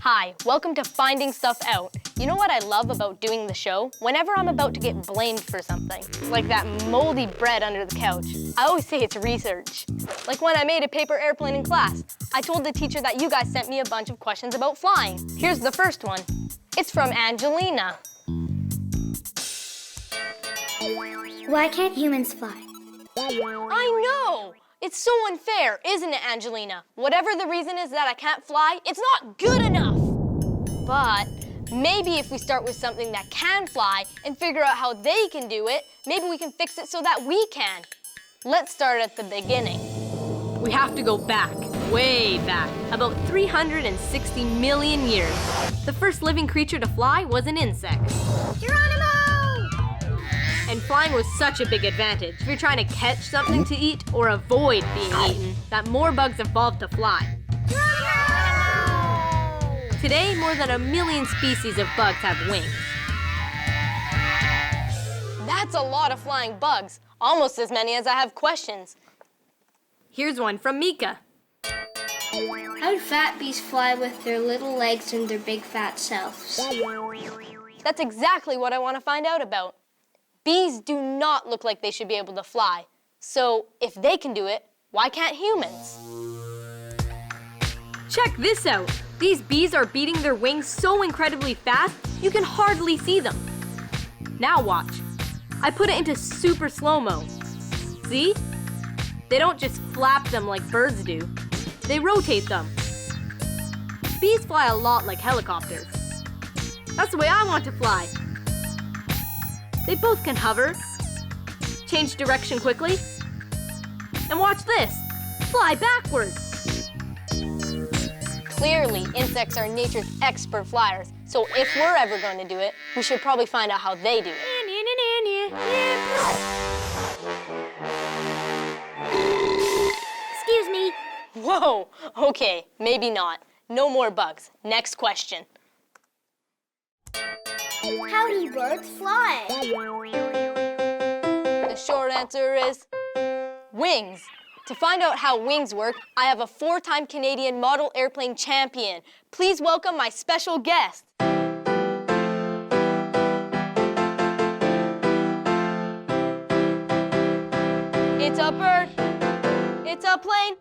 Hi, welcome to Finding Stuff Out. You know what I love about doing the show? Whenever I'm about to get blamed for something, like that moldy bread under the couch, I always say it's research. Like when I made a paper airplane in class. I told the teacher that you guys sent me a bunch of questions about flying. Here's the first one. It's from Angelina. Why can't humans fly? I know! It's so unfair, isn't it, Angelina? Whatever the reason is that I can't fly, it's not good enough! But maybe if we start with something that can fly and figure out how they can do it, maybe we can fix it so that we can. Let's start at the beginning. We have to go back, way back, about 360 million years. The first living creature to fly was an insect. Geronimo! And flying was such a big advantage if you're trying to catch something to eat or avoid being eaten, that more bugs evolved to fly. Geronimo! Today, more than 1 million species of bugs have wings. That's a lot of flying bugs, almost as many as I have questions. Here's one from Mika. How do fat bees fly with their little legs and their big fat selves? That's exactly what I want to find out about. Bees do not look like they should be able to fly. So if they can do it, why can't humans? Check this out. These bees are beating their wings so incredibly fast, you can hardly see them. Now watch. I put it into super slow-mo. See? They don't just flap them like birds do. They rotate them. Bees fly a lot like helicopters. That's the way I want to fly. They both can hover, change direction quickly, and watch this, fly backwards. Clearly, insects are nature's expert flyers, so if we're ever going to do it, we should probably find out how they do it. Excuse me. Whoa, okay, maybe not. No more bugs. Next question. How do birds fly? The short answer is wings. To find out how wings work, I have a 4-time Canadian model airplane champion. Please welcome my special guest. It's a bird. It's a plane.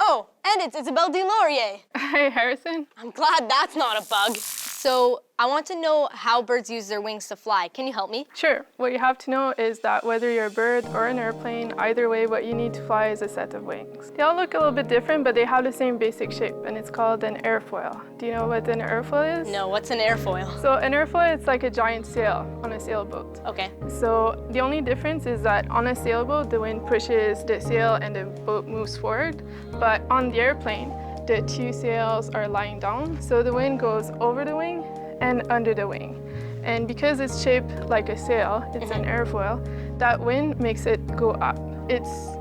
Oh, and it's Isabelle Deslauriers. Hi, Harrison. I'm glad that's not a bug. So I want to know how birds use their wings to fly. Can you help me? Sure. What you have to know is that whether you're a bird or an airplane, either way, what you need to fly is a set of wings. They all look a little bit different, but they have the same basic shape, and it's called an airfoil. Do you know what an airfoil is? No, what's an airfoil? So an airfoil, it's like a giant sail on a sailboat. Okay. So the only difference is that on a sailboat, the wind pushes the sail and the boat moves forward, but on the airplane, the 2 sails are lying down, so the wind goes over the wing and under the wing. And because it's shaped like a sail, it's an airfoil, that wind makes it go up. It's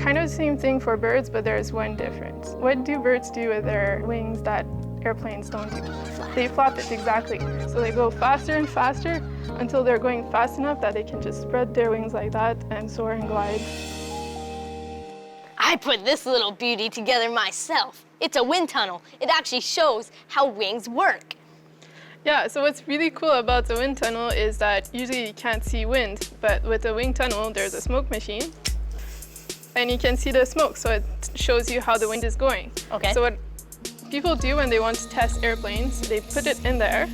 kind of the same thing for birds, but there's one difference. What do birds do with their wings that airplanes don't do? They flap it, exactly. So they go faster and faster until they're going fast enough that they can just spread their wings like that and soar and glide. I put this little beauty together myself. It's a wind tunnel. It actually shows how wings work. Yeah, so what's really cool about the wind tunnel is that usually you can't see wind, but with the wind tunnel, there's a smoke machine, and you can see the smoke, so it shows you how the wind is going. Okay. So what people do when they want to test airplanes, they put it in there.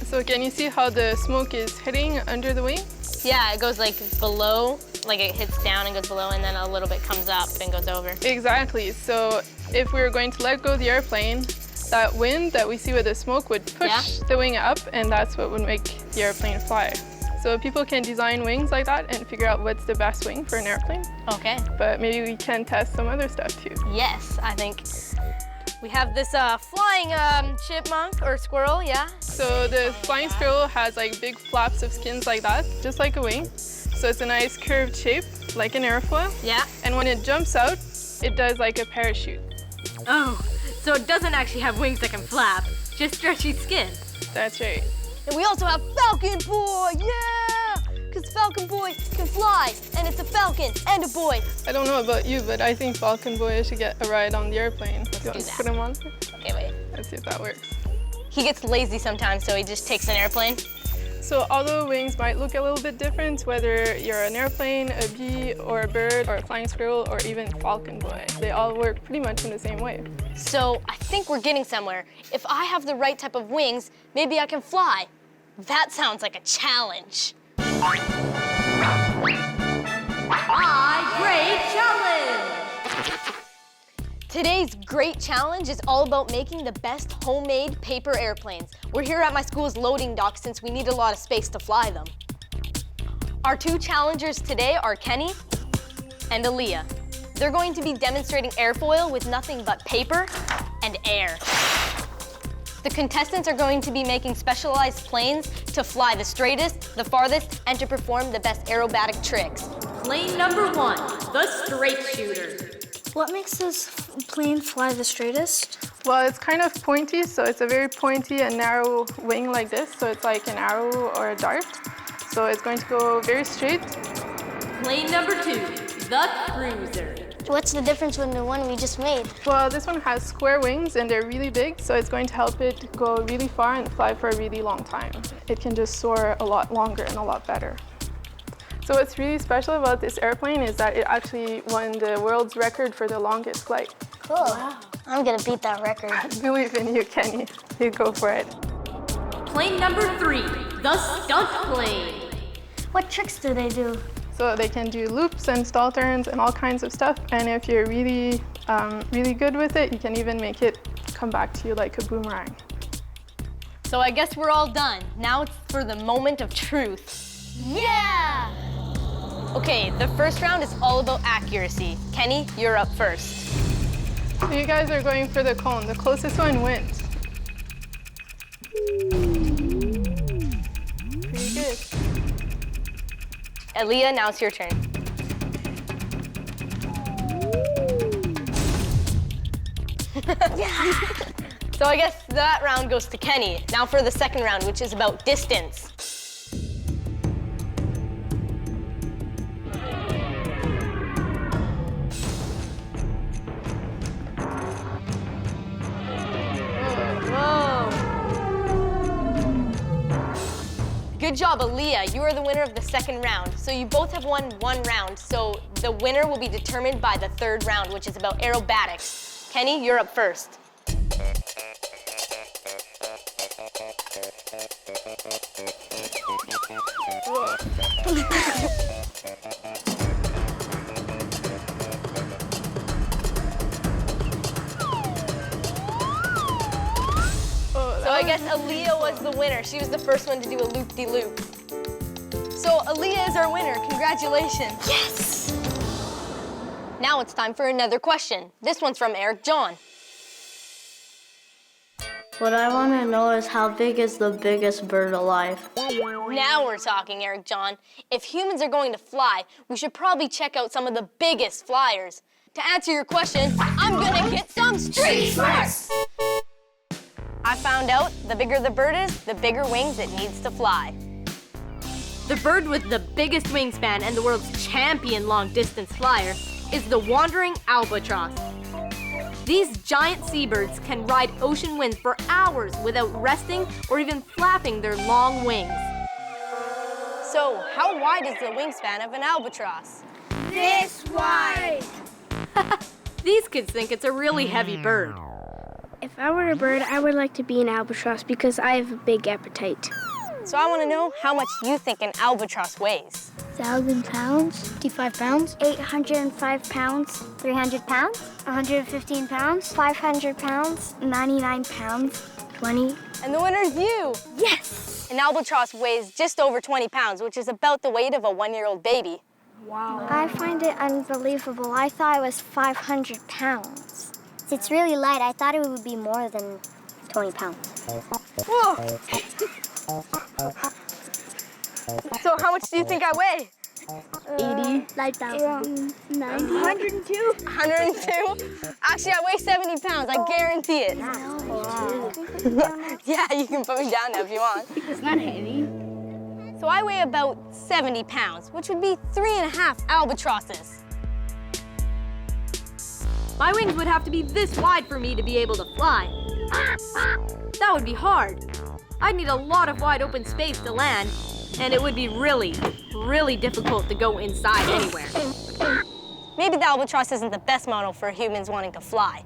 So can you see how the smoke is hitting under the wing? Yeah, it goes like below, like it hits down and goes below, and then a little bit comes up and goes over. Exactly. So if we were going to let go of the airplane, that wind that we see with the smoke would push the wing up, and that's what would make the airplane fly. So people can design wings like that and figure out what's the best wing for an airplane. Okay. But maybe we can test some other stuff too. Yes, I think we have this flying chipmunk or squirrel, yeah? So the flying squirrel has like big flaps of skins like that, just like a wing. So it's a nice curved shape, like an airfoil. Yeah. And when it jumps out, it does like a parachute. Oh, so it doesn't actually have wings that can flap, just stretchy skin. That's right. And we also have Falcon Boy, yeah! Because Falcon Boy can fly, and it's a falcon and a boy. I don't know about you, but I think Falcon Boy should get a ride on the airplane. Let's You want do to that. put him on? Okay, wait. Let's see if that works. he gets lazy sometimes, so he just takes an airplane? So although wings might look a little bit different, whether you're an airplane, a bee, or a bird, or a flying squirrel, or even falcon boy, they all work pretty much in the same way. So I think we're getting somewhere. If I have the right type of wings, maybe I can fly. That sounds like a challenge. My Great Challenge! Today's Great Challenge is all about making the best homemade paper airplanes. We're here at my school's loading dock since we need a lot of space to fly them. Our two challengers today are Kenny and Aaliyah. They're going to be demonstrating airfoil with nothing but paper and air. The contestants are going to be making specialized planes to fly the straightest, the farthest, and to perform the best aerobatic tricks. Plane number 1, the straight shooter. What makes this plane fly the straightest? Well, it's kind of pointy, so it's a very pointy and narrow wing like this, so it's like an arrow or a dart. So it's going to go very straight. Plane number 2, the cruiser. What's the difference with the one we just made? Well, this one has square wings and they're really big, so it's going to help it go really far and fly for a really long time. It can just soar a lot longer and a lot better. So what's really special about this airplane is that it actually won the world's record for the longest flight. Cool. Wow. I'm gonna beat that record. I believe in you, Kenny. You go for it. Plane number 3, the stunt plane. What tricks do they do? So they can do loops and stall turns and all kinds of stuff. And if you're really, really good with it, you can even make it come back to you like a boomerang. So I guess we're all done. Now it's for the moment of truth. Yeah! Okay, the first round is all about accuracy. Kenny, you're up first. So you guys are going for the cone. The closest one wins. Pretty good. Aaliyah, now it's your turn. So I guess that round goes to Kenny. Now for the second round, which is about distance. Good job, Aaliyah. You are the winner of the second round. So you both have won one round. So the winner will be determined by the third round, which is about aerobatics. Kenny, you're up first. So I guess Aaliyah was the winner. She was the first one to do a loop-de-loop. So Aaliyah is our winner. Congratulations. Yes! Now it's time for another question. This one's from Eric John. What I want to know is how big is the biggest bird alive? Now we're talking, Eric John. If humans are going to fly, we should probably check out some of the biggest flyers. To answer your question, I'm gonna get some street smarts! I found out the bigger the bird is, the bigger wings it needs to fly. The bird with the biggest wingspan and the world's champion long-distance flyer is the wandering albatross. These giant seabirds can ride ocean winds for hours without resting or even flapping their long wings. So, how wide is the wingspan of an albatross? This wide! These kids think it's a really heavy bird. If I were a bird, I would like to be an albatross because I have a big appetite. So I want to know how much you think an albatross weighs. 1,000 pounds? 55 pounds? 805 pounds? 300 pounds? 115 pounds? 500 pounds? 99 pounds? 20? And the winner's you! Yes! An albatross weighs just over 20 pounds, which is about the weight of a 1-year-old baby. Wow. I find it unbelievable. I thought it was 500 pounds. It's really light. I thought it would be more than 20 pounds. Whoa! So how much do you think I weigh? 80. 9,000. 102. 102? Actually, I weigh 70 pounds. I guarantee it. Yeah, you can put me down now if you want. It's not heavy. So I weigh about 70 pounds, which would be 3.5 albatrosses. My wings would have to be this wide for me to be able to fly. That would be hard. I'd need a lot of wide open space to land, and it would be really, really difficult to go inside anywhere. Maybe the albatross isn't the best model for humans wanting to fly.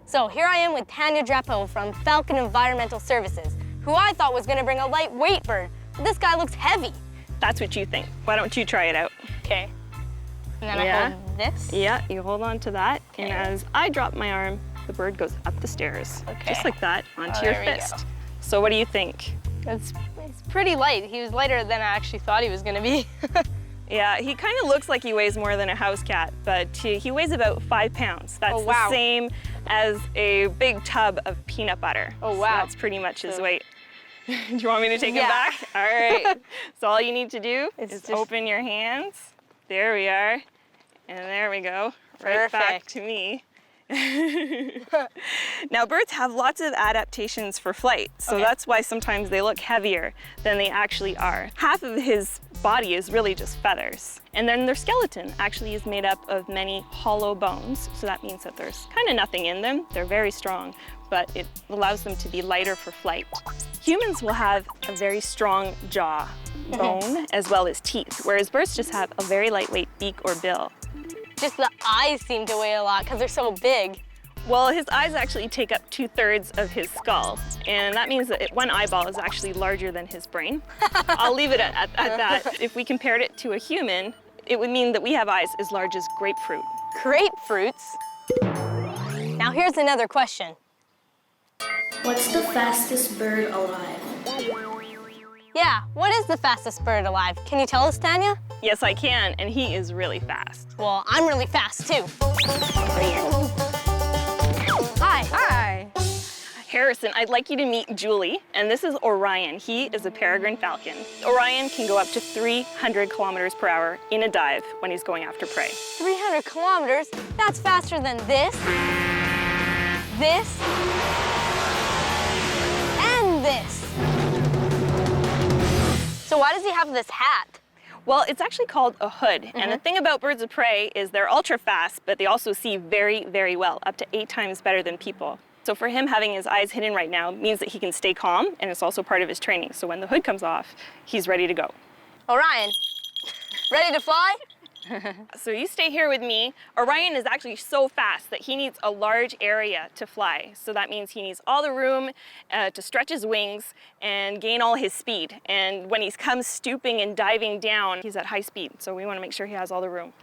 So here I am with Tanya Drapeau from Falcon Environmental Services, who I thought was gonna bring a lightweight bird, but this guy looks heavy. That's what you think. Why don't you try it out? Okay. And then I hold this? Yeah, you hold on to that, Okay. and as I drop my arm, the bird goes up the stairs. Okay. Just like that, onto your there we fist. go. So what do you think? It's pretty light. He was lighter than I actually thought he was gonna be. Yeah, he kind of looks like he weighs more than a house cat, but he weighs about 5 pounds. That's Oh, wow. the same as a big tub of peanut butter. Oh, So wow. that's pretty much his weight. Do you want me to take him Yeah. back? All right. So all you need to do It's is just- open your hands. There we are. And there we go. Right back Perfect. to me. Now, birds have lots of adaptations for flight, so Okay. that's why sometimes they look heavier than they actually are. Half of his body is really just feathers, and then their skeleton actually is made up of many hollow bones, so that means that there's kind of nothing in them. They're very strong, but it allows them to be lighter for flight. Humans will have a very strong jaw bone as well as teeth, whereas birds just have a very lightweight beak or bill. Just the eyes seem to weigh a lot because they're so big. Well, his eyes actually take up 2/3 of his skull, and that means that one eyeball is actually larger than his brain. I'll leave it at that. If we compared it to a human, it would mean that we have eyes as large as grapefruit. Grapefruits? Now here's another question. What's the fastest bird alive? Yeah, what is the fastest bird alive? Can you tell us, Tanya? Yes, I can, and he is really fast. Well, I'm really fast too. Hi. Hi. Harrison, I'd like you to meet Julie, and this is Orion. He is a peregrine falcon. Orion can go up to 300 kilometers per hour in a dive when he's going after prey. 300 kilometers? That's faster than this, this, and this. So why does he have this hat? Well, it's actually called a hood. And the thing about birds of prey is they're ultra fast, but they also see very, very well, up to 8 times better than people. So for him, having his eyes hidden right now means that he can stay calm, and it's also part of his training. So when the hood comes off, he's ready to go. Orion, ready to fly? So you stay here with me. Orion is actually so fast that he needs a large area to fly. So that means he needs all the room to stretch his wings and gain all his speed. And when he comes stooping and diving down, he's at high speed. So we want to make sure he has all the room.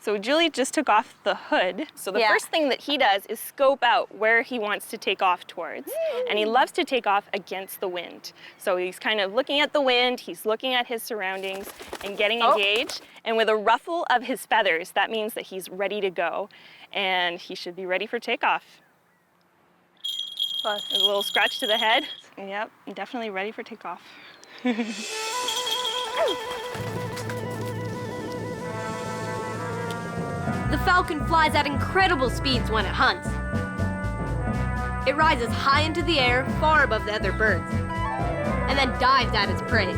So Julie just took off the hood. So the first thing that he does is scope out where he wants to take off towards. And he loves to take off against the wind. So he's kind of looking at the wind, he's looking at his surroundings and getting engaged. And with a ruffle of his feathers, that means that he's ready to go. And he should be ready for takeoff. A little scratch to the head. Yep, definitely ready for takeoff. The falcon flies at incredible speeds when it hunts. It rises high into the air, far above the other birds, and then dives at its prey.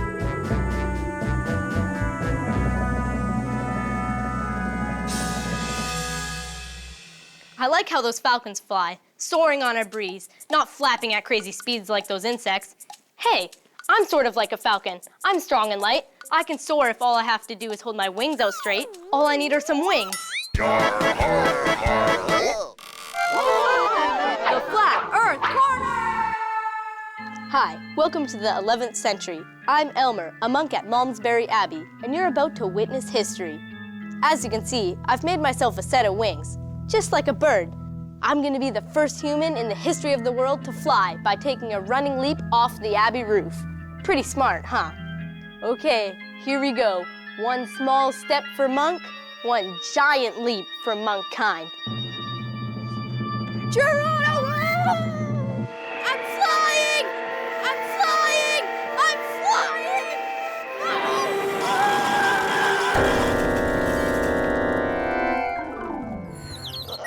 I like how those falcons fly, soaring on a breeze, not flapping at crazy speeds like those insects. Hey, I'm sort of like a falcon. I'm strong and light. I can soar if all I have to do is hold my wings out straight. All I need are some wings. The flat Earth corner! Hi, welcome to the 11th century. I'm Elmer, a monk at Malmesbury Abbey, and you're about to witness history. As you can see, I've made myself a set of wings, just like a bird. I'm gonna be the first human in the history of the world to fly by taking a running leap off the Abbey roof. Pretty smart, huh? Okay, here we go. One small step for monk, one giant leap for monk kind. Geronimo! I'm flying! I'm flying! I'm flying!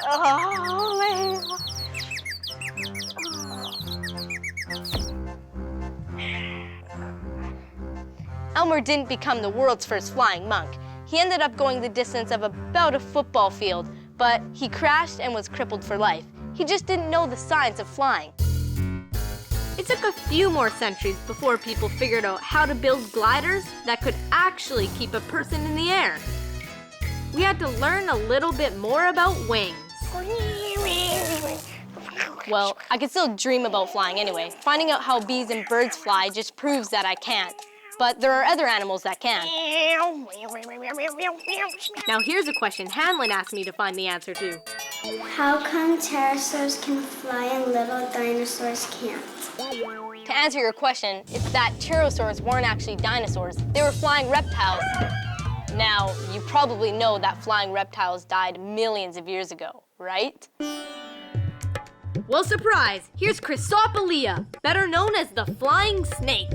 Oh, man. Elmer didn't become the world's first flying monk. He ended up going the distance of about a football field, but he crashed and was crippled for life. He just didn't know the science of flying. It took a few more centuries before people figured out how to build gliders that could actually keep a person in the air. We had to learn a little bit more about wings. Well, I can still dream about flying anyway. Finding out how bees and birds fly just proves that I can't. But there are other animals that can. Now here's a question Hanlon asked me to find the answer to. How come pterosaurs can fly and little dinosaurs can't? To answer your question, it's that pterosaurs weren't actually dinosaurs. They were flying reptiles. Now, you probably know that flying reptiles died millions of years ago, right? Well, surprise! Here's Chrysopolia, better known as the flying snake.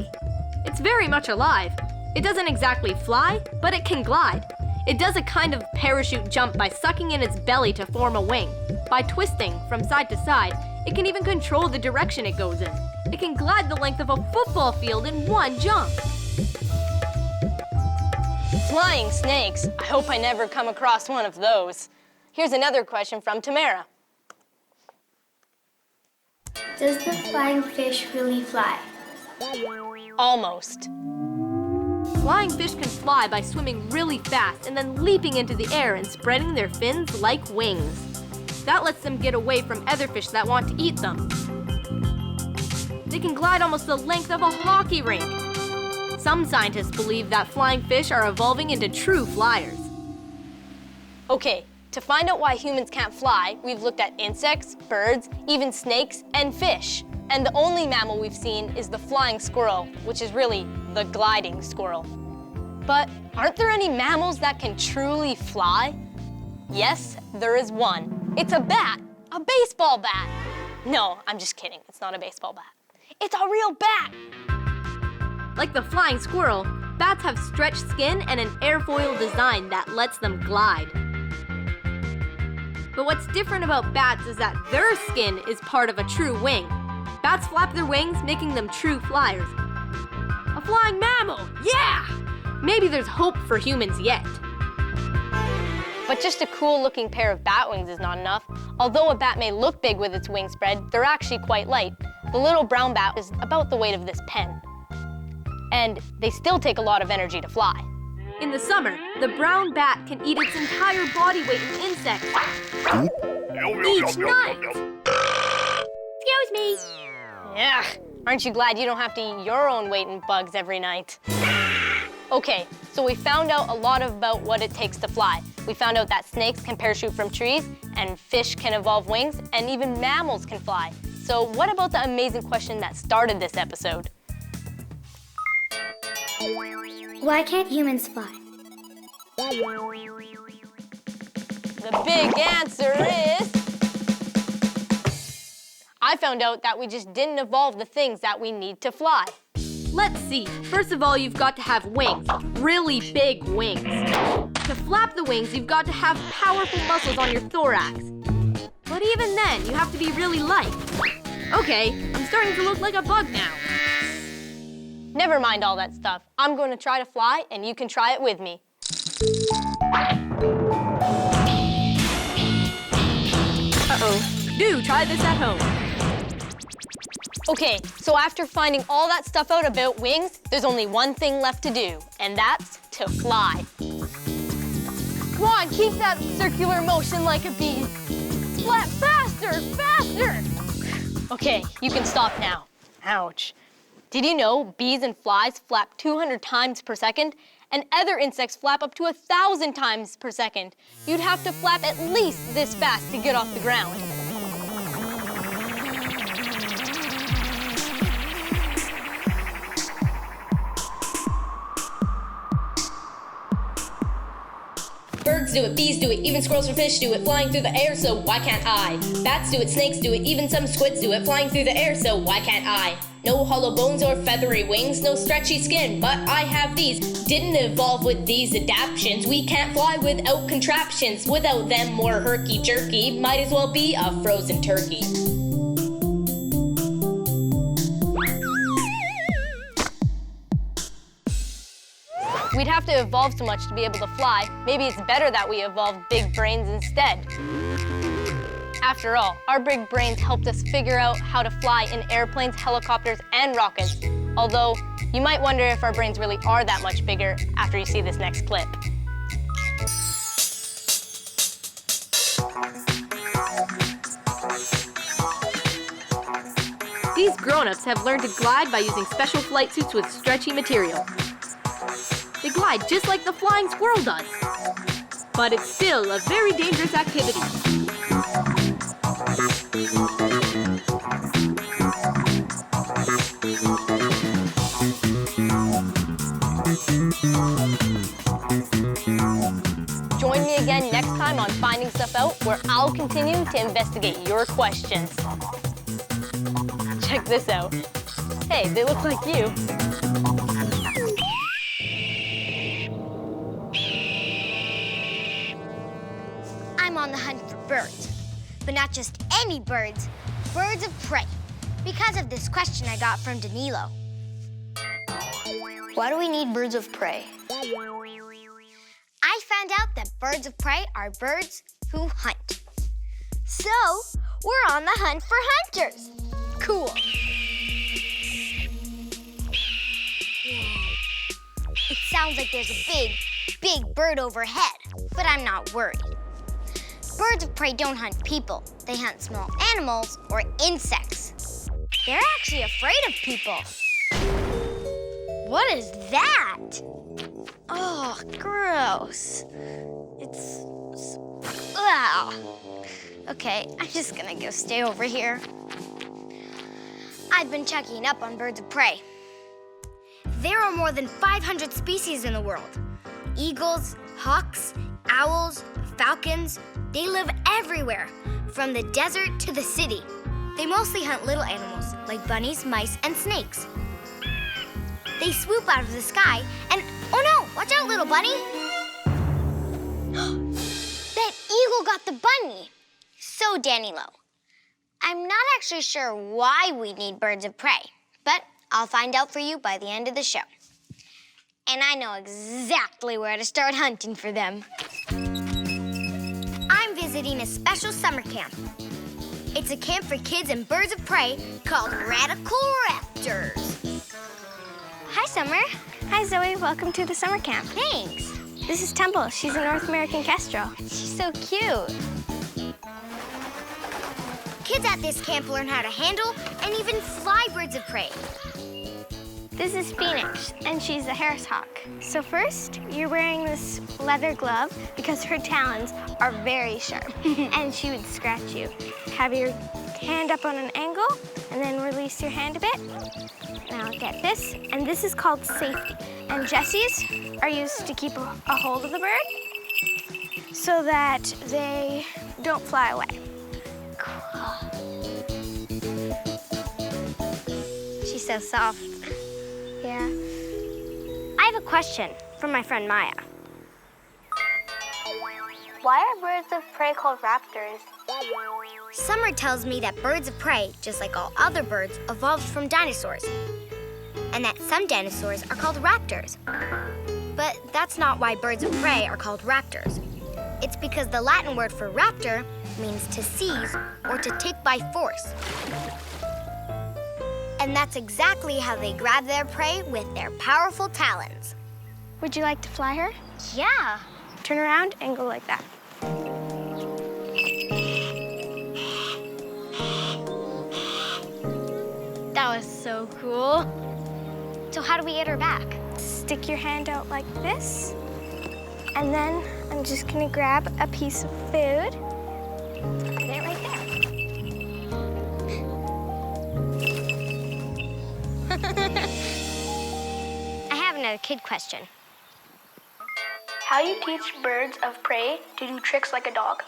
It's very much alive. It doesn't exactly fly, but it can glide. It does a kind of parachute jump by sucking in its belly to form a wing. By twisting from side to side, it can even control the direction it goes in. It can glide the length of a football field in one jump. Flying snakes. I hope I never come across one of those. Here's another question from Tamara. Does the flying fish really fly? Almost. Flying fish can fly by swimming really fast and then leaping into the air and spreading their fins like wings. That lets them get away from other fish that want to eat them. They can glide almost the length of a hockey rink. Some scientists believe that flying fish are evolving into true flyers. Okay, to find out why humans can't fly, we've looked at insects, birds, even snakes, and fish. And the only mammal we've seen is the flying squirrel, which is really the gliding squirrel. But aren't there any mammals that can truly fly? Yes, there is one. It's a bat, a baseball bat. No, I'm just kidding. It's not a baseball bat. It's a real bat. Like the flying squirrel, bats have stretched skin and an airfoil design that lets them glide. But what's different about bats is that their skin is part of a true wing. Bats flap their wings, making them true flyers. A flying mammal, yeah! Maybe there's hope for humans yet. But just a cool-looking pair of bat wings is not enough. Although a bat may look big with its wings spread, they're actually quite light. The little brown bat is about the weight of this pen. And they still take a lot of energy to fly. In the summer, the brown bat can eat its entire body weight in insects. Each night! Excuse me! Yeah, aren't you glad you don't have to eat your own weight in bugs every night? Okay, so we found out a lot about what it takes to fly. We found out that snakes can parachute from trees, and fish can evolve wings, and even mammals can fly. So what about the amazing question that started this episode? Why can't humans fly? The big answer is... I found out that we just didn't evolve the things that we need to fly. Let's see. First of all, you've got to have wings. Really big wings. To flap the wings, you've got to have powerful muscles on your thorax. But even then, you have to be really light. Okay, I'm starting to look like a bug now. Never mind all that stuff. I'm going to try to fly, and you can try it with me. Uh-oh. Do try this at home. Okay, so after finding all that stuff out about wings, there's only one thing left to do, and that's to fly. Come on, keep that circular motion like a bee. Flap faster, faster! Okay, you can stop now. Ouch. Did you know bees and flies flap 200 times per second? And other insects flap up to 1,000 times per second. You'd have to flap at least this fast to get off the ground. Birds do it, bees do it, even squirrels and fish do it, flying through the air, so why can't I? Bats do it, snakes do it, even some squids do it, flying through the air, so why can't I? No hollow bones or feathery wings, no stretchy skin, but I have these. Didn't evolve with these adaptations. We can't fly without contraptions. Without them, more herky-jerky, might as well be a frozen turkey. We'd have to evolve so much to be able to fly. Maybe it's better that we evolved big brains instead. After all, our big brains helped us figure out how to fly in airplanes, helicopters, and rockets. Although, you might wonder if our brains really are that much bigger after you see this next clip. These grown-ups have learned to glide by using special flight suits with stretchy material. They glide just like the flying squirrel does. But it's still a very dangerous activity. Join me again next time on Finding Stuff Out, where I'll continue to investigate your questions. Check this out. Hey, they look like you. I'm on the hunt for birds, but not just any birds, birds of prey. Because of this question I got from Danilo. Why do we need birds of prey? I found out that birds of prey are birds who hunt. So, we're on the hunt for hunters. Cool. It sounds like there's a big bird overhead, but I'm not worried. Birds of prey don't hunt people. They hunt small animals or insects. They're actually afraid of people. What is that? Oh, gross. Ugh. Okay, I'm just gonna go stay over here. I've been checking up on birds of prey. There are more than 500 species in the world. Eagles, hawks, owls, falcons, they live everywhere, from the desert to the city. They mostly hunt little animals like bunnies, mice, and snakes. They swoop out of the sky and, oh no, watch out, little bunny. That eagle got the bunny. So, Danilo, I'm not actually sure why we need birds of prey, but I'll find out for you by the end of the show. And I know exactly where to start hunting for them. I'm visiting a special summer camp. It's a camp for kids and birds of prey called Radical Raptors. Hi, Summer. Hi, Zoe. Welcome to the summer camp. Thanks. This is Temple. She's a North American kestrel. She's so cute. Kids at this camp learn how to handle and even fly birds of prey. This is Phoenix, and she's a Harris hawk. So first, you're wearing this leather glove because her talons are very sharp, and she would scratch you. Have your hand up on an angle, and then release your hand a bit. Now get this, and this is called safety. And Jessies are used to keep a hold of the bird so that they don't fly away. She's so soft. Yeah. I have a question from my friend Maya. Why are birds of prey called raptors? Summer tells me that birds of prey, just like all other birds, evolved from dinosaurs. And that some dinosaurs are called raptors. But that's not why birds of prey are called raptors. It's because the Latin word for raptor means to seize or to take by force. And that's exactly how they grab their prey with their powerful talons. Would you like to fly her? Yeah. Turn around and go like that. That was so cool. So how do we get her back? Stick your hand out like this. And then I'm just gonna grab a piece of food. Put it right there. I have another kid question. How do you teach birds of prey to do tricks like a dog?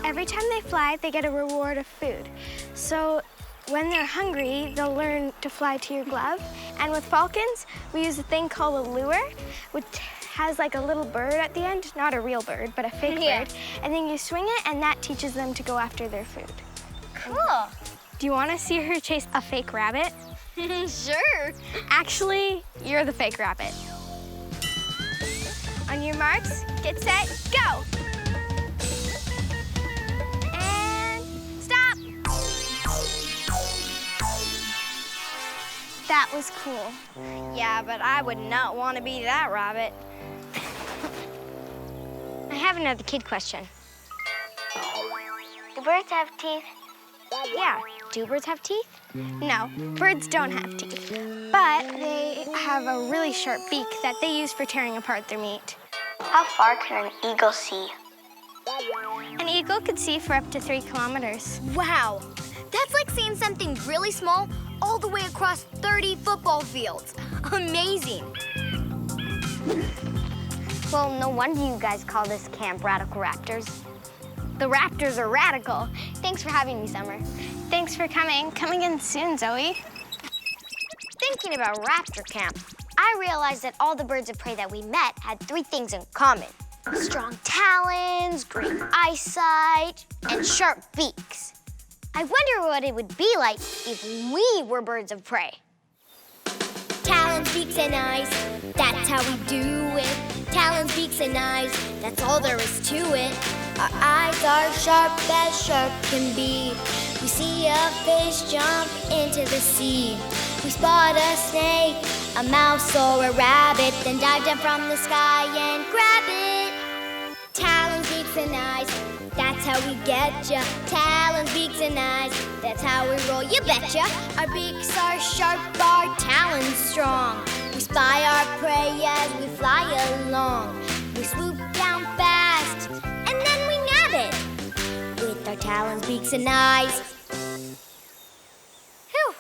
Every time they fly, they get a reward of food. So when they're hungry, they'll learn to fly to your glove. And with falcons, we use a thing called a lure, which has like a little bird at the end, not a real bird, but a fake bird. And then you swing it, and that teaches them to go after their food. Cool. Do you want to see her chase a fake rabbit? Sure. Actually, you're the fake rabbit. On your marks, get set, go! And That was cool. Yeah, but I would not want to be that rabbit. I have another kid question. Do birds have teeth? Yeah, do birds have teeth? No, birds don't have teeth. But they have a really sharp beak that they use for tearing apart their meat. How far can an eagle see? An eagle could see for up to 3 kilometers. Wow, that's like seeing something really small all the way across 30 football fields. Amazing. Well, no wonder you guys call this camp Radical Raptors. The Raptors are radical. Thanks for having me, Summer. Thanks for coming. Come again soon, Zoe. Thinking about raptor camp, I realized that all the birds of prey that we met had 3 things in common. Strong talons, great eyesight, and sharp beaks. I wonder what it would be like if we were birds of prey. Talons, beaks, and eyes, that's how we do it. Talons, beaks, and eyes, that's all there is to it. Our eyes are sharp as sharp can be. We see a fish jump into the sea. We spot a snake, a mouse, or a rabbit, then dive down from the sky and grab it. Talons, beaks, and eyes, that's how we get ya. Talons, beaks, and eyes, that's how we roll, you betcha. Our beaks are sharp, our talons strong. We spy our prey as we fly along. We swoop down fast, and then we nab it with our talons, beaks, and eyes. Whew,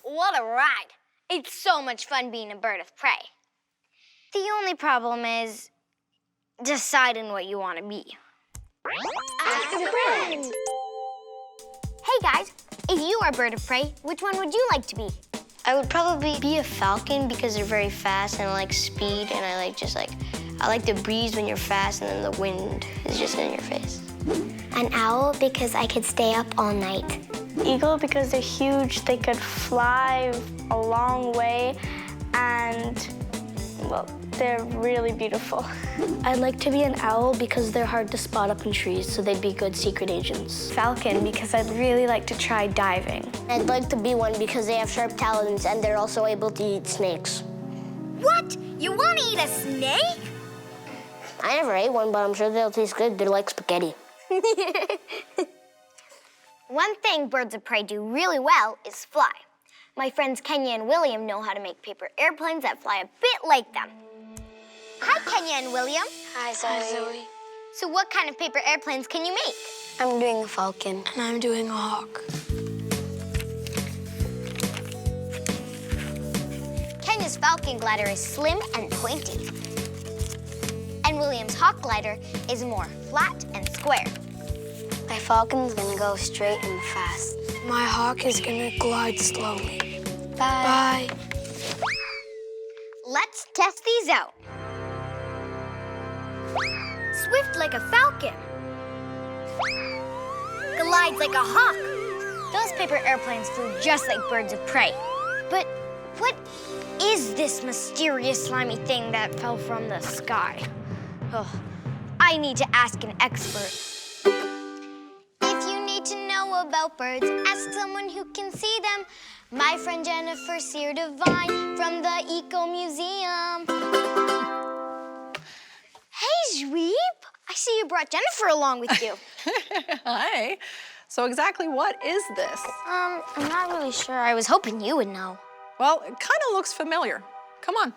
what a ride. It's so much fun being a bird of prey. The only problem is deciding what you want to be. Ask a friend. Hey guys, if you are a bird of prey, which one would you like to be? I would probably be a falcon because they're very fast and I like speed and I like the breeze when you're fast and then the wind is just in your face. An owl because I could stay up all night. Eagle because they're huge, they could fly a long way and, well, they're really beautiful. I'd like to be an owl because they're hard to spot up in trees, so they'd be good secret agents. Falcon because I'd really like to try diving. I'd like to be one because they have sharp talons and they're also able to eat snakes. What? You want to eat a snake? I never ate one, but I'm sure they'll taste good. They're like spaghetti. One thing birds of prey do really well is fly. My friends Kenya and William know how to make paper airplanes that fly a bit like them. Hi, Kenya and William. Hi, Zoe. So what kind of paper airplanes can you make? I'm doing a falcon. And I'm doing a hawk. Kenya's falcon glider is slim and pointy. And William's hawk glider is more flat and square. My falcon's gonna go straight and fast. My hawk is gonna glide slowly. Bye. Bye. Let's test these out. Swift like a falcon. Glides like a hawk. Those paper airplanes flew just like birds of prey. But what is this mysterious slimy thing that fell from the sky? Oh, I need to ask an expert. If you need to know about birds, ask someone who can see them. My friend Jennifer Sear Devine from the Eco Museum. Hey, Zweep. I see you brought Jennifer along with you. Hi. So exactly what is this? I'm not really sure. I was hoping you would know. Well, it kind of looks familiar. Come on.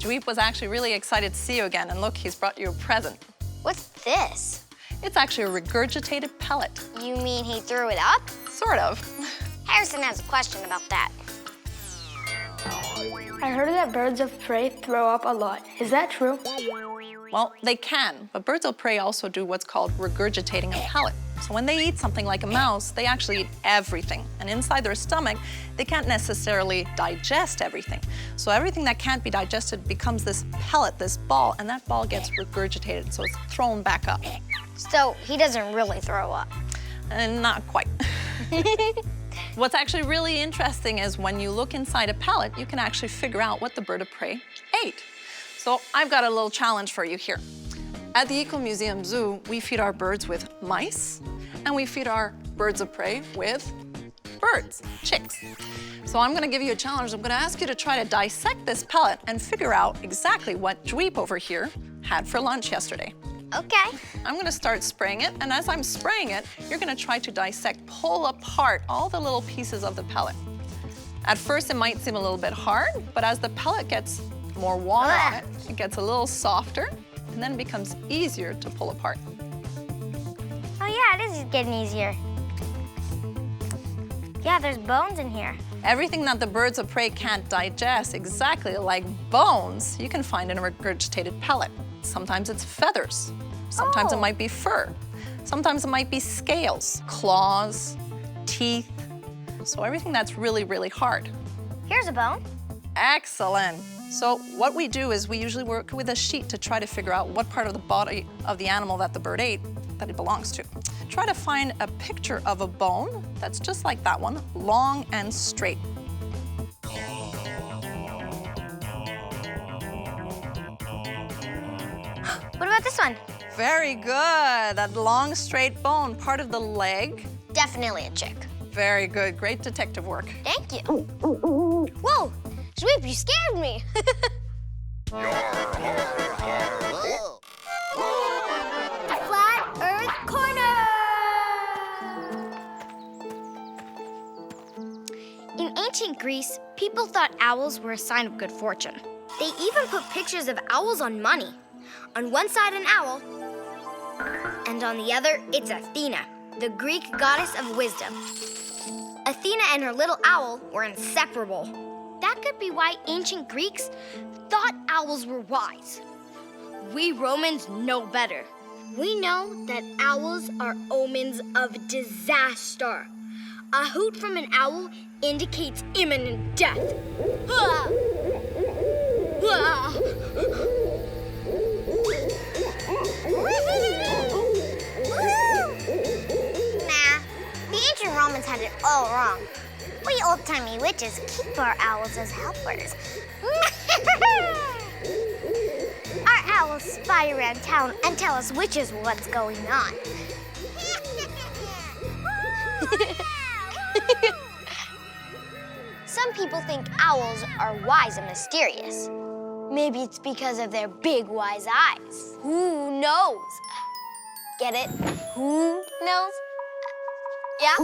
Dweep was actually really excited to see you again, and look, he's brought you a present. What's this? It's actually a regurgitated pellet. You mean he threw it up? Sort of. Harrison has a question about that. I heard that birds of prey throw up a lot. Is that true? Well, they can, but birds of prey also do what's called regurgitating a pellet. So when they eat something like a mouse, they actually eat everything. And inside their stomach, they can't necessarily digest everything. So everything that can't be digested becomes this pellet, this ball, and that ball gets regurgitated, so it's thrown back up. So he doesn't really throw up. And not quite. What's actually really interesting is when you look inside a pellet, you can actually figure out what the bird of prey ate. So I've got a little challenge for you here. At the Eco Museum Zoo, we feed our birds with mice, and we feed our birds of prey with birds, chicks. So I'm gonna give you a challenge. I'm gonna ask you to try to dissect this pellet and figure out exactly what Dweep over here had for lunch yesterday. Okay. I'm gonna start spraying it, and as I'm spraying it, you're gonna try to dissect, pull apart all the little pieces of the pellet. At first, it might seem a little bit hard, but as the pellet gets more water on it, it gets a little softer, and then it becomes easier to pull apart. Oh yeah, it is getting easier. Yeah, there's bones in here. Everything that the birds of prey can't digest, exactly like bones, you can find in a regurgitated pellet. Sometimes it's feathers. Sometimes it might be fur. Sometimes it might be scales, claws, teeth. So everything that's really, really hard. Here's a bone. Excellent. So what we do is we usually work with a sheet to try to figure out what part of the body of the animal that the bird ate that it belongs to. Try to find a picture of a bone that's just like that one, long and straight. What about this one? Very good. That long, straight bone, part of the leg. Definitely a chick. Very good. Great detective work. Thank you. Whoa! Sweep, you scared me. Flat Earth Corner! In ancient Greece, people thought owls were a sign of good fortune. They even put pictures of owls on money. On one side, an owl, and on the other, it's Athena, the Greek goddess of wisdom. Athena and her little owl were inseparable. That could be why ancient Greeks thought owls were wise. We Romans know better. We know that owls are omens of disaster. A hoot from an owl indicates imminent death. Ah! Ah! Nah, the ancient Romans had it all wrong. We old-timey witches keep our owls as helpers. Our owls spy around town and tell us witches what's going on. Some people think owls are wise and mysterious. Maybe it's because of their big wise eyes. Who knows? Get it? Who knows? Yeah?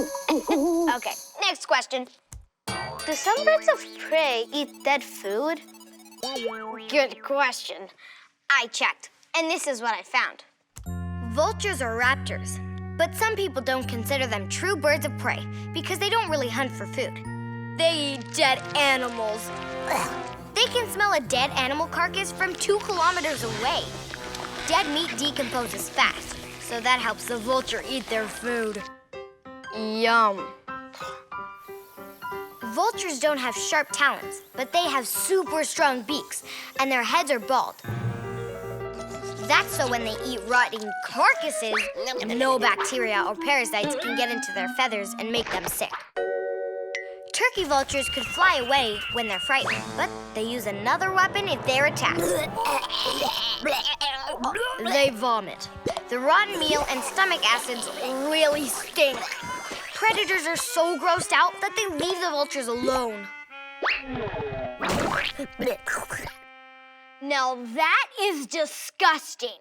Okay, next question. Do some birds of prey eat dead food? Good question. I checked, and this is what I found. Vultures are raptors, but some people don't consider them true birds of prey because they don't really hunt for food. They eat dead animals. Ugh. They can smell a dead animal carcass from 2 kilometers away. Dead meat decomposes fast, so that helps the vulture eat their food. Yum. Vultures don't have sharp talons, but they have super strong beaks, and their heads are bald. That's so when they eat rotting carcasses, no bacteria or parasites can get into their feathers and make them sick. Turkey vultures could fly away when they're frightened, but they use another weapon if they're attacked. They vomit. The rotten meal and stomach acids really stink. Predators are so grossed out that they leave the vultures alone. Now that is disgusting.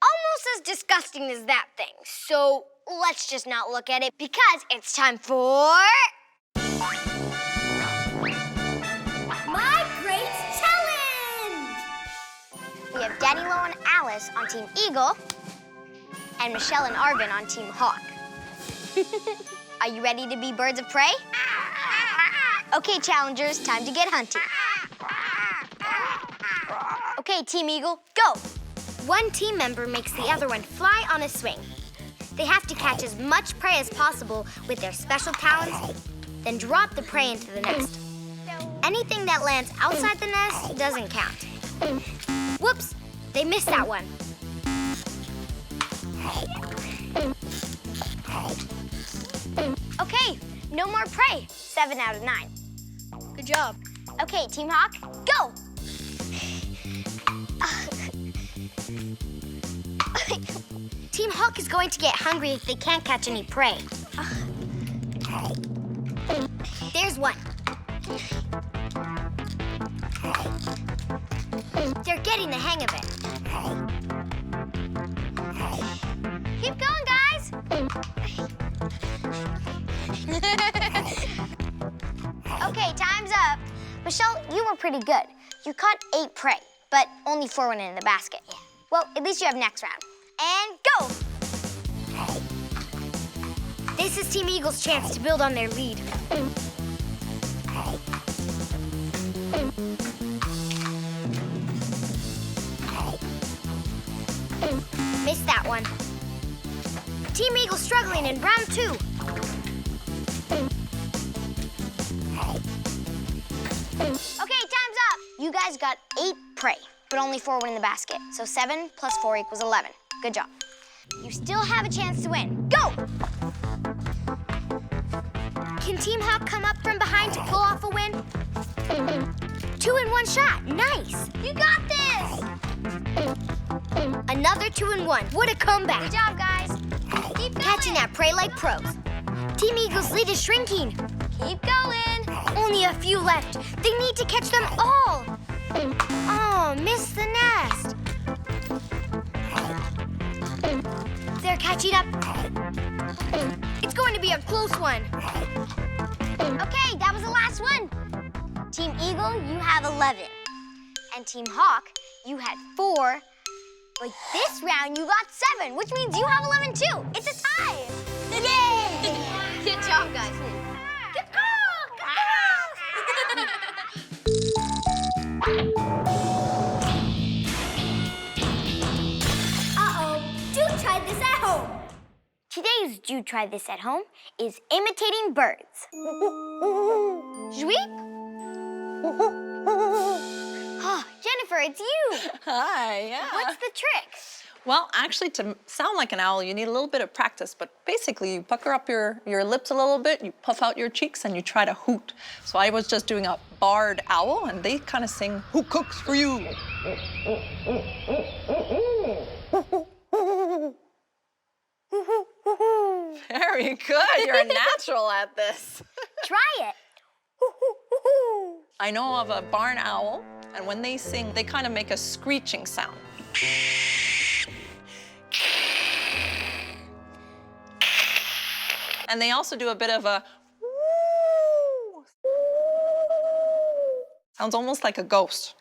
Almost as disgusting as that thing. So let's just not look at it because it's time for... My Great Challenge! We have Danilo and Alice on Team Eagle, and Michelle and Arvin on Team Hawk. Are you ready to be birds of prey? Okay, challengers, time to get hunting. Okay, Team Eagle, go! One team member makes the other one fly on a swing. They have to catch as much prey as possible with their special talons, then drop the prey into the nest. Anything that lands outside the nest doesn't count. Whoops, they missed that one. Okay, no more prey. 7 out of 9. Good job. Okay, Team Hawk, go! Team Hawk is going to get hungry if they can't catch any prey. There's one. They're getting the hang of it. Keep going, guys. Okay, time's up. Michelle, you were pretty good. You caught 8 prey, but only 4 went in the basket. Yeah. Well, at least you have next round. And go! This is Team Eagle's chance to build on their lead. Missed that one. Team Eagle struggling in round 2. Okay, time's up. You guys got 8 prey, but only 4 went in the basket. So 7 plus 4 equals 11. Good job. You still have a chance to win. Go! Can Team Hawk come up from behind to pull off a win? 2 in 1 shot. Nice. You got this. Another 2 in 1. What a comeback. Good job, guys. Keep going. Catching that prey like pros. Team Eagle's lead is shrinking. Keep going. Only a few left. They need to catch them all. Oh, missed the nest. They're catching up. It's going to be a close one. Okay, that was the last one. Team Eagle, you have 11. And Team Hawk, you had 4. But this round, you got 7, which means you have 11 too. It's a tie. Yay! Good job, guys. Good go! Uh-oh, do try this at home. Today's Do Try This at Home is imitating birds. Zweep? Oh, Jennifer, it's you. Hi, yeah. What's the trick? Well, actually, to sound like an owl, you need a little bit of practice, but basically you pucker up your lips a little bit, you puff out your cheeks, and you try to hoot. So I was just doing a barred owl, and they kind of sing, "Who cooks for you?" Very good. You're a natural at this. Try it. I know of a barn owl, and when they sing, they kind of make a screeching sound. And they also do a bit of a woo. Sounds almost like a ghost.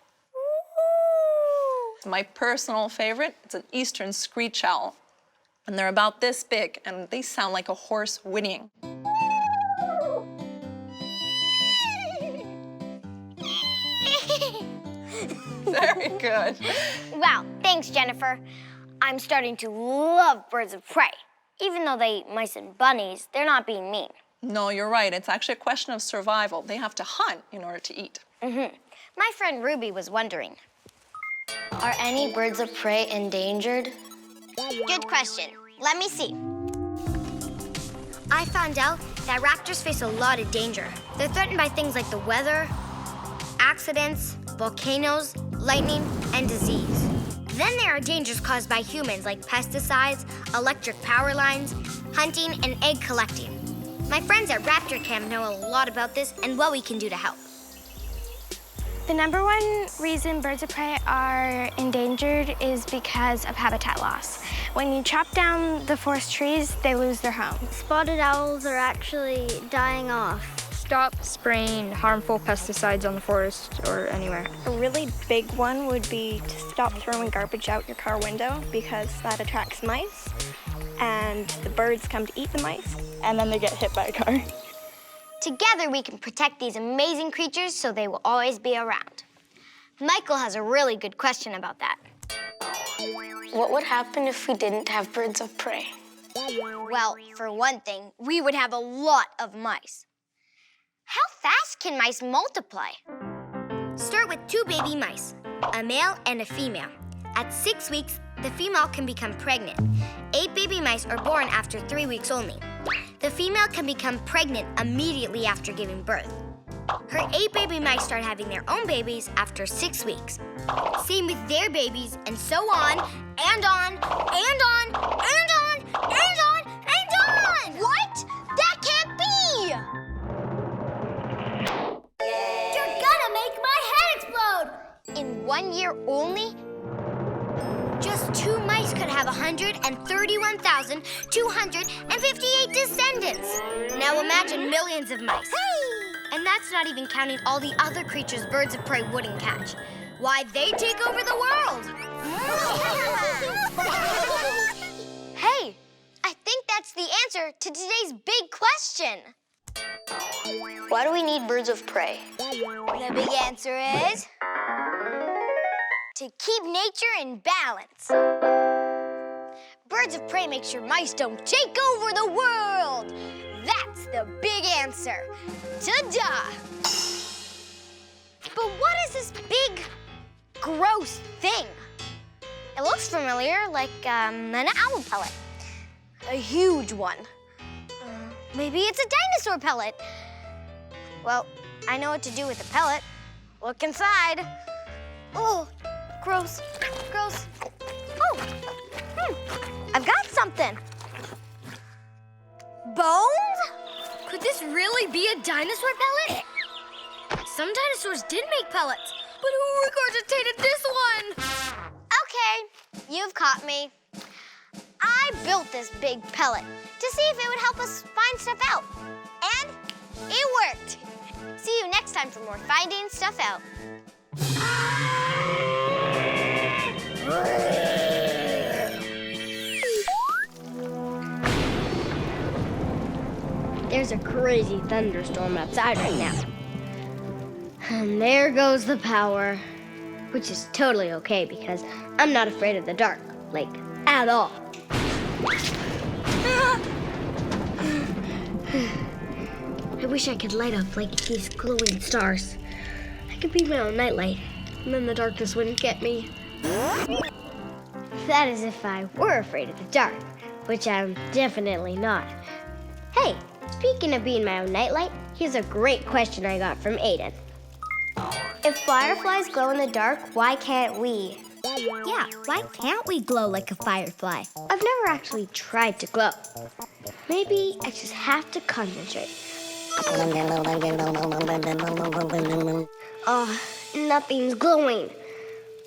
My personal favorite, it's an eastern screech owl. And they're about this big, and they sound like a horse whinnying. Very good. Wow, thanks, Jennifer. I'm starting to love birds of prey. Even though they eat mice and bunnies, they're not being mean. No, you're right. It's actually a question of survival. They have to hunt in order to eat. Mm-hmm. My friend Ruby was wondering. Are any birds of prey endangered? Good question. Let me see. I found out that raptors face a lot of danger. They're threatened by things like the weather, accidents, volcanoes, lightning, and disease. Then there are dangers caused by humans like pesticides, electric power lines, hunting, and egg collecting. My friends at Raptor Camp know a lot about this and what we can do to help. The number one reason birds of prey are endangered is because of habitat loss. When you chop down the forest trees, they lose their home. Spotted owls are actually dying off. Stop spraying harmful pesticides on the forest or anywhere. A really big one would be to stop throwing garbage out your car window because that attracts mice, and the birds come to eat the mice, and then they get hit by a car. Together, we can protect these amazing creatures so they will always be around. Michael has a really good question about that. What would happen if we didn't have birds of prey? Well, for one thing, we would have a lot of mice. How fast can mice multiply? Start with 2 baby mice, a male and a female. At 6 weeks, the female can become pregnant. 8 baby mice are born after 3 weeks only. The female can become pregnant immediately after giving birth. Her 8 baby mice start having their own babies after 6 weeks. Same with their babies, and so on, and on, and on, and on, and on, and on! What? That can't be! 131,258 descendants. Now imagine millions of mice. And that's not even counting all the other creatures birds of prey wouldn't catch. Why, they take over the world. Hey, I think that's the answer to today's big question. Why do we need birds of prey? The big answer is to keep nature in balance. Birds of prey make sure mice don't take over the world. That's the big answer. Ta-da! But what is this big, gross thing? It looks familiar, like an owl pellet. A huge one. Maybe it's a dinosaur pellet. Well, I know what to do with a pellet. Look inside. Oh, gross, gross. Oh, I've got something. Bones? Could this really be a dinosaur pellet? Some dinosaurs did make pellets, but who regurgitated this one? Okay, you've caught me. I built this big pellet to see if it would help us find stuff out. And it worked. See you next time for more Finding Stuff Out. There's a crazy thunderstorm outside right now. And there goes the power. Which is totally okay because I'm not afraid of the dark, like, at all. I wish I could light up like these glowing stars. I could be my own nightlight, and then the darkness wouldn't get me. That is if I were afraid of the dark, which I'm definitely not. Hey, speaking of being my own nightlight, here's a great question I got from Aiden. If fireflies glow in the dark, why can't we? Yeah, why can't we glow like a firefly? I've never actually tried to glow. Maybe I just have to concentrate. Oh, nothing's glowing.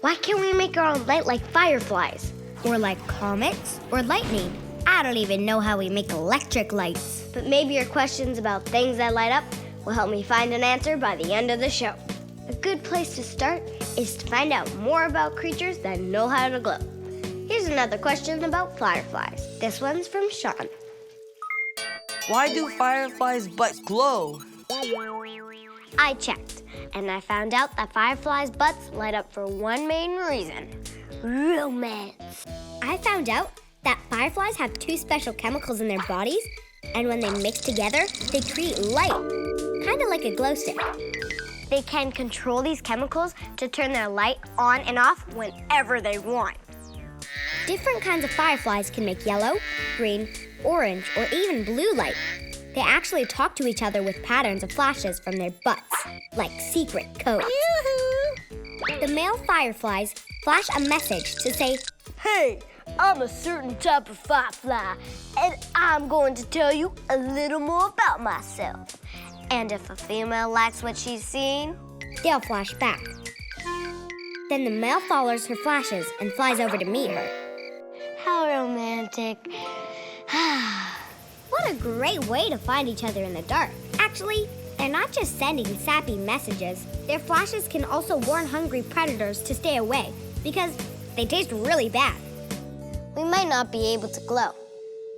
Why can't we make our own light like fireflies? Or like comets? Or lightning? I don't even know how we make electric lights. But maybe your questions about things that light up will help me find an answer by the end of the show. A good place to start is to find out more about creatures that know how to glow. Here's another question about fireflies. This one's from Sean. Why do fireflies' butts glow? I checked, and I found out that fireflies' butts light up for one main reason: romance. I found out that fireflies have two special chemicals in their bodies, and when they mix together, they create light, kind of like a glow stick. They can control these chemicals to turn their light on and off whenever they want. Different kinds of fireflies can make yellow, green, orange, or even blue light. They actually talk to each other with patterns of flashes from their butts, like secret codes. Yoo-hoo! The male fireflies flash a message to say, "Hey, I'm a certain type of firefly, and I'm going to tell you a little more about myself." And if a female likes what she's seeing, they'll flash back. Then the male follows her flashes and flies over to meet her. How romantic. What a great way to find each other in the dark. Actually, they're not just sending sappy messages. Their flashes can also warn hungry predators to stay away because they taste really bad. We might not be able to glow,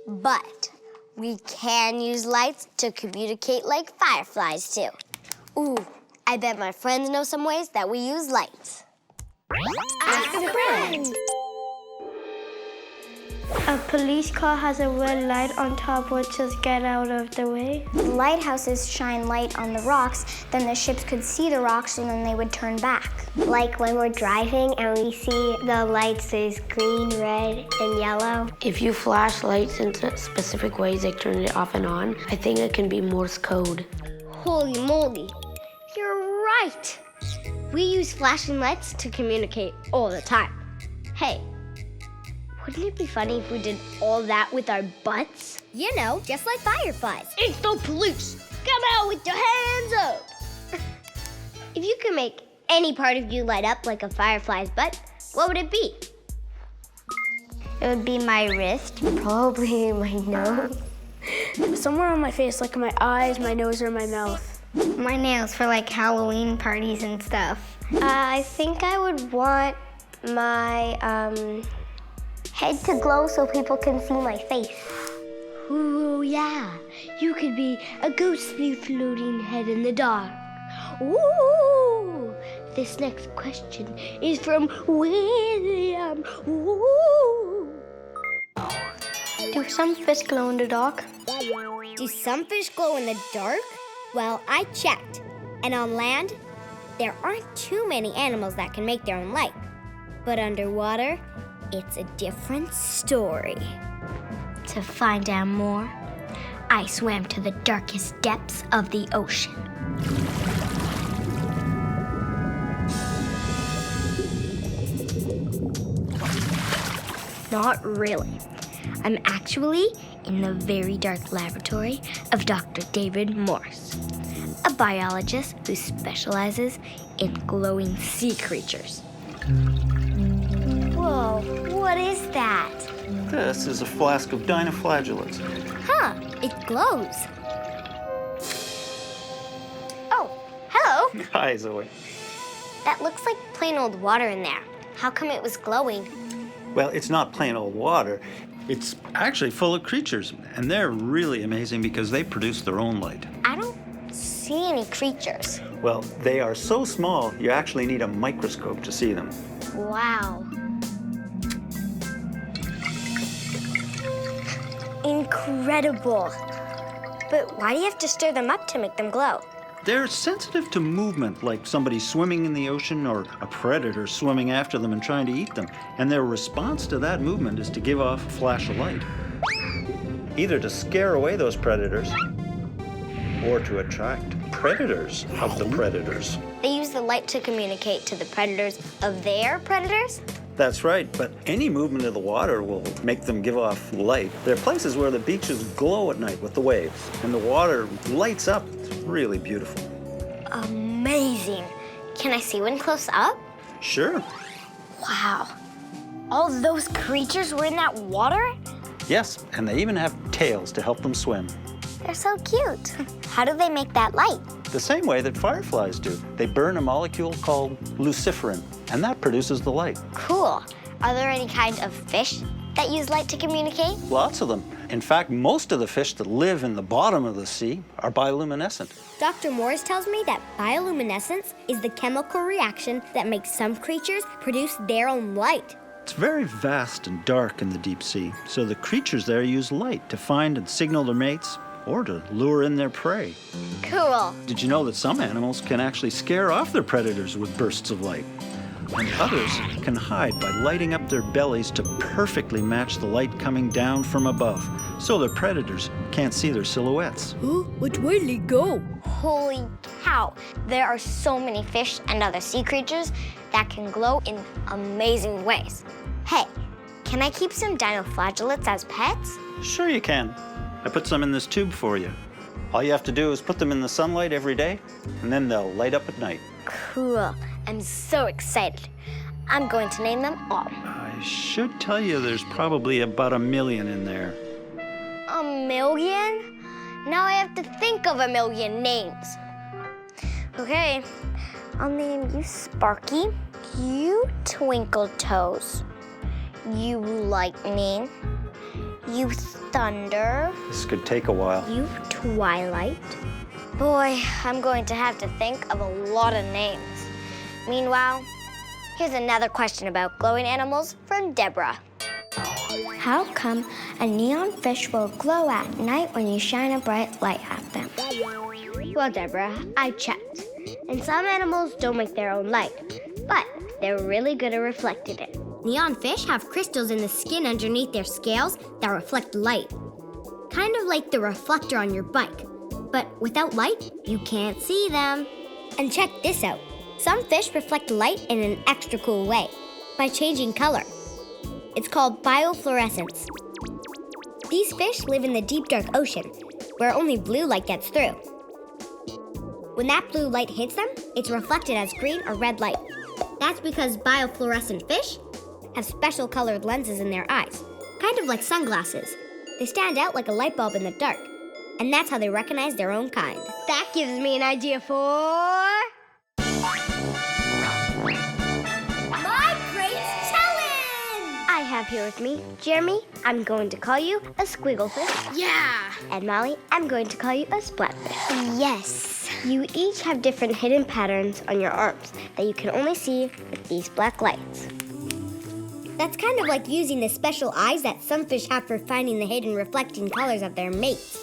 but we can use lights to communicate like fireflies do. Ooh, I bet my friends know some ways that we use lights. Ask a friend. A police car has a red light on top, which says "Get out of the way." Lighthouses shine light on the rocks, then the ships could see the rocks and then they would turn back. Like when we're driving and we see the light says green, red, and yellow. If you flash lights in specific ways, like turn it off and on, I think it can be Morse code. Holy moly, you're right. We use flashing lights to communicate all the time. Hey, wouldn't it be funny if we did all that with our butts? You know, just like fireflies. It's the police. Come out with your hands up. If you could make any part of you light up like a firefly's butt, what would it be? It would be my wrist, probably my nose. Somewhere on my face, like my eyes, my nose, or my mouth. My nails for like Halloween parties and stuff. I think I would want my head to glow so people can see my face. Ooh, yeah. You could be a ghostly floating head in the dark. Ooh. This next question is from William. Ooh. Do some fish glow in the dark? Do some fish glow in the dark? Well, I checked. And on land, there aren't too many animals that can make their own light. But underwater, it's a different story. To find out more, I swam to the darkest depths of the ocean. Not really. I'm actually in the very dark laboratory of Dr. David Morse, a biologist who specializes in glowing sea creatures. Whoa, what is that? This is a flask of dinoflagellates. Huh, it glows. Oh, hello. Hi, Zoe. That looks like plain old water in there. How come it was glowing? Well, it's not plain old water. It's actually full of creatures, and they're really amazing because they produce their own light. I don't see any creatures. Well, they are so small, you actually need a microscope to see them. Wow. Incredible. But why do you have to stir them up to make them glow? They're sensitive to movement, like somebody swimming in the ocean or a predator swimming after them and trying to eat them. And their response to that movement is to give off a flash of light. Either to scare away those predators or to attract predators of the predators. They use the light to communicate to the predators of their predators? That's right, but any movement of the water will make them give off light. There are places where the beaches glow at night with the waves, and the water lights up. It's really beautiful. Amazing. Can I see one close up? Sure. Wow. All those creatures were in that water? Yes, and they even have tails to help them swim. They're so cute. How do they make that light? The same way that fireflies do. They burn a molecule called luciferin, and that produces the light. Cool. Are there any kinds of fish that use light to communicate? Lots of them. In fact, most of the fish that live in the bottom of the sea are bioluminescent. Dr. Morris tells me that bioluminescence is the chemical reaction that makes some creatures produce their own light. It's very vast and dark in the deep sea, so the creatures there use light to find and signal their mates or to lure in their prey. Cool. Did you know that some animals can actually scare off their predators with bursts of light? And others can hide by lighting up their bellies to perfectly match the light coming down from above, so their predators can't see their silhouettes. Which way did he go? Holy cow. There are so many fish and other sea creatures that can glow in amazing ways. Hey, can I keep some dinoflagellates as pets? Sure you can. I put some in this tube for you. All you have to do is put them in the sunlight every day, and then they'll light up at night. Cool. I'm so excited. I'm going to name them all. I should tell you there's probably about 1 million in there. 1 million? Now I have to think of 1 million names. Okay, I'll name you Sparky, you Twinkle Toes, you Lightning, you Thunder. This could take a while. You Twilight. Boy, I'm going to have to think of a lot of names. Meanwhile, here's another question about glowing animals from Deborah. How come a neon fish will glow at night when you shine a bright light at them? Well, Deborah, I checked. And some animals don't make their own light, but they're really good at reflecting it. Neon fish have crystals in the skin underneath their scales that reflect light. Kind of like the reflector on your bike. But without light, you can't see them. And check this out. Some fish reflect light in an extra cool way by changing color. It's called biofluorescence. These fish live in the deep, dark ocean, where only blue light gets through. When that blue light hits them, it's reflected as green or red light. That's because biofluorescent fish have special colored lenses in their eyes kind of like sunglasses. They stand out like a light bulb in the dark. And that's how they recognize their own kind. That gives me an idea for... My Great Challenge! I have here with me Jeremy. I'm going to call you a squigglefish. Yeah! And Molly, I'm going to call you a splatfish. Yes! You each have different hidden patterns on your arms that you can only see with these black lights. That's kind of like using the special eyes that some fish have for finding the hidden reflecting colors of their mates.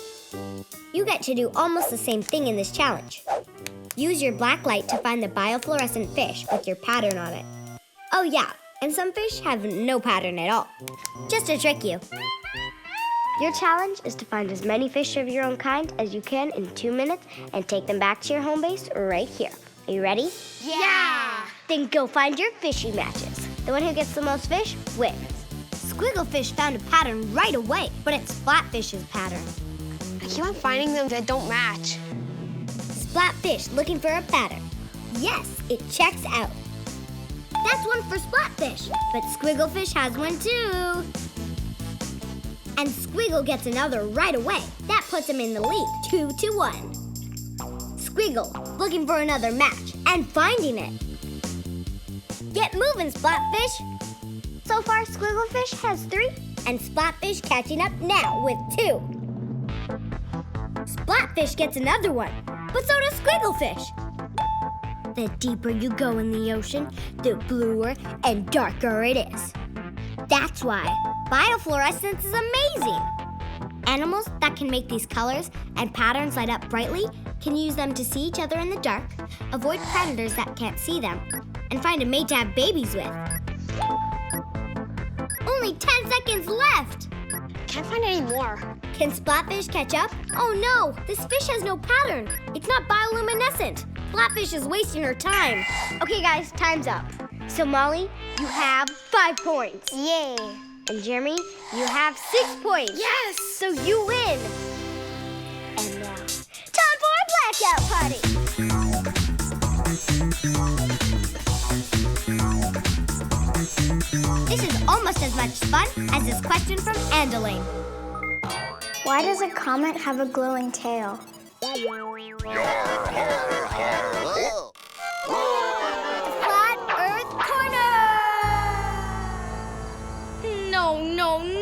You get to do almost the same thing in this challenge. Use your black light to find the biofluorescent fish with your pattern on it. Oh yeah, and some fish have no pattern at all. Just to trick you. Your challenge is to find as many fish of your own kind as you can in 2 minutes and take them back to your home base right here. Are you ready? Yeah! Then go find your fishy matches. The one who gets the most fish wins. Squigglefish found a pattern right away, but it's Splatfish's pattern. I keep on finding them that don't match. Splatfish looking for a pattern. Yes, it checks out. That's one for Splatfish, but Squigglefish has one too. And Squiggle gets another right away. That puts him in the lead, 2-1. Squiggle looking for another match and finding it. Get moving, Splatfish. So far, Squigglefish has 3. And Splatfish catching up now with 2. Splatfish gets another one, but so does Squigglefish. The deeper you go in the ocean, the bluer and darker it is. That's why biofluorescence is amazing. Animals that can make these colors and patterns light up brightly can use them to see each other in the dark, avoid predators that can't see them, and find a mate to have babies with. Only 10 seconds left. Can't find any more. Can Splatfish catch up? Oh no, this fish has no pattern. It's not bioluminescent. Splatfish is wasting her time. Okay, guys, time's up. So, Molly, you have 5 points. Yay. And Jeremy, you have 6 points. Yes! So you win. And now, time for a blackout party. This is almost as much fun as this question from Andelaine. Why does a comet have a glowing tail? Flat Earth Corner!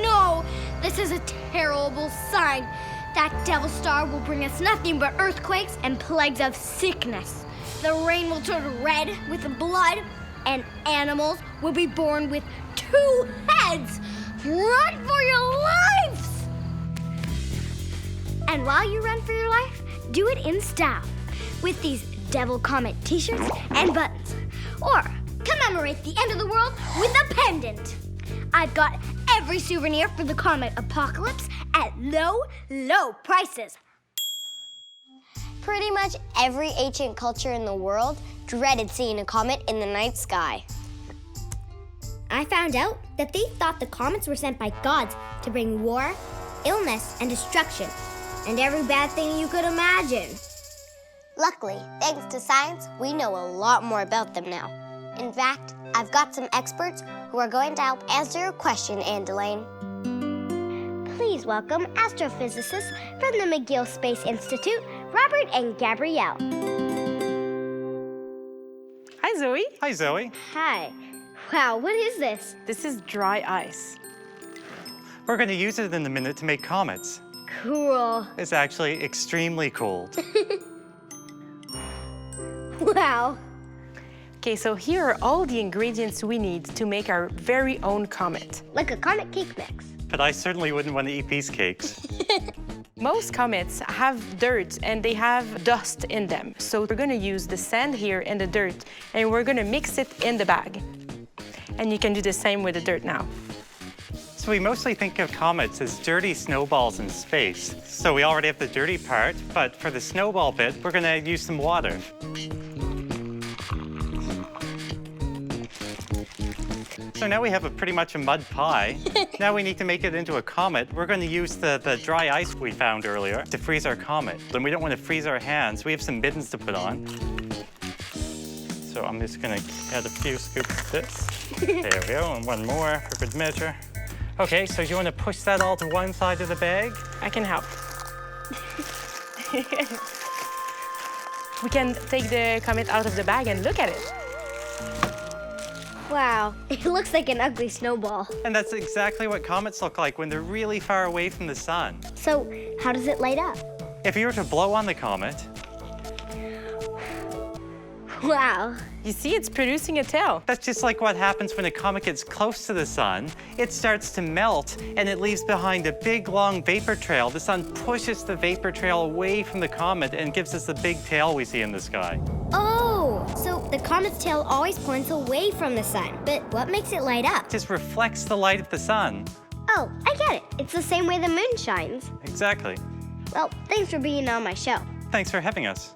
No. This is a terrible sign. That devil star will bring us nothing but earthquakes and plagues of sickness. The rain will turn red with blood, and animals will be born with 2 heads. Run for your lives! And while you run for your life, do it in style with these Devil Comet t-shirts and buttons. Or commemorate the end of the world with a pendant. I've got every souvenir for the comet apocalypse at low prices. Pretty much every ancient culture in the world dreaded seeing a comet in the night sky. I found out that they thought the comets were sent by gods to bring war, illness, and destruction, and every bad thing you could imagine. Luckily, thanks to science, we know a lot more about them now. In fact, I've got some experts who are going to help answer your question, Andelaine. Please welcome astrophysicists from the McGill Space Institute, Robert and Gabrielle. Hi, Zoe. Hi, Zoe. Hi. Wow, what is this? This is dry ice. We're going to use it in a minute to make comets. Cool. It's actually extremely cold. Wow. Okay, so here are all the ingredients we need to make our very own comet. Like a comet cake mix. But I certainly wouldn't want to eat these cakes. Most comets have dirt and they have dust in them. So we're gonna use the sand here and the dirt and we're gonna mix it in the bag. And you can do the same with the dirt now. So we mostly think of comets as dirty snowballs in space. So we already have the dirty part, but for the snowball bit, we're gonna use some water. So now we have pretty much a mud pie. Now we need to make it into a comet. We're going to use the dry ice we found earlier to freeze our comet. And we don't want to freeze our hands. We have some mittens to put on. So I'm just going to add a few scoops of this. There we go, and one more for good measure. Okay, so you want to push that all to one side of the bag? I can help. We can take the comet out of the bag and look at it. Wow, it looks like an ugly snowball. And that's exactly what comets look like when they're really far away from the sun. So, how does it light up? If you were to blow on the comet, Wow. You see, it's producing a tail. that's just like what happens when a comet gets close to the sun. It starts to melt and it leaves behind a big, long vapor trail. The sun pushes the vapor trail away from the comet and gives us the big tail we see in the sky. Oh, so the comet's tail always points away from the sun. But what makes it light up? It just reflects the light of the sun. Oh, I get it. It's the same way the moon shines. Exactly. Well, thanks for being on my show. Thanks for having us.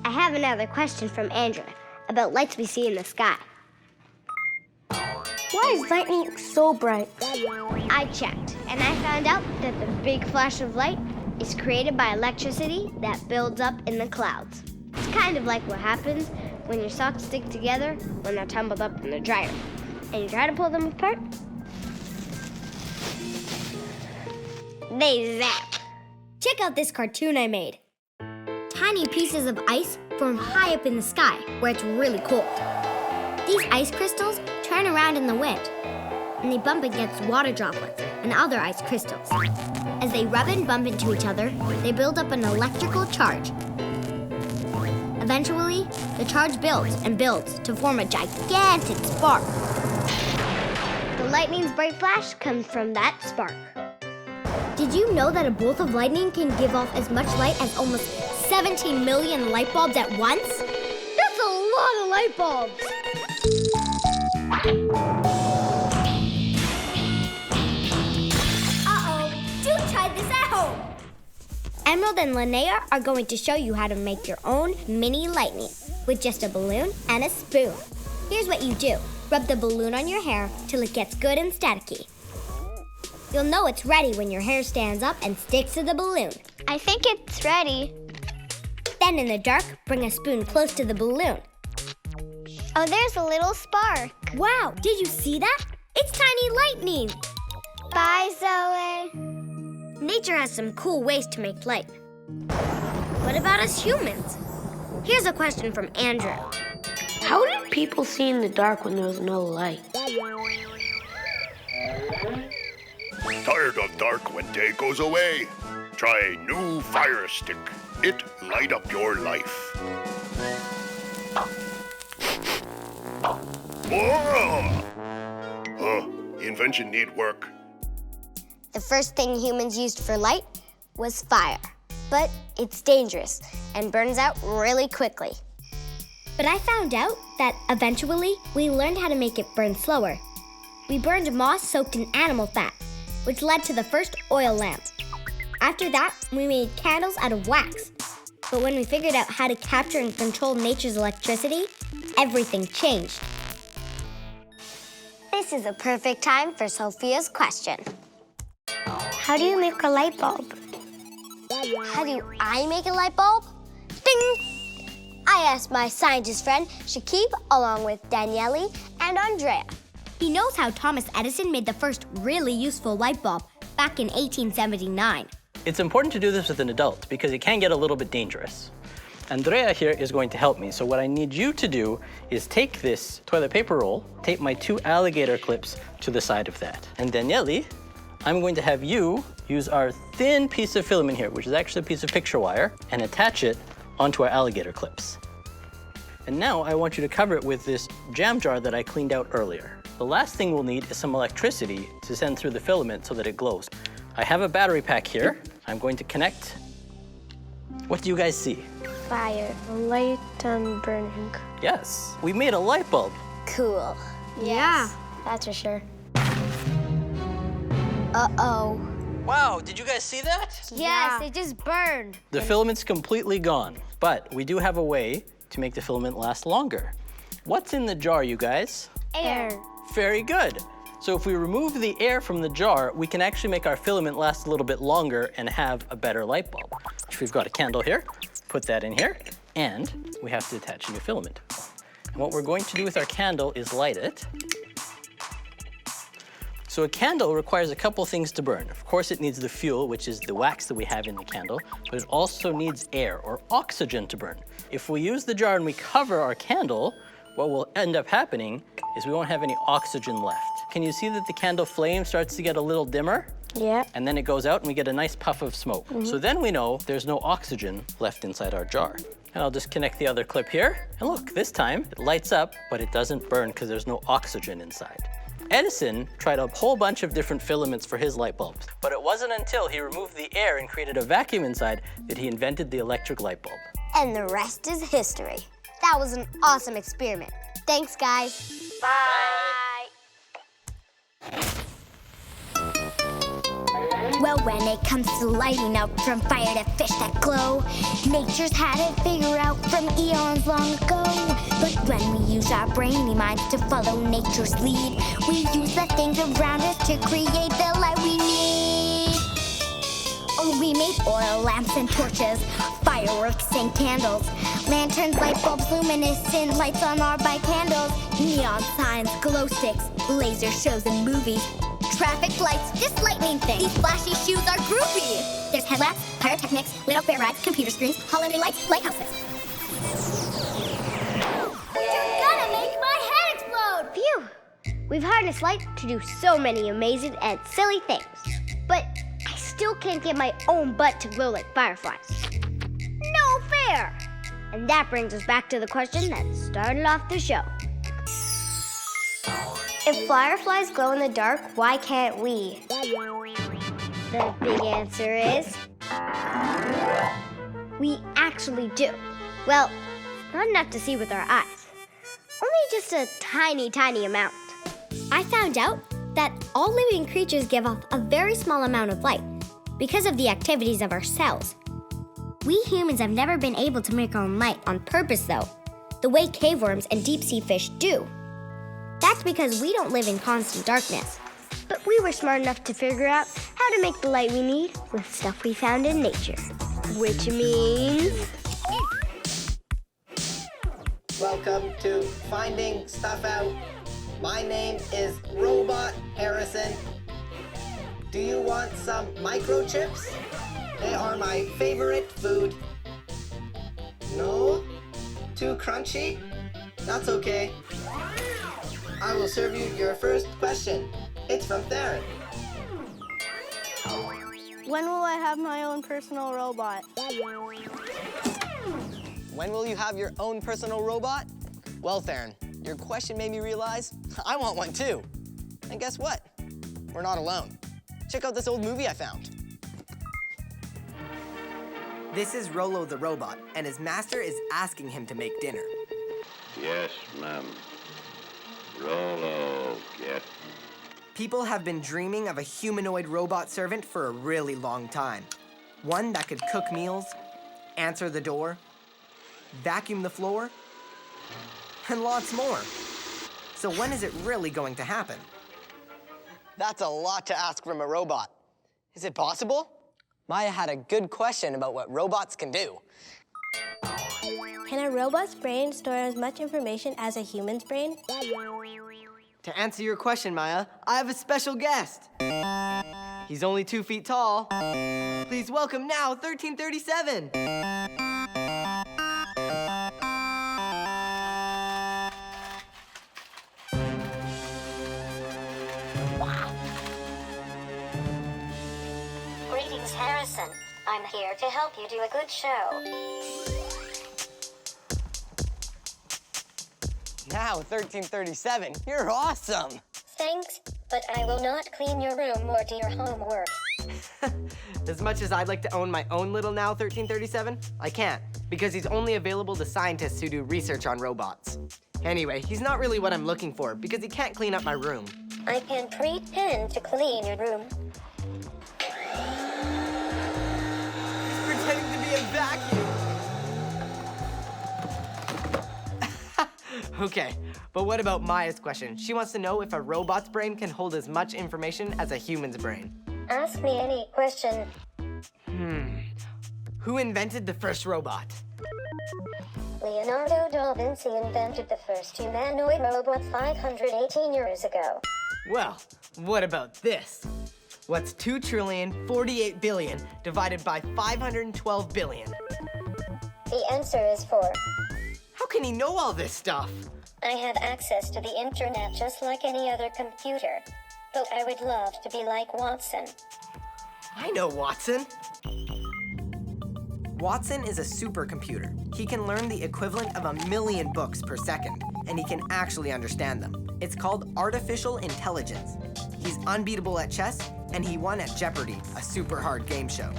I have another question from Andrew about lights we see in the sky. Why is lightning so bright? I checked, and I found out that the big flash of light is created by electricity that builds up in the clouds. It's kind of like what happens when your socks stick together when they're tumbled up in the dryer, and you try to pull them apart. They zap. Check out this cartoon I made. Tiny pieces of ice form high up in the sky, where it's really cold. These ice crystals turn around in the wind, and they bump against water droplets and other ice crystals. As they rub and bump into each other, they build up an electrical charge. Eventually, the charge builds and builds to form a gigantic spark. The lightning's bright flash comes from that spark. Did you know that a bolt of lightning can give off as much light as almost 17 million light bulbs at once? That's a lot of light bulbs! Uh-oh, do try this at home! Emerald and Linnea are going to show you how to make your own mini lightning with just a balloon and a spoon. Here's what you do. Rub the balloon on your hair till it gets good and staticky. You'll know it's ready when your hair stands up and sticks to the balloon. I think it's ready. Then in the dark, bring a spoon close to the balloon. Oh, there's a little spark. Wow, did you see that? It's tiny lightning. Bye, Zoe. Nature has some cool ways to make light. What about us humans? Here's a question from Andrew. How did people see in the dark when there was no light? Tired of dark when day goes away? Try new fire stick. It light up your life. Invention need work. The first thing humans used for light was fire. But it's dangerous and burns out really quickly. But I found out that eventually we learned how to make it burn slower. We burned moss soaked in animal fat, which led to the first oil lamp. After that, we made candles out of wax. But when we figured out how to capture and control nature's electricity, everything changed. This is a perfect time for Sophia's question. How do you make a light bulb? How do I make a light bulb? Ding! I asked my scientist friend, Shakib, along with Daniele and Andrea. He knows how Thomas Edison made the first really useful light bulb back in 1879. It's important to do this with an adult because it can get a little bit dangerous. Andrea here is going to help me. So what I need you to do is take this toilet paper roll, tape my 2 alligator clips to the side of that. And Daniele, I'm going to have you use our thin piece of filament here, which is actually a piece of picture wire, and attach it onto our alligator clips. And now I want you to cover it with this jam jar that I cleaned out earlier. The last thing we'll need is some electricity to send through the filament so that it glows. I have a battery pack here. I'm going to connect. What do you guys see? Fire, light burning. Yes, we made a light bulb. Cool. Yeah, that's for sure. Uh-oh. Wow, did you guys see that? Yes, it just burned. The filament's completely gone, but we do have a way to make the filament last longer. What's in the jar, you guys? Air. Very good. So if we remove the air from the jar, we can actually make our filament last a little bit longer and have a better light bulb. So we've got a candle here, put that in here, and we have to attach a new filament. And what we're going to do with our candle is light it. So a candle requires a couple things to burn. Of course, it needs the fuel, which is the wax that we have in the candle, but it also needs air or oxygen to burn. If we use the jar and we cover our candle, what will end up happening is we won't have any oxygen left. Can you see that the candle flame starts to get a little dimmer? Yeah. And then it goes out and we get a nice puff of smoke. So then we know there's no oxygen left inside our jar. And I'll just connect the other clip here. And look, this time it lights up, but it doesn't burn because there's no oxygen inside. Edison tried a whole bunch of different filaments for his light bulbs, but it wasn't until he removed the air and created a vacuum inside that he invented the electric light bulb. And the rest is history. That was an awesome experiment. Thanks, guys. Bye. Well, when it comes to lighting up from fire to fish that glow, nature's had it figured out from eons long ago. But when we use our brainy minds to follow nature's lead, we use the things around us to create the light we need. Oh, we made oil lamps and torches, fireworks and candles, lanterns, light bulbs, luminescent lights on our bike handles, neon signs, glow sticks, laser shows and movies, traffic lights, this lightning thing. These flashy shoes are groovy. There's headlamps, pyrotechnics, lit up fair rides, computer screens, holiday lights, lighthouses. You're gonna make my head explode! Phew! We've harnessed light to do so many amazing and silly things. But I still can't get my own butt to glow like fireflies. No fair! And that brings us back to the question that started off the show. If fireflies glow in the dark, why can't we? The big answer is... we actually do. Well, not enough to see with our eyes. Only just a tiny, tiny amount. I found out that all living creatures give off a very small amount of light because of the activities of our cells. We humans have never been able to make our own light on purpose, though, the way cave worms and deep-sea fish do. That's because we don't live in constant darkness. But we were smart enough to figure out how to make the light we need with stuff we found in nature. Which means... Welcome to Finding Stuff Out. My name is Robot Harrison. Do you want some microchips? They are my favorite food. No? Too crunchy? That's okay. I will serve you your first question. It's from Theron. When will I have my own personal robot? When will you have your own personal robot? Well, Theron, your question made me realize I want one too. And guess what? We're not alone. Check out this old movie I found. This is Rolo the robot, and his master is asking him to make dinner. Yes, ma'am. Rolo, get. People have been dreaming of a humanoid robot servant for a really long time. One that could cook meals, answer the door, vacuum the floor, and lots more. So when is it really going to happen? That's a lot to ask from a robot. Is it possible? Maya had a good question about what robots can do. Can a robot's brain store as much information as a human's brain? To answer your question, Maya, I have a special guest. He's only 2 feet tall. Please welcome now 1337. Greetings, Harrison. I'm here to help you do a good show. Now, 1337, you're awesome. Thanks, but I will not clean your room or do your homework. As much as I'd like to own my own little Now 1337, I can't, because he's only available to scientists who do research on robots. Anyway, he's not really what I'm looking for, because he can't clean up my room. I can pretend to clean your room. He's pretending to be a vacuum. Okay, but what about Maya's question? She wants to know if a robot's brain can hold as much information as a human's brain. Ask me any question. Who invented the first robot? Leonardo da Vinci invented the first humanoid robot 518 years ago. Well, what about this? What's 2,048 billion divided by 512 billion? The answer is 4. How can he know all this stuff? I have access to the internet just like any other computer. But I would love to be like Watson. I know Watson. Watson is a supercomputer. He can learn the equivalent of 1 million books per second, and he can actually understand them. It's called artificial intelligence. He's unbeatable at chess, and he won at Jeopardy, a super hard game show.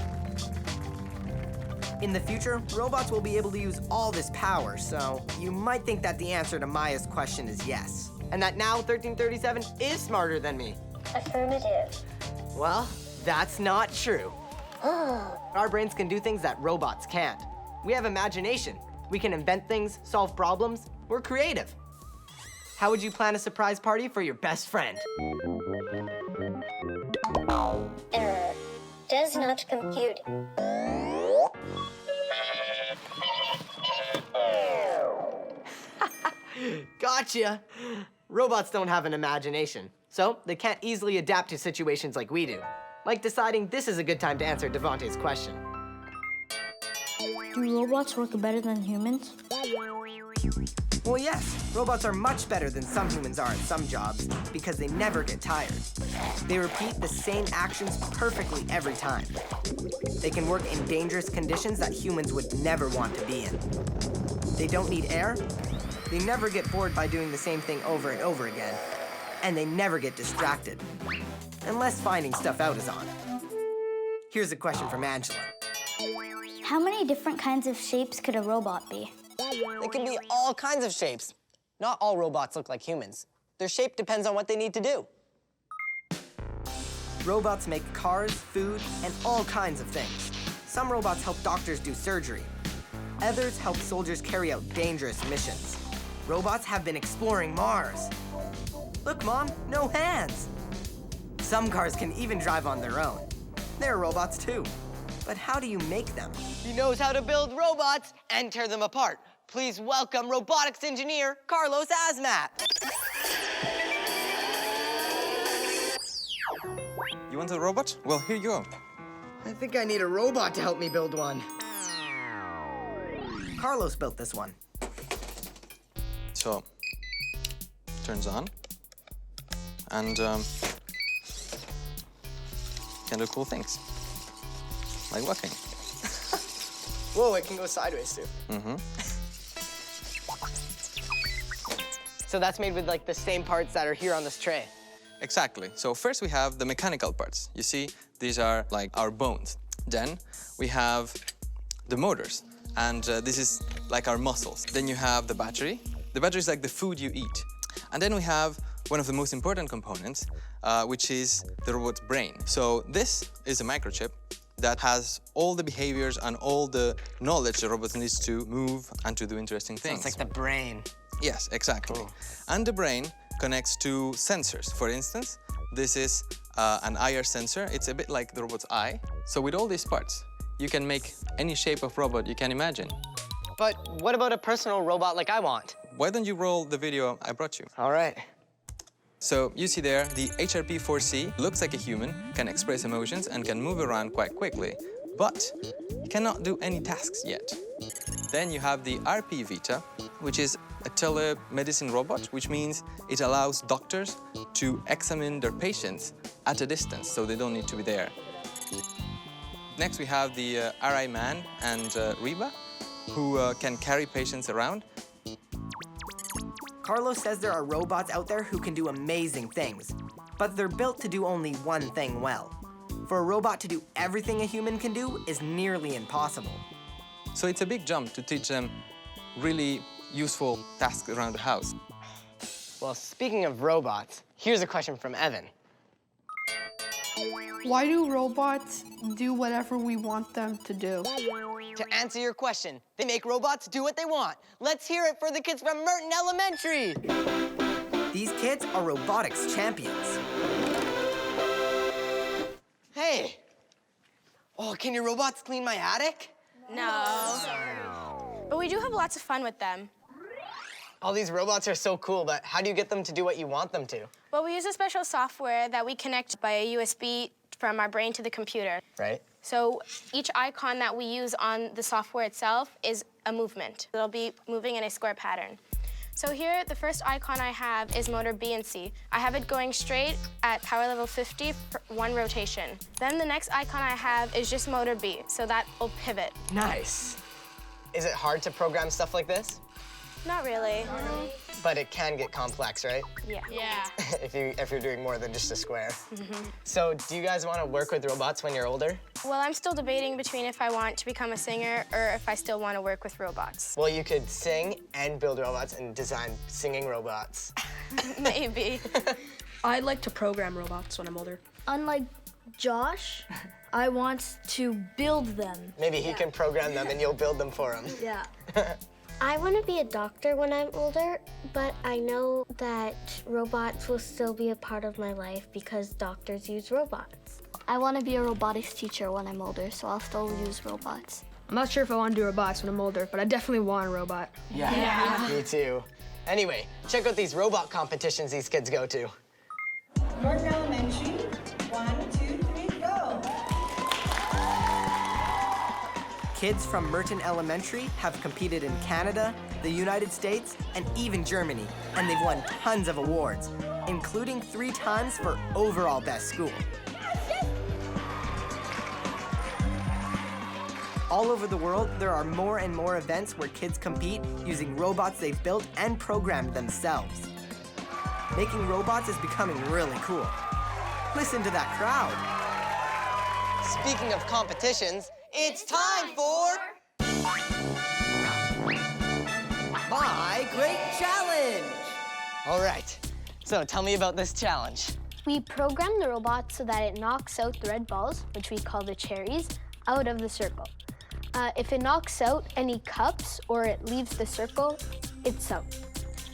In the future, robots will be able to use all this power, so you might think that the answer to Maya's question is yes, and that now 1337 is smarter than me. Affirmative. Well, that's not true. Our brains can do things that robots can't. We have imagination. We can invent things, solve problems. We're creative. How would you plan a surprise party for your best friend? Error. Does not compute. Gotcha! Robots don't have an imagination, so they can't easily adapt to situations like we do. Like deciding this is a good time to answer Devante's question. Do robots work better than humans? Well, yes. Robots are much better than some humans are at some jobs because they never get tired. They repeat the same actions perfectly every time. They can work in dangerous conditions that humans would never want to be in. They don't need air. They never get bored by doing the same thing over and over again. And they never get distracted. Unless finding stuff out is on. Here's a question from Angela. How many different kinds of shapes could a robot be? It can be all kinds of shapes. Not all robots look like humans. Their shape depends on what they need to do. Robots make cars, food, and all kinds of things. Some robots help doctors do surgery. Others help soldiers carry out dangerous missions. Robots have been exploring Mars. Look, Mom, no hands. Some cars can even drive on their own. They're robots too. But how do you make them? He knows how to build robots and tear them apart. Please welcome robotics engineer, Carlos Asmat. You want a robot? Well, here you go. I think I need a robot to help me build one. Carlos built this one. So, turns on, and can do cool things, like walking. Whoa, it can go sideways too. Mm-hmm. So that's made with like the same parts that are here on this tray. Exactly. So first we have the mechanical parts. You see, these are like our bones. Then we have the motors, and this is like our muscles. Then you have the battery. The battery is like the food you eat. And then we have one of the most important components, which is the robot's brain. So this is a microchip that has all the behaviors and all the knowledge the robot needs to move and to do interesting things. So it's like the brain. Yes, exactly. Cool. And the brain connects to sensors. For instance, this is an IR sensor. It's a bit like the robot's eye. So with all these parts, you can make any shape of robot you can imagine. But what about a personal robot like I want? Why don't you roll the video I brought you? All right. So you see there, the HRP4C looks like a human, can express emotions, and can move around quite quickly, but it cannot do any tasks yet. Then you have the RP Vita, which is a telemedicine robot, which means it allows doctors to examine their patients at a distance, so they don't need to be there. Next, we have the RI Man and Reba, who can carry patients around. Carlos says there are robots out there who can do amazing things, but they're built to do only one thing well. For a robot to do everything a human can do is nearly impossible. So it's a big jump to teach them really useful tasks around the house. Well, speaking of robots, here's a question from Evan. Why do robots do whatever we want them to do? To answer your question, they make robots do what they want. Let's hear it for the kids from Merton Elementary. These kids are robotics champions. Hey! Oh, can your robots clean my attic? No. But we do have lots of fun with them. All these robots are so cool, but how do you get them to do what you want them to? Well, we use a special software that we connect by a USB from our brain to the computer. Right. So each icon that we use on the software itself is a movement. It'll be moving in a square pattern. So here, the first icon I have is motor B and C. I have it going straight at power level 50 for 1 rotation. Then the next icon I have is just motor B, so that will pivot. Nice. Is it hard to program stuff like this? Not really. But it can get complex, right? Yeah. if you're doing more than just a square. So do you guys want to work with robots when you're older? Well, I'm still debating between if I want to become a singer or if I still want to work with robots. Well, you could sing and build robots and design singing robots. Maybe. I'd like to program robots when I'm older. Unlike Josh, I want to build them. Maybe he can program them and you'll build them for him. Yeah. I want to be a doctor when I'm older, but I know that robots will still be a part of my life because doctors use robots. I want to be a robotics teacher when I'm older, so I'll still use robots. I'm not sure if I want to do robotics when I'm older, but I definitely want a robot. Yeah. Me too. Anyway, check out these robot competitions these kids go to. Norton Elementary, 1, 2, 3, go! Kids from Merton Elementary have competed in Canada, the United States, and even Germany, and they've won tons of awards, including 3 times for overall best school. All over the world, there are more and more events where kids compete using robots they've built and programmed themselves. Making robots is becoming really cool. Listen to that crowd. Speaking of competitions, it's time for My Great Challenge! All right, so tell me about this challenge. We program the robot so that it knocks out the red balls, which we call the cherries, out of the circle. If it knocks out any cups or it leaves the circle, it's out.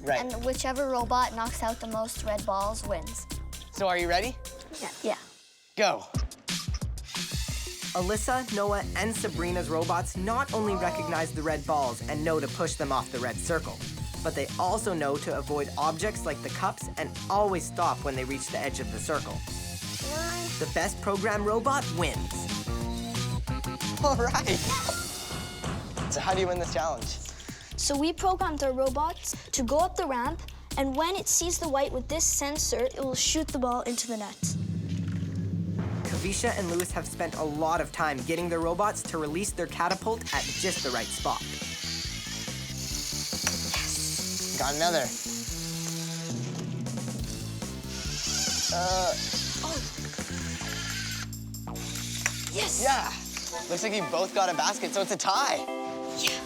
Right. And whichever robot knocks out the most red balls wins. So are you ready? Yeah. Go. Alyssa, Noah, and Sabrina's robots not only recognize the red balls and know to push them off the red circle, but they also know to avoid objects like the cups and always stop when they reach the edge of the circle. The best programmed robot wins. All right. So how do you win this challenge? So we programmed our robots to go up the ramp, and when it sees the white with this sensor, it will shoot the ball into the net. Kavisha and Lewis have spent a lot of time getting their robots to release their catapult at just the right spot. Yes! Got another. Yes! Yeah! Looks like you both got a basket, so it's a tie. Yeah.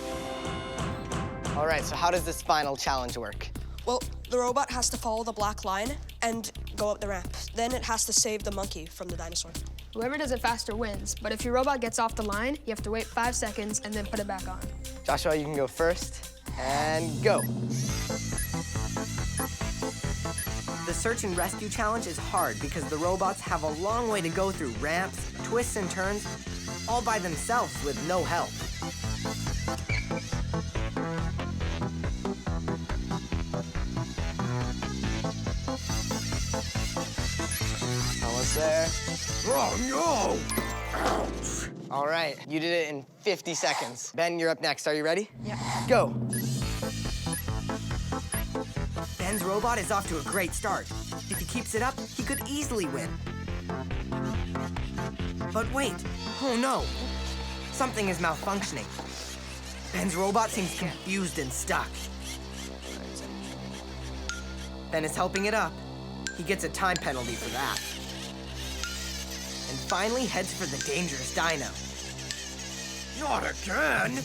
All right, so how does this final challenge work? Well, the robot has to follow the black line and go up the ramp. Then it has to save the monkey from the dinosaur. Whoever does it faster wins, but if your robot gets off the line, you have to wait 5 seconds and then put it back on. Joshua, you can go first, and go. The search and rescue challenge is hard because the robots have a long way to go through ramps, twists and turns, all by themselves with no help. Almost there. Oh, no! Ouch! All right, you did it in 50 seconds. Ben, you're up next. Are you ready? Yeah. Go. Ben's robot is off to a great start. If he keeps it up, he could easily win. But wait, oh no. Something is malfunctioning. Ben's robot seems confused and stuck. Ben is helping it up. He gets a time penalty for that. And finally heads for the dangerous dino. Not again!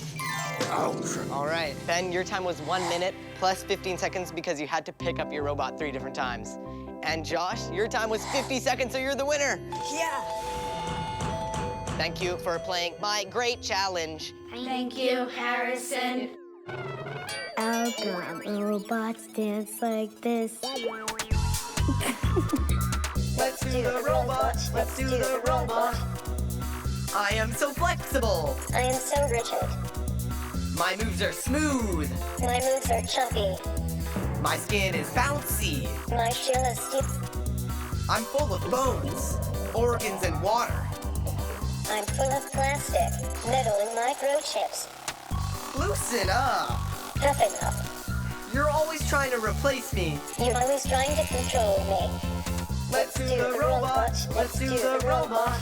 Ouch! All right, Ben, your time was 1 minute plus 15 seconds because you had to pick up your robot 3 different times. And Josh, your time was 50 seconds, so you're the winner. Yeah! Thank you for playing My Great Challenge. Thank you, Harrison. Algon robots dance like this. Let's do the robot, let's do the robot. I am so flexible. I am so rigid. My moves are smooth. My moves are choppy. My skin is bouncy. My shell is stiff. I'm full of bones, organs, and water. I'm full of plastic, metal, and microchips. Loosen up. Toughen up. You're always trying to replace me. You're always trying to control me. Let's do the robot. Let's do the robot.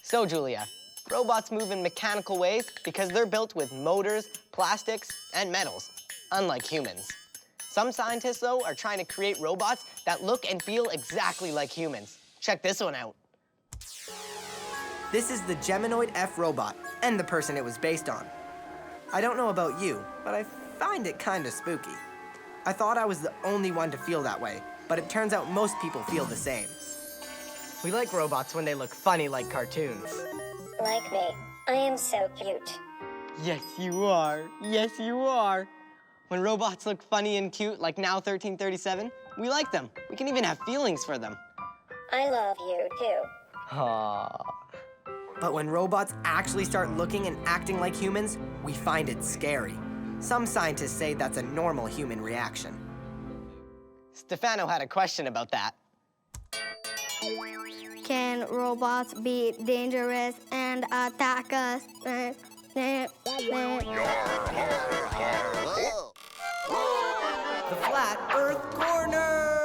So, Julia, robots move in mechanical ways because they're built with motors, plastics, and metals, unlike humans. Some scientists, though, are trying to create robots that look and feel exactly like humans. Check this one out. This is the Geminoid F robot, and the person it was based on. I don't know about you, but I find it kinda spooky. I thought I was the only one to feel that way, but it turns out most people feel the same. We like robots when they look funny like cartoons. Like me. I am so cute. Yes, you are. Yes, you are. When robots look funny and cute, like Now 1337, we like them. We can even have feelings for them. I love you, too. Aww. But when robots actually start looking and acting like humans, we find it scary. Some scientists say that's a normal human reaction. Stefano had a question about that. Can robots be dangerous and attack us? The Flat Earth Corner!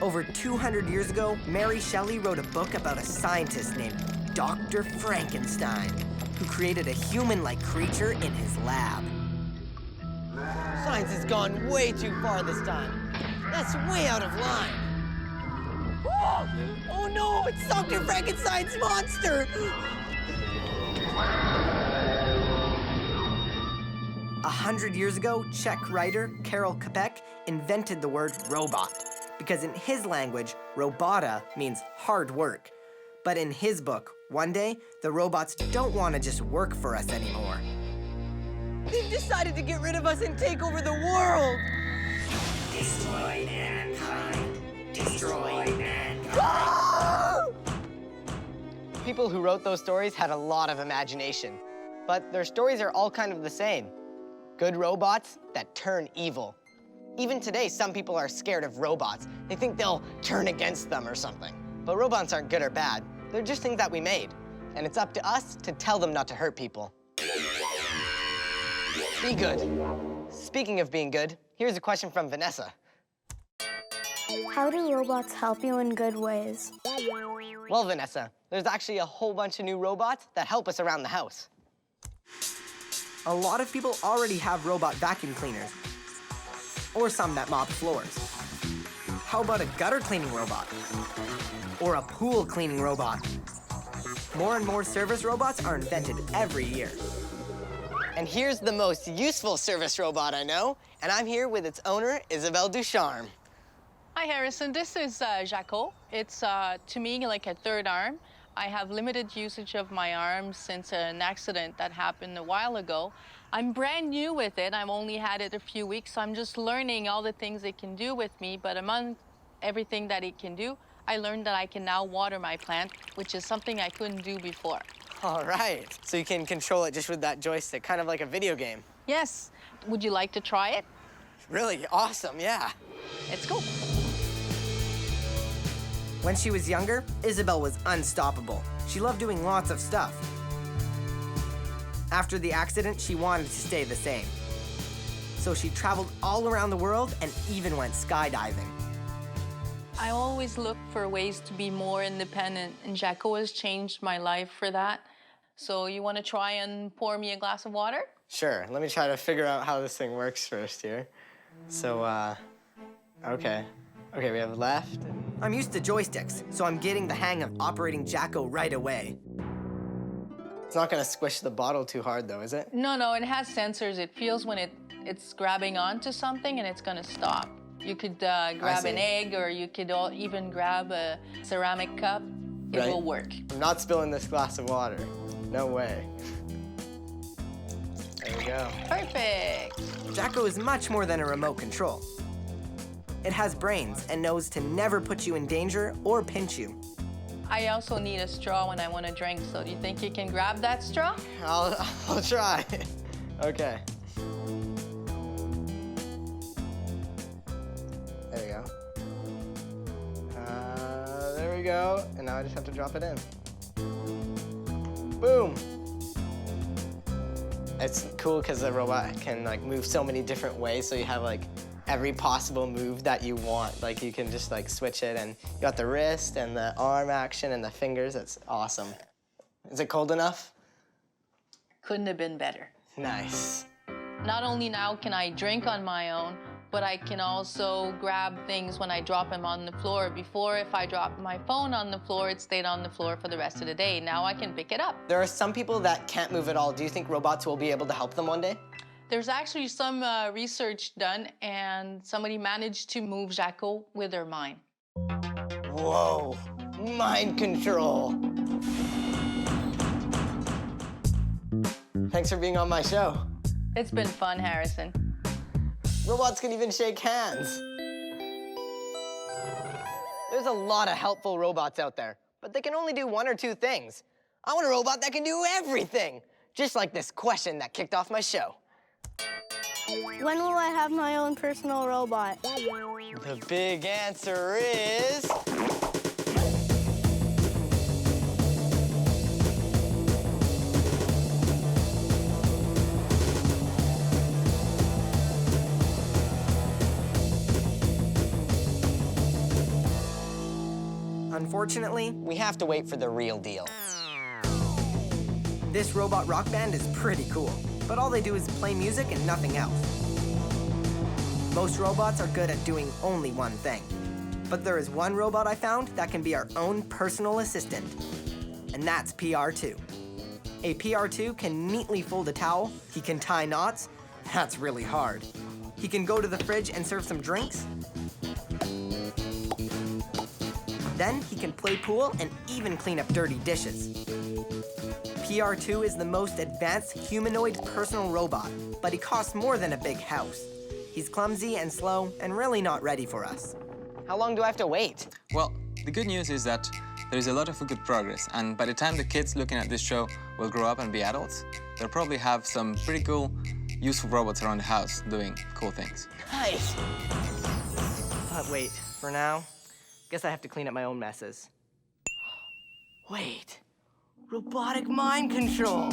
Over 200 years ago, Mary Shelley wrote a book about a scientist named Dr. Frankenstein, who created a human-like creature in his lab. Science has gone way too far this time. That's way out of line. Oh no, it's Dr. Frankenstein's monster! 100 years ago, Czech writer Karel Čapek invented the word robot, because in his language, robota means hard work. But in his book, one day, the robots don't want to just work for us anymore. They've decided to get rid of us and take over the world! Destroy mankind. Destroy mankind. People who wrote those stories had a lot of imagination, but their stories are all kind of the same. Good robots that turn evil. Even today, some people are scared of robots. They think they'll turn against them or something. But robots aren't good or bad. They're just things that we made. And it's up to us to tell them not to hurt people. Be good. Speaking of being good, here's a question from Vanessa. How do robots help you in good ways? Well, Vanessa, there's actually a whole bunch of new robots that help us around the house. A lot of people already have robot vacuum cleaners, or some that mop floors. How about a gutter cleaning robot? Or a pool cleaning robot? More and more service robots are invented every year. And here's the most useful service robot I know, and I'm here with its owner, Isabelle Ducharme. Hi, Harrison. This is Jaco. It's, to me, like a third arm. I have limited usage of my arm since an accident that happened a while ago. I'm brand new with it. I've only had it a few weeks, so I'm just learning all the things it can do with me. But among everything that it can do, I learned that I can now water my plant, which is something I couldn't do before. All right. So you can control it just with that joystick, kind of like a video game. Yes. Would you like to try it? Really awesome, yeah. Let's go. When she was younger, Isabelle was unstoppable. She loved doing lots of stuff. After the accident, she wanted to stay the same. So she traveled all around the world and even went skydiving. I always look for ways to be more independent, and Jaco has changed my life for that. So you want to try and pour me a glass of water? Sure. Let me try to figure out how this thing works first here. So, okay. Okay, we have left. I'm used to joysticks, so I'm getting the hang of operating Jaco right away. It's not gonna squish the bottle too hard though, is it? No, it has sensors. It feels when it's grabbing onto something and it's gonna stop. You could grab an egg, or you could even grab a ceramic cup. It will work. I'm not spilling this glass of water. No way. There we go. Perfect. Jaco is much more than a remote control. It has brains and knows to never put you in danger or pinch you. I also need a straw when I want to drink, so do you think you can grab that straw? I'll try. Okay. There we go. There we go. And now I just have to drop it in. Boom. It's cool because the robot can like move so many different ways, so you have like every possible move that you want. Like you can just like switch it, and you got the wrist and the arm action and the fingers. That's awesome. Is it cold enough? Couldn't have been better. Nice. Not only now can I drink on my own, but I can also grab things when I drop them on the floor. Before, if I dropped my phone on the floor, it stayed on the floor for the rest of the day. Now I can pick it up. There are some people that can't move at all. Do you think robots will be able to help them one day? There's actually some research done, and somebody managed to move Jaco with their mind. Whoa, mind control. Thanks for being on my show. It's been fun, Harrison. Robots can even shake hands. There's a lot of helpful robots out there, but they can only do one or two things. I want a robot that can do everything, just like this question that kicked off my show. When will I have my own personal robot? The big answer is... Unfortunately, we have to wait for the real deal. This robot rock band is pretty cool, but all they do is play music and nothing else. Most robots are good at doing only one thing. But there is one robot I found that can be our own personal assistant, and that's PR2. A PR2 can neatly fold a towel, he can tie knots, that's really hard. He can go to the fridge and serve some drinks. Then he can play pool and even clean up dirty dishes. PR2 is the most advanced humanoid personal robot, but he costs more than a big house. He's clumsy and slow and really not ready for us. How long do I have to wait? Well, the good news is that there's a lot of good progress, and by the time the kids looking at this show will grow up and be adults, they'll probably have some pretty cool, useful robots around the house doing cool things. Nice. But wait, for now, guess I have to clean up my own messes. Wait, robotic mind control.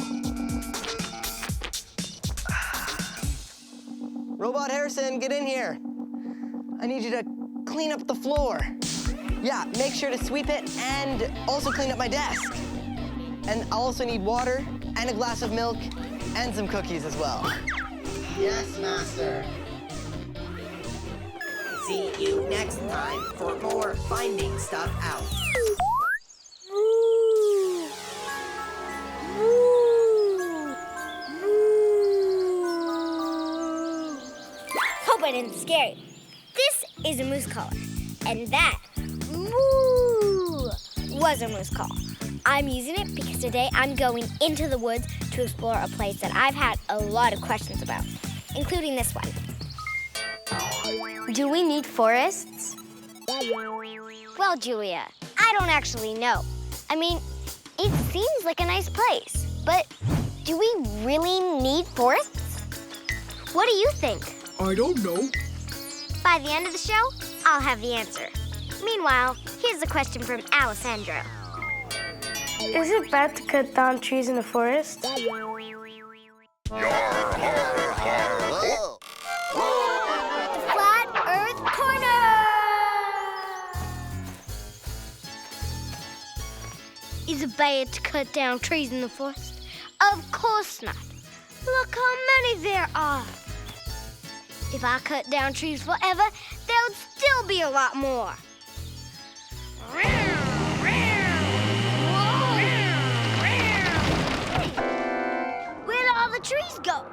Robot Harrison, get in here. I need you to clean up the floor. Yeah, make sure to sweep it and also clean up my desk. And I'll also need water and a glass of milk and some cookies as well. Yes, master. See you next time for more Finding Stuff Out. Hope I didn't scare you. This is a moose collar, and that moo was a moose call. I'm using it because today I'm going into the woods to explore a place that I've had a lot of questions about, including this one. Do we need forests? Well, Julia, I don't actually know. I mean, it seems like a nice place, but do we really need forests? What do you think? I don't know. By the end of the show, I'll have the answer. Meanwhile, here's a question from Alessandro. Is it bad to cut down trees in the forest? Flat Earth Corner! Is it bad to cut down trees in the forest? Of course not. Look how many there are. If I cut down trees forever, there would still be a lot more. Where'd all the trees go?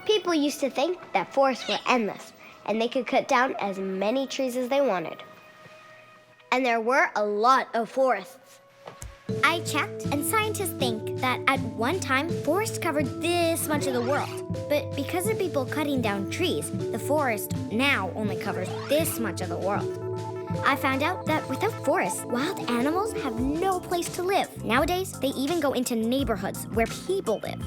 People used to think that forests were endless, and they could cut down as many trees as they wanted. And there were a lot of forests. I checked, and scientists think that at one time, forests covered this much of the world. But because of people cutting down trees, the forest now only covers this much of the world. I found out that without forests, wild animals have no place to live. Nowadays, they even go into neighborhoods where people live.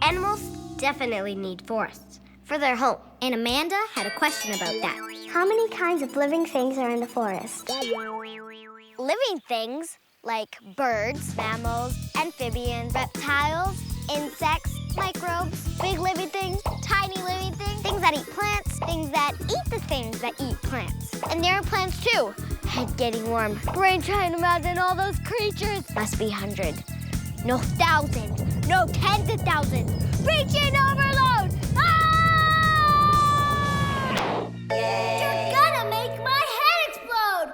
Animals definitely need forests for their home. And Amanda had a question about that. How many kinds of living things are in the forest? Living things like birds, mammals, amphibians, reptiles, insects, microbes, big living things, tiny living things, things that eat plants, things that eat the things that eat plants. And there are plants too. Head getting warm. Brain trying to imagine all those creatures. Must be 100. No 1,000. No tens of thousands. Reaching overload! Ah! You're gonna make my head explode!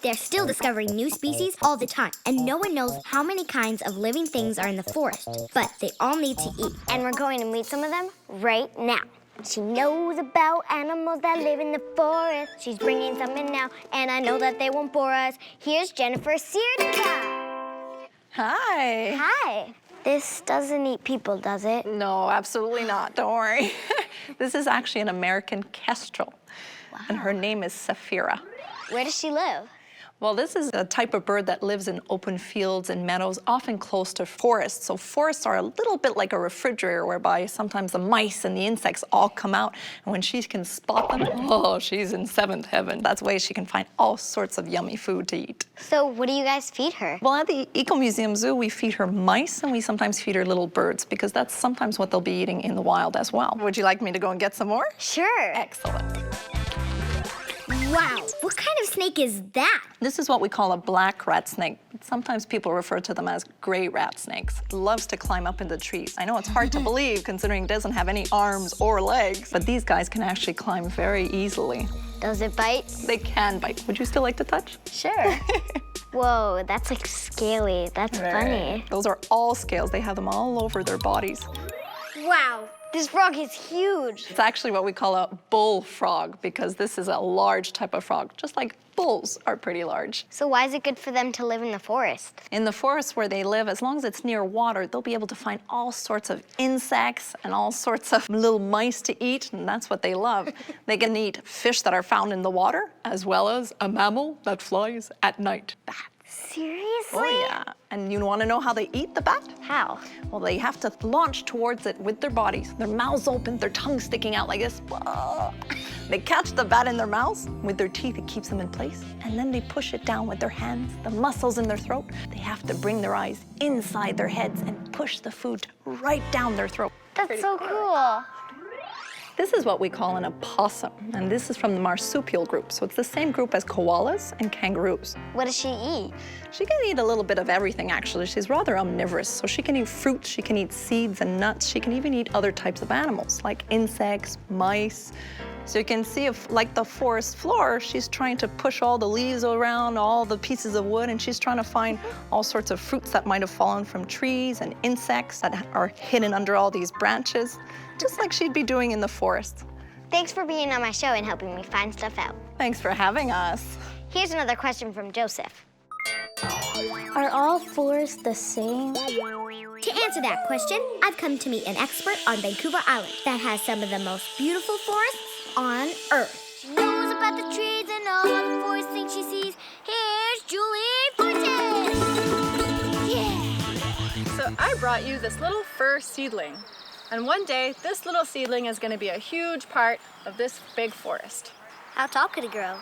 They're still discovering new species all the time, and no one knows how many kinds of living things are in the forest, but they all need to eat. And we're going to meet some of them right now. She knows about animals that live in the forest. She's bringing some in now, and I know that they won't bore us. Here's Jennifer Sierra. Hi. Hi. This doesn't eat people, does it? No, absolutely not. Don't worry. This is actually an American kestrel, and her name is Sapphira. Where does she live? Well, this is a type of bird that lives in open fields and meadows, often close to forests. So forests are a little bit like a refrigerator whereby sometimes the mice and the insects all come out. And when she can spot them, oh, she's in seventh heaven. That's the way she can find all sorts of yummy food to eat. So what do you guys feed her? Well, at the Eco Museum Zoo, we feed her mice and we sometimes feed her little birds because that's sometimes what they'll be eating in the wild as well. Would you like me to go and get some more? Sure. Excellent. Wow, what kind of snake is that? This is what we call a black rat snake. Sometimes people refer to them as gray rat snakes. It loves to climb up into trees. I know it's hard to believe considering it doesn't have any arms or legs, but these guys can actually climb very easily. Does it bite? They can bite. Would you still like to touch? Sure. Whoa, that's like scaly. That's funny. Those are all scales. They have them all over their bodies. Wow, this frog is huge. It's actually what we call a bullfrog because this is a large type of frog, just like bulls are pretty large. So why is it good for them to live in the forest? In the forest where they live, as long as it's near water, they'll be able to find all sorts of insects and all sorts of little mice to eat, and that's what they love. They can eat fish that are found in the water, as well as a mammal that flies at night. Seriously? Oh, yeah. And you want to know how they eat the bat? How? Well, they have to launch towards it with their bodies, their mouths open, their tongues sticking out like this. They catch the bat in their mouths with their teeth. It keeps them in place. And then they push it down with their hands, the muscles in their throat. They have to bring their eyes inside their heads and push the food right down their throat. That's so cool. This is what we call an opossum, and this is from the marsupial group. So it's the same group as koalas and kangaroos. What does she eat? She can eat a little bit of everything, actually. She's rather omnivorous, so she can eat fruits, she can eat seeds and nuts. She can even eat other types of animals, like insects, mice. So you can see, if, like the forest floor, she's trying to push all the leaves around, all the pieces of wood, and she's trying to find all sorts of fruits that might have fallen from trees and insects that are hidden under all these branches, just like she'd be doing in the forest. Thanks for being on my show and helping me find stuff out. Thanks for having us. Here's another question from Joseph. Are all forests the same? To answer that question, I've come to meet an expert on Vancouver Island that has some of the most beautiful forests on Earth. She knows about the trees and all the forest things she sees. Here's Julie Fortin! Yeah! So I brought you this little fir seedling. And one day, this little seedling is going to be a huge part of this big forest. How tall could it grow?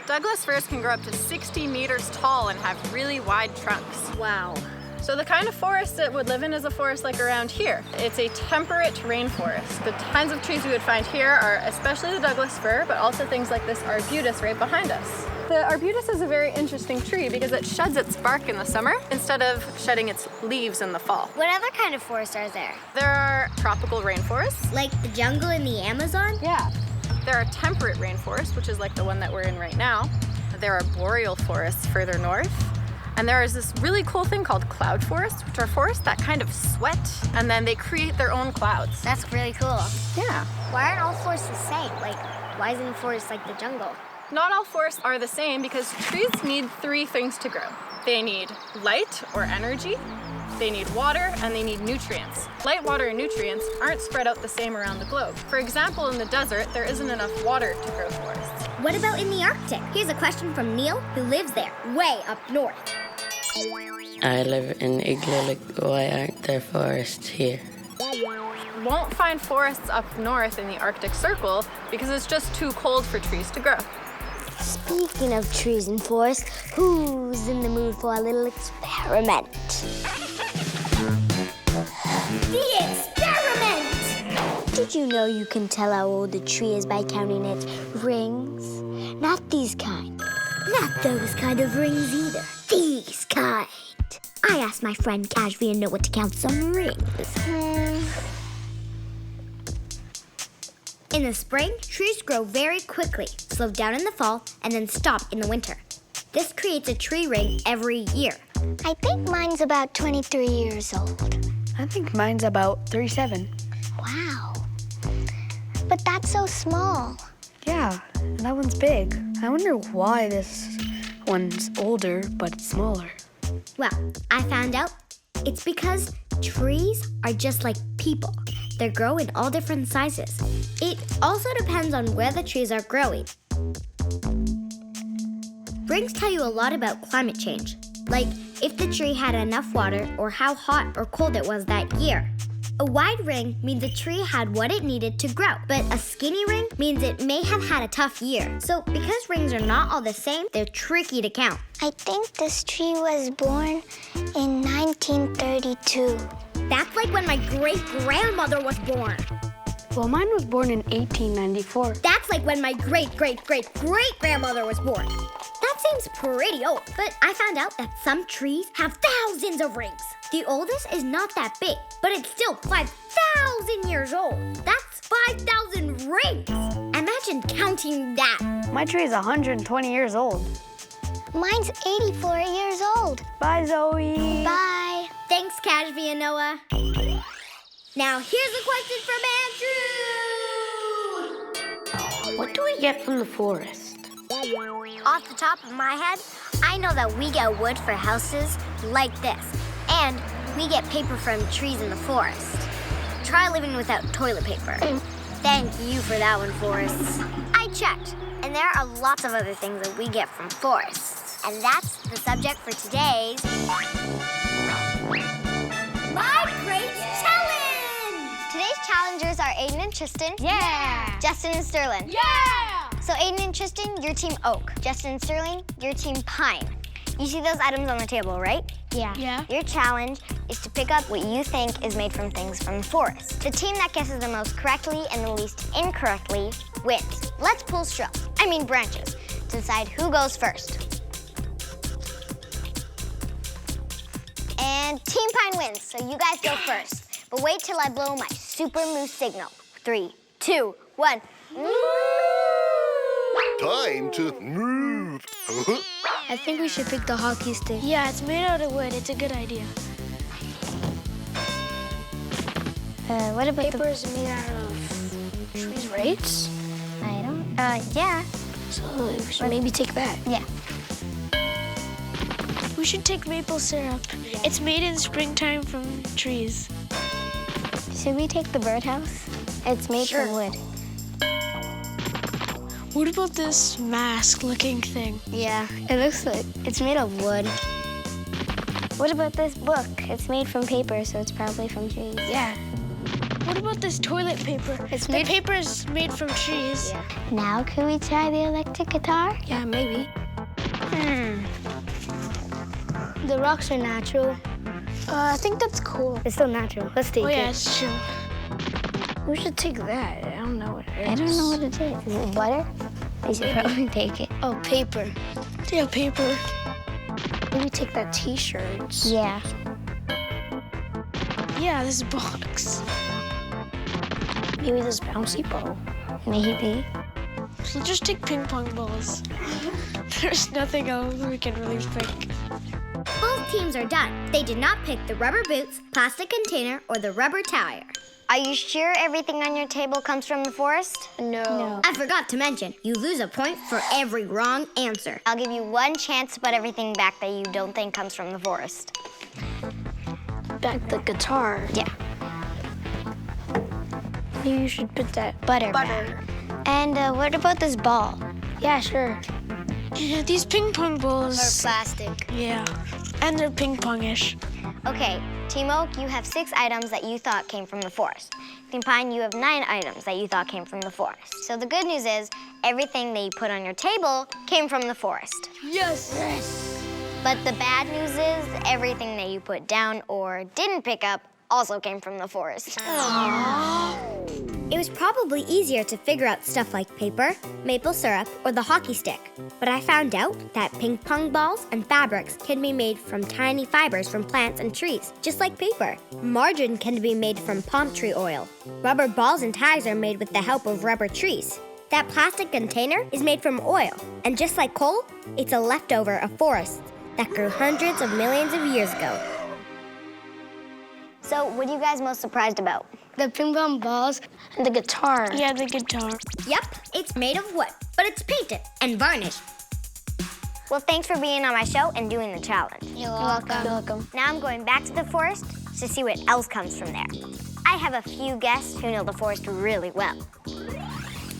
Douglas firs can grow up to 60 meters tall and have really wide trunks. Wow. So the kind of forest that would live in is a forest like around here. It's a temperate rainforest. The kinds of trees we would find here are especially the Douglas fir, but also things like this arbutus right behind us. The arbutus is a very interesting tree because it sheds its bark in the summer instead of shedding its leaves in the fall. What other kind of forests are there? There are tropical rainforests. Like the jungle in the Amazon? Yeah. There are temperate rainforests, which is like the one that we're in right now. There are boreal forests further north. And there is this really cool thing called cloud forests, which are forests that kind of sweat, and then they create their own clouds. That's really cool. Yeah. Why aren't all forests the same? Like, why isn't a forest like the jungle? Not all forests are the same because trees need 3 things to grow. They need light or energy, they need water, and they need nutrients. Light, water, and nutrients aren't spread out the same around the globe. For example, in the desert, there isn't enough water to grow forests. What about in the Arctic? Here's a question from Neil, who lives there, way up north. I live in Igloo, like, why aren't there forests here? You won't find forests up north in the Arctic Circle because it's just too cold for trees to grow. Speaking of trees and forests, who's in the mood for a little experiment? The experiment! Did you know you can tell how old a tree is by counting its rings? Not these kind. Not those kind of rings either. These kind. I asked my friend Kashvi and Noah to count some rings. In the spring, trees grow very quickly, slow down in the fall, and then stop in the winter. This creates a tree ring every year. I think mine's about 23 years old. I think mine's about 37. Wow. But that's so small. Yeah, that one's big. I wonder why this one's older, but it's smaller. Well, I found out it's because trees are just like people. They grow in all different sizes. It also depends on where the trees are growing. Rings tell you a lot about climate change, like if the tree had enough water or how hot or cold it was that year. A wide ring means a tree had what it needed to grow, but a skinny ring means it may have had a tough year. So because rings are not all the same, they're tricky to count. I think this tree was born in 1932. That's like when my great-grandmother was born. Well, mine was born in 1894. That's like when my great-great-great-great-grandmother was born. That seems pretty old, but I found out that some trees have thousands of rings. The oldest is not that big, but it's still 5,000 years old. That's 5,000 rings. Imagine counting that. My tree is 120 years old. Mine's 84 years old. Bye, Zoe. Bye. Thanks, Kashvi and Noah. Now, here's a question from Andrew. What do we get from the forest? Off the top of my head, I know that we get wood for houses like this. And we get paper from trees in the forest. Try living without toilet paper. Thank you for that one, forests. I checked, and there are lots of other things that we get from forests. And that's the subject for today's My Great Challenge! Today's challengers are Aiden and Tristan. Yeah! Justin and Sterling. Yeah! So Aiden and Tristan, your team Oak. Justin and Sterling, your team Pine. You see those items on the table, right? Yeah. Your challenge is to pick up what you think is made from things from the forest. The team that guesses the most correctly and the least incorrectly wins. Let's pull branches to decide who goes first. And Team Pine wins, so you guys go first. But wait till I blow my super moose signal. 3, 2, 1. Time to move. I think we should pick the hockey stick. Yeah, it's made out of wood. It's a good idea. What about Paper is made out of trees, right? I don't... yeah. So we should maybe take that. Yeah. We should take maple syrup. It's made in springtime from trees. Should we take the birdhouse? It's made from wood. What about this mask-looking thing? Yeah, it looks like it's made of wood. What about this book? It's made from paper, so it's probably from trees. Yeah. What about this toilet paper? The paper is made from trees. Yeah. Now can we try the electric guitar? Yeah, maybe. The rocks are natural. I think that's cool. It's still natural. Let's take it. Yeah, it's true. We should take that. I don't know what it is. I don't know what it is. Is it butter? We should probably take it. Oh, paper. Yeah, paper. Maybe take that t-shirt. Yeah. Yeah, this box. Maybe this bouncy ball. Maybe. So just take ping pong balls. There's nothing else we can really pick. Both teams are done. They did not pick the rubber boots, plastic container, or the rubber tire. Are you sure everything on your table comes from the forest? No. I forgot to mention, you lose a point for every wrong answer. I'll give you one chance to put everything back that you don't think comes from the forest. Back the guitar. Yeah. Maybe you should put that butter. And what about this ball? Yeah, sure. Yeah, these ping pong balls Are plastic. Yeah, and they're ping pongish. Okay, Team Oak, you have 6 items that you thought came from the forest. Team Pine, you have 9 items that you thought came from the forest. So the good news is, everything that you put on your table came from the forest. Yes! Yes! But the bad news is, everything that you put down or didn't pick up also came from the forest. It was probably easier to figure out stuff like paper, maple syrup, or the hockey stick. But I found out that ping pong balls and fabrics can be made from tiny fibers from plants and trees, just like paper. Margarine can be made from palm tree oil. Rubber balls and ties are made with the help of rubber trees. That plastic container is made from oil, and just like coal, it's a leftover of forests that grew hundreds of millions of years ago. So, what are you guys most surprised about? The ping pong balls and the guitar. Yeah, the guitar. Yep, it's made of wood, but it's painted and varnished. Well, thanks for being on my show and doing the challenge. You're welcome. Now I'm going back to the forest to see what else comes from there. I have a few guests who know the forest really well.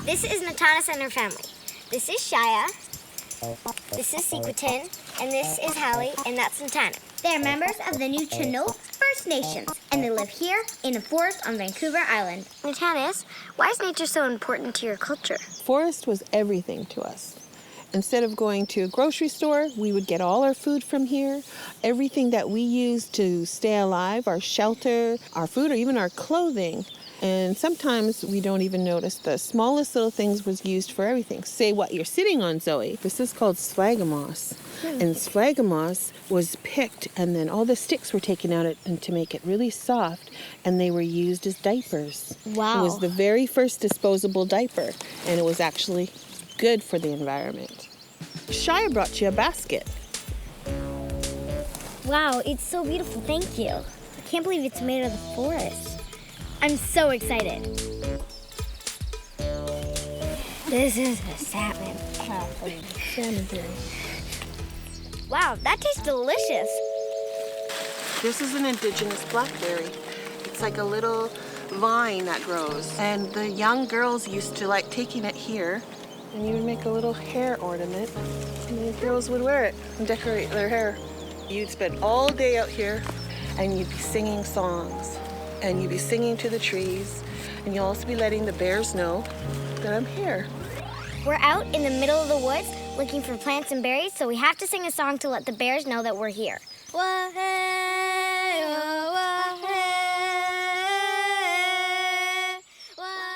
This is Natanis and her family. This is Shia. This is Sequitin. And this is Hallie, and that's Natanis. They're members of the new Chinook First Nations, and they live here in a forest on Vancouver Island. Natanis, why is nature so important to your culture? Forest was everything to us. Instead of going to a grocery store, we would get all our food from here. Everything that we use to stay alive, our shelter, our food, or even our clothing. And sometimes we don't even notice the smallest little things was used for everything. Say what you're sitting on, Zoe. This is called sphagamos. And sphagamos was picked, and then all the sticks were taken out and to make it really soft, and they were used as diapers. Wow. It was the very first disposable diaper, and it was actually good for the environment. Shia brought you a basket. Wow, it's so beautiful, thank you. I can't believe it's made of the forest. I'm so excited. This is a salmon. Salmon berry. Wow, that tastes delicious. This is an indigenous blackberry. It's like a little vine that grows. And the young girls used to like taking it here, and you would make a little hair ornament, and the girls would wear it and decorate their hair. You'd spend all day out here, and you'd be singing songs, and you'd be singing to the trees, and you'll also be letting the bears know that I'm here. We're out in the middle of the woods looking for plants and berries, so we have to sing a song to let the bears know that we're here.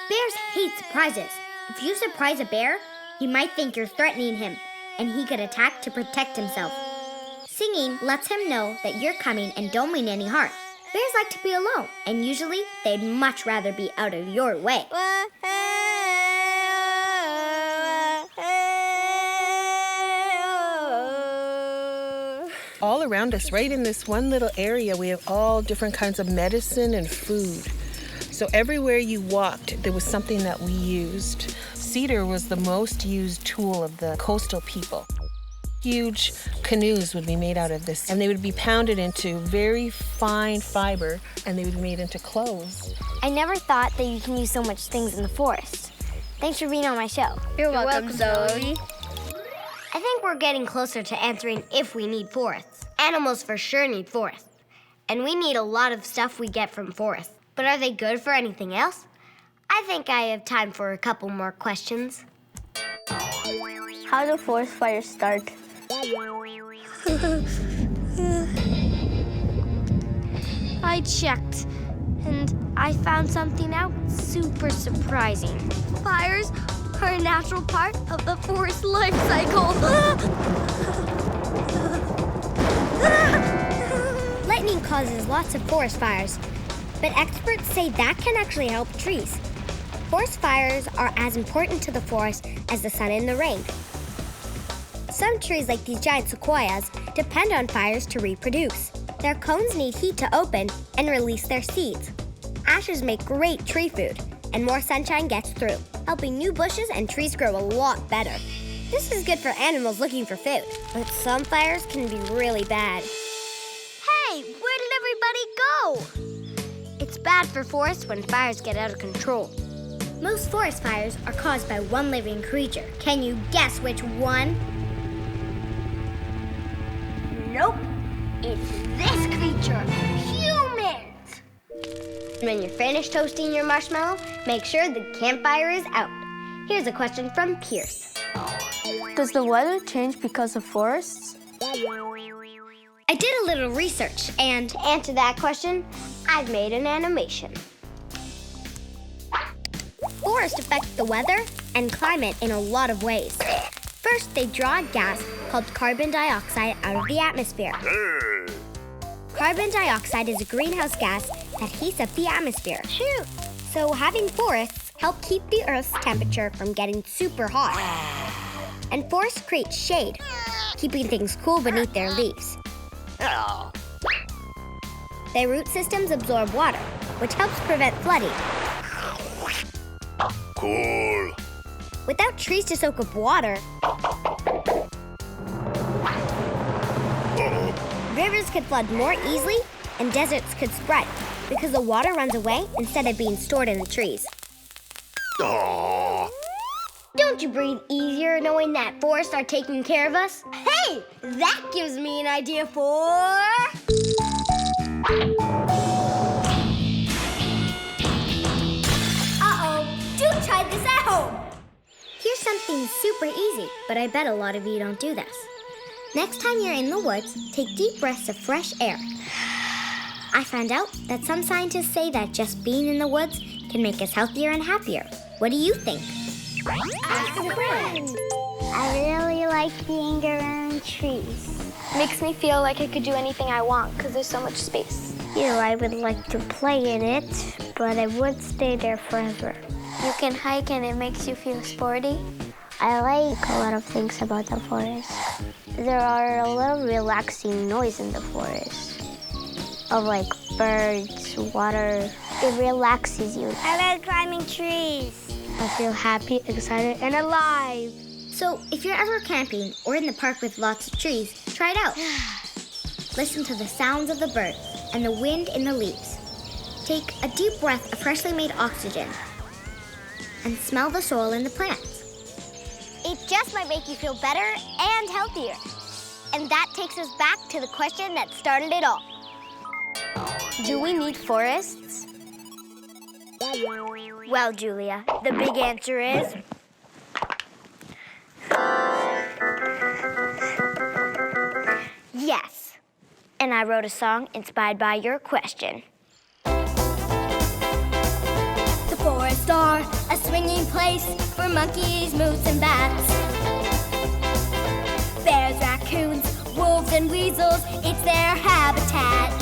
Bears hate surprises. If you surprise a bear, he might think you're threatening him, and he could attack to protect himself. Singing lets him know that you're coming and don't mean any harm. Bears like to be alone, and usually they'd much rather be out of your way. All around us, right in this one little area, we have all different kinds of medicine and food. So everywhere you walked, there was something that we used. Cedar was the most used tool of the coastal people. Huge canoes would be made out of this, and they would be pounded into very fine fiber, and they would be made into clothes. I never thought that you can use so much things in the forest. Thanks for being on my show. You're welcome, Zoe. I think we're getting closer to answering if we need forests. Animals for sure need forests. And we need a lot of stuff we get from forests. But are they good for anything else? I think I have time for a couple more questions. How do forest fires start? I checked, and I found something out super surprising. Fires are a natural part of the forest life cycle. Lightning causes lots of forest fires, but experts say that can actually help trees. Forest fires are as important to the forest as the sun and the rain. Some trees, like these giant sequoias, depend on fires to reproduce. Their cones need heat to open and release their seeds. Ashes make great tree food, and more sunshine gets through, helping new bushes and trees grow a lot better. This is good for animals looking for food, but some fires can be really bad. Hey, where did everybody go? It's bad for forests when fires get out of control. Most forest fires are caused by one living creature. Can you guess which one? Nope. It's this creature, humans. When you're finished toasting your marshmallow, make sure the campfire is out. Here's a question from Pierce. Does the weather change because of forests? I did a little research, and to answer that question, I've made an animation. Forests affect the weather and climate in a lot of ways. First, they draw a gas called carbon dioxide out of the atmosphere. Carbon dioxide is a greenhouse gas that heats up the atmosphere. So having forests help keep the Earth's temperature from getting super hot. And forests create shade, keeping things cool beneath their leaves. Their root systems absorb water, which helps prevent flooding. Cool. Without trees to soak up water, rivers could flood more easily and deserts could spread because the water runs away instead of being stored in the trees. Don't you breathe easier knowing that forests are taking care of us? Hey, that gives me an idea for... Uh-oh, do try this at home. Here's something super easy, but I bet a lot of you don't do this. Next time you're in the woods, take deep breaths of fresh air. I found out that some scientists say that just being in the woods can make us healthier and happier. What do you think? Ask a friend. I really like being around trees. Makes me feel like I could do anything I want because there's so much space. I would like to play in it, but I would stay there forever. You can hike and it makes you feel sporty. I like a lot of things about the forest. There are a lot of relaxing noise in the forest. Of like birds, water. It relaxes you. I like climbing trees. I feel happy, excited, and alive. So if you're ever camping or in the park with lots of trees, try it out. Listen to the sounds of the birds and the wind in the leaves. Take a deep breath of freshly made oxygen and smell the soil in the plants. It just might make you feel better and healthier. And that takes us back to the question that started it all. Do we need forests? Well, Julia, the big answer is... yes. And I wrote a song inspired by your question. The forests are a swinging place for monkeys, moose, and bats. Bears, raccoons, wolves, and weasels, it's their habitat.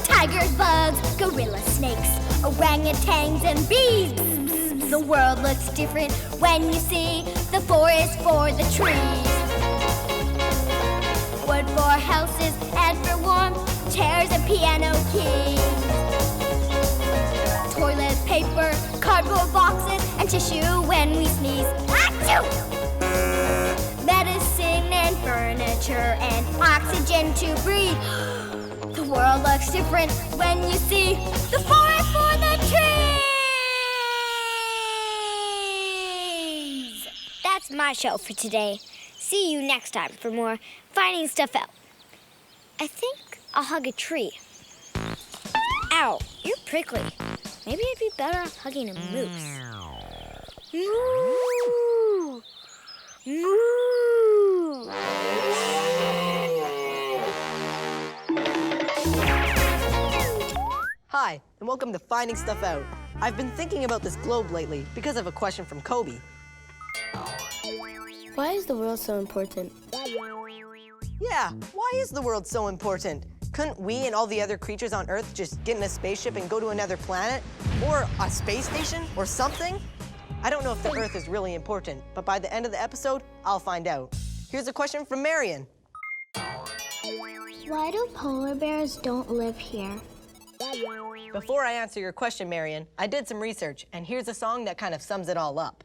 Tigers, bugs, gorillas, snakes, orangutans, and bees. The world looks different when you see the forest for the trees. Wood for houses and for warmth, chairs and piano keys. Toilet paper, cardboard boxes, and tissue when we sneeze. Achoo! Medicine and furniture and oxygen to breathe. The world looks different when you see the forest for the trees. That's my show for today. See you next time for more Finding Stuff Out. I think I'll hug a tree. Ow, you're prickly. Maybe I'd be better off hugging a moose. Moo! Moo! Hi, and welcome to Finding Stuff Out. I've been thinking about this globe lately because of a question from Kobe. Why is the world so important? Yeah, why is the world so important? Couldn't we and all the other creatures on Earth just get in a spaceship and go to another planet? Or a space station? Or something? I don't know if the Earth is really important, but by the end of the episode, I'll find out. Here's a question from Marion. Why do polar bears don't live here? Before I answer your question, Marion, I did some research, and here's a song that kind of sums it all up.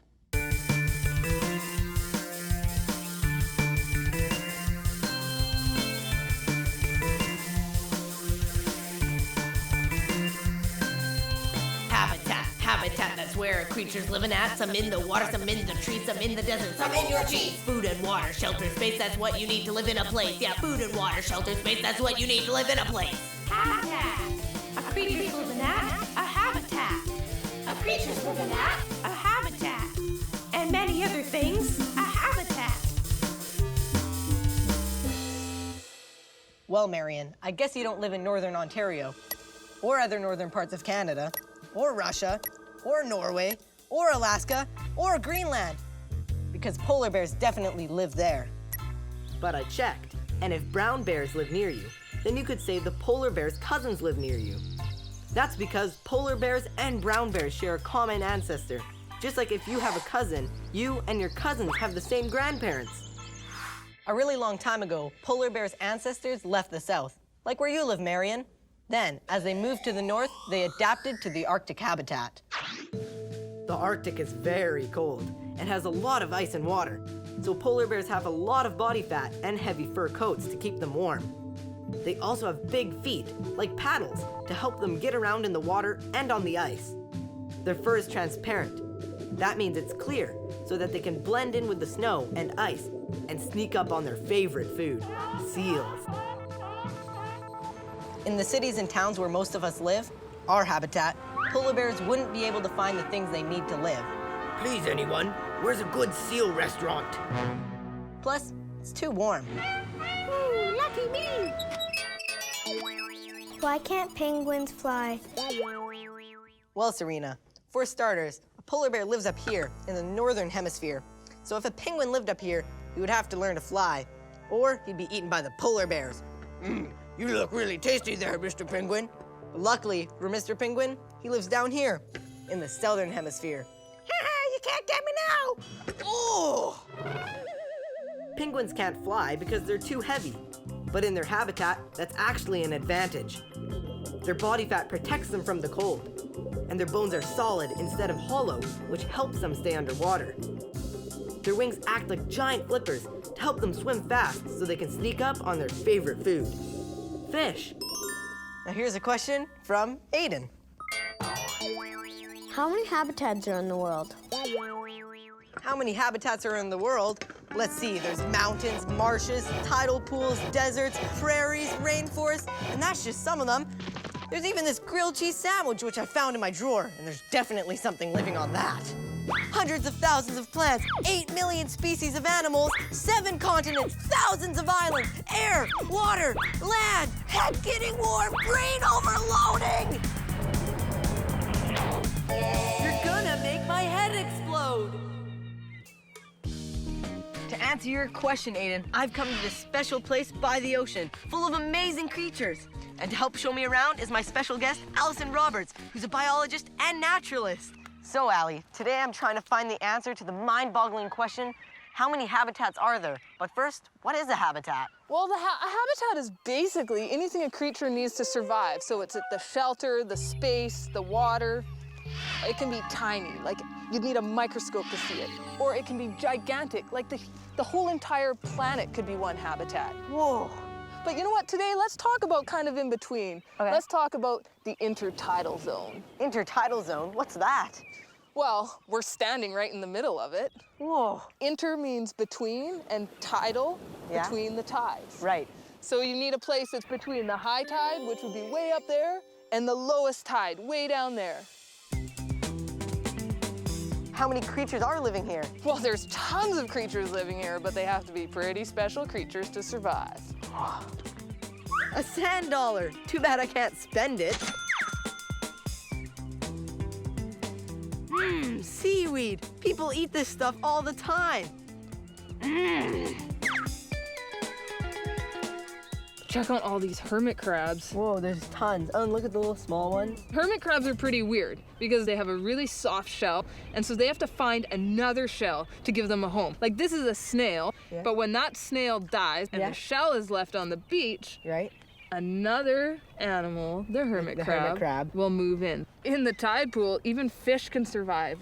creatures living at. Some in the water, some in the trees, some in the desert, some in your cheese. Food and water, shelter, space, that's what you need to live in a place. Yeah, food and water, shelter, space, that's what you need to live in a place. Habitat. A creature's living at a habitat. A creature's living at a habitat. And many other things, a habitat. Well, Marion, I guess you don't live in northern Ontario, or other northern parts of Canada, or Russia, or Norway, or Alaska, or Greenland, because polar bears definitely live there. But I checked, and if brown bears live near you, then you could say the polar bear's cousins live near you. That's because polar bears and brown bears share a common ancestor. Just like if you have a cousin, you and your cousins have the same grandparents. A really long time ago, polar bears' ancestors left the south, like where you live, Marion. Then, as they moved to the north, they adapted to the Arctic habitat. The Arctic is very cold and has a lot of ice and water, so polar bears have a lot of body fat and heavy fur coats to keep them warm. They also have big feet, like paddles, to help them get around in the water and on the ice. Their fur is transparent. That means it's clear, so that they can blend in with the snow and ice and sneak up on their favorite food, seals. In the cities and towns where most of us live, our habitat, polar bears wouldn't be able to find the things they need to live. Please, anyone, where's a good seal restaurant? Plus, it's too warm. Ooh, lucky me! Why can't penguins fly? Well, Serena, for starters, a polar bear lives up here in the northern hemisphere. So if a penguin lived up here, he would have to learn to fly, or he'd be eaten by the polar bears. You look really tasty there, Mr. Penguin. But luckily for Mr. Penguin, he lives down here in the southern hemisphere. You can't get me now! Oh! Penguins can't fly because they're too heavy, but in their habitat, that's actually an advantage. Their body fat protects them from the cold, and their bones are solid instead of hollow, which helps them stay underwater. Their wings act like giant flippers to help them swim fast so they can sneak up on their favorite food, fish. Now here's a question from Aiden. How many habitats are in the world? How many habitats are in the world? Let's see, there's mountains, marshes, tidal pools, deserts, prairies, rainforests, and that's just some of them. There's even this grilled cheese sandwich, which I found in my drawer, and there's definitely something living on that. Hundreds of thousands of plants, 8 million species of animals, 7 continents, thousands of islands, air, water, land, head getting warm, brain overloading! You're gonna make my head explode! To answer your question, Aiden, I've come to this special place by the ocean, full of amazing creatures. And to help show me around is my special guest, Allison Roberts, who's a biologist and naturalist. So, Allie, today I'm trying to find the answer to the mind-boggling question, how many habitats are there? But first, what is a habitat? Well, a habitat is basically anything a creature needs to survive. So it's the shelter, the space, the water. It can be tiny, like you'd need a microscope to see it. Or it can be gigantic, like the whole entire planet could be one habitat. Whoa. But you know what, today let's talk about kind of in between. Okay. Let's talk about the intertidal zone. Intertidal zone? What's that? Well, we're standing right in the middle of it. Whoa. Inter means between, and tidal, between the tides. Right. So you need a place that's between the high tide, which would be way up there, and the lowest tide, way down there. How many creatures are living here? Well, there's tons of creatures living here, but they have to be pretty special creatures to survive. A sand dollar. Too bad I can't spend it. Seaweed. People eat this stuff all the time. Check out all these hermit crabs. Whoa, there's tons. Oh, and look at the little small one. Hermit crabs are pretty weird because they have a really soft shell, and so they have to find another shell to give them a home. Like this is a snail, but when that snail dies and the shell is left on the beach, another animal, the hermit crab, will move in. In the tide pool, even fish can survive.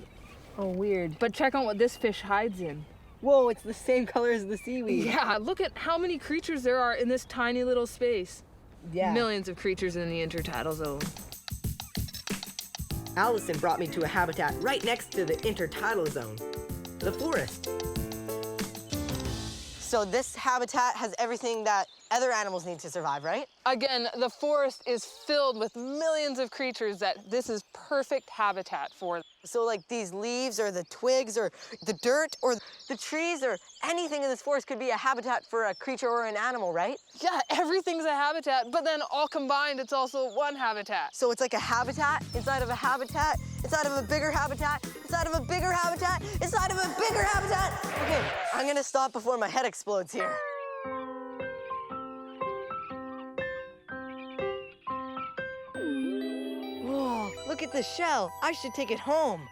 Oh, weird. But check out what this fish hides in. Whoa, it's the same color as the seaweed. Yeah, look at how many creatures there are in this tiny little space. Yeah. Millions of creatures in the intertidal zone. Allison brought me to a habitat right next to the intertidal zone, the forest. So this habitat has everything that other animals need to survive, right? Again, the forest is filled with millions of creatures that this is perfect habitat for. So like these leaves or the twigs or the dirt or the trees or anything in this forest could be a habitat for a creature or an animal, right? Yeah, everything's a habitat, but then all combined, it's also one habitat. So it's like a habitat inside of a habitat, inside of a bigger habitat, inside of a bigger habitat, inside of a bigger habitat. Okay, I'm gonna stop before my head explodes here. Whoa, look at the shell. I should take it home.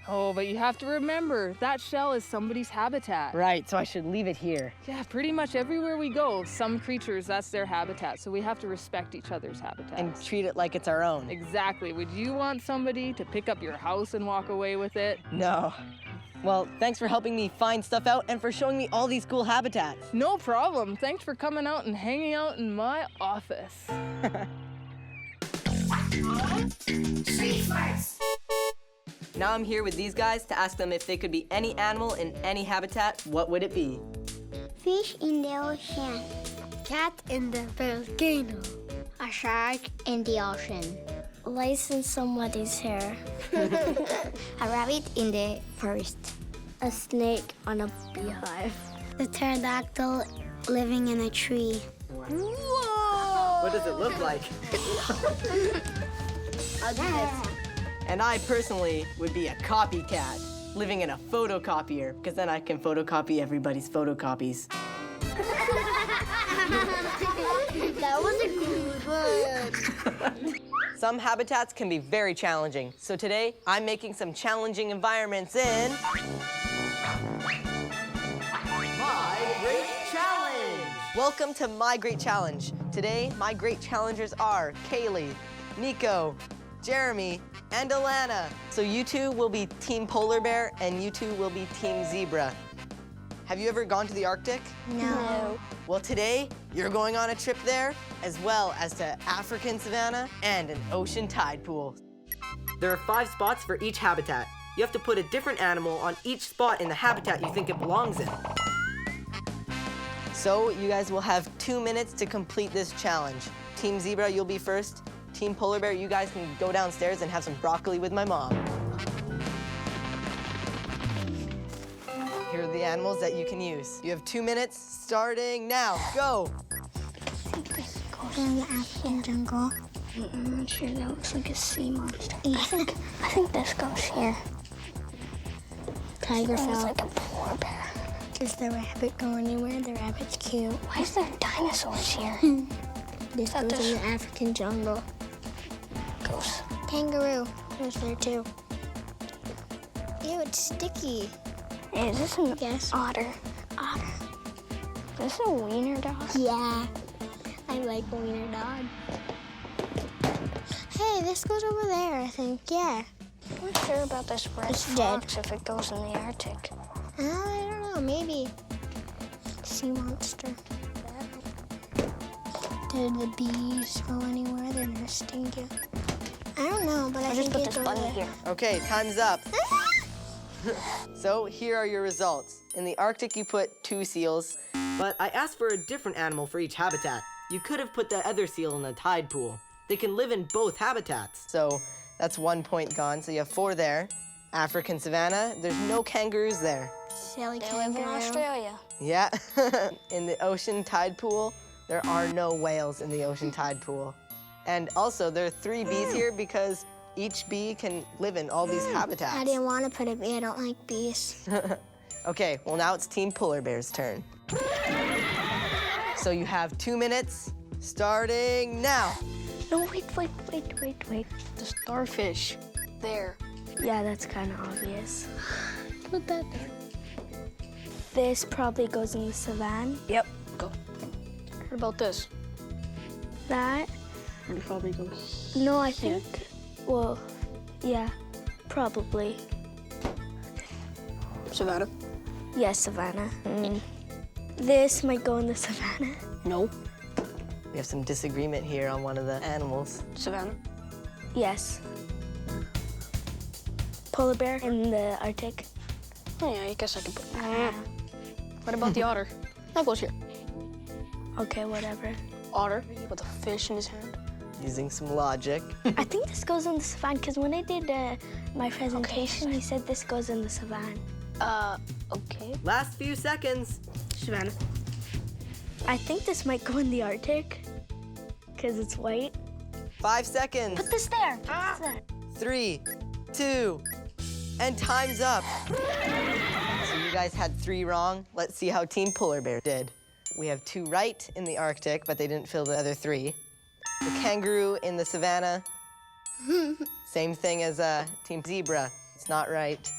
Oh, but you have to remember, that shell is somebody's habitat. Right, so I should leave it here. Yeah, pretty much everywhere we go, some creatures, that's their habitat. So we have to respect each other's habitats. And treat it like it's our own. Exactly. Would you want somebody to pick up your house and walk away with it? No. Well, thanks for helping me find stuff out and for showing me all these cool habitats. No problem. Thanks for coming out and hanging out in my office. Now I'm here with these guys to ask them if they could be any animal in any habitat, what would it be? Fish in the ocean. Cat in the volcano. A shark in the ocean. Lice in somebody's hair. A rabbit in the forest. A snake on a beehive. A pterodactyl living in a tree. Whoa! What does it look like? And I personally would be a copycat, living in a photocopier, because then I can photocopy everybody's photocopies. That was a good one. Some habitats can be very challenging, so today I'm making some challenging environments in My Great Challenge! Welcome to My Great Challenge. Today, my great challengers are Kaylee, Nico, Jeremy, and Alana. So you two will be Team Polar Bear and you two will be Team Zebra. Have you ever gone to the Arctic? No. Well, today you're going on a trip there, as well as to African savanna and an ocean tide pool. There are 5 spots for each habitat. You have to put a different animal on each spot in the habitat you think it belongs in. So you guys will have 2 minutes to complete this challenge. Team Zebra, you'll be first. Team Polar Bear, you guys can go downstairs and have some broccoli with my mom. Here are the animals that you can use. You have 2 minutes, starting now. Go! In the African jungle. I'm not sure. That looks like a sea monster. I think this goes here. Tiger Sounds fell. like a polar bear. Does the rabbit go anywhere? The rabbit's cute. Why is there dinosaurs here? This goes in the African jungle. Goose. Kangaroo goes there too. Ew, it's sticky. Is this an otter? Otter. Is this a wiener dog? Yeah. I like wiener dog. Hey, this goes over there, I think. Yeah. I'm not sure about this red It's fox if it goes in the Arctic. I don't know, maybe. Sea monster. Did the bees go anywhere? They're nesting you. I don't know, but I just think put it this goes button there. here. Okay, time's up. So here are your results. In the Arctic, you put 2 seals, but I asked for a different animal for each habitat. You could have put the other seal in the tide pool. They can live in both habitats. So that's 1 point gone, so you have 4 there. African savanna, there's no kangaroos there. Silly They live in kangaroo. Australia. Yeah, in the ocean tide pool, there are no whales in the ocean tide pool. And also, there are 3 bees here because each bee can live in all these habitats. I didn't want to put a bee. I don't like bees. Okay, well now it's Team Polar Bear's turn. So you have 2 minutes, starting now. No, wait. The starfish. There. Yeah, that's kind of obvious. Put that there. This probably goes in the savanna. Yep. Go. What about this? That? It probably goes. No, I think. Well, yeah, probably. Savannah. Yes, savanna. This might go in the savanna. No. We have some disagreement here on one of the animals. Savannah. Yes. Polar bear in the Arctic. Oh, yeah, I guess I could put. What about the otter? That goes here. Okay, whatever. Otter with a fish in his hand. Using some logic. I think this goes in the savannah because when I did my presentation, he said this goes in the savannah. Okay. Last few seconds. Savannah. I think this might go in the Arctic because it's white. 5 seconds. Put this there. Put this there. 3, 2, and time's up. So you guys had 3 wrong. Let's see how Team Polar Bear did. We have 2 right in the Arctic, but they didn't fill the other 3. The kangaroo in the savannah. Same thing as Team Zebra. It's not right.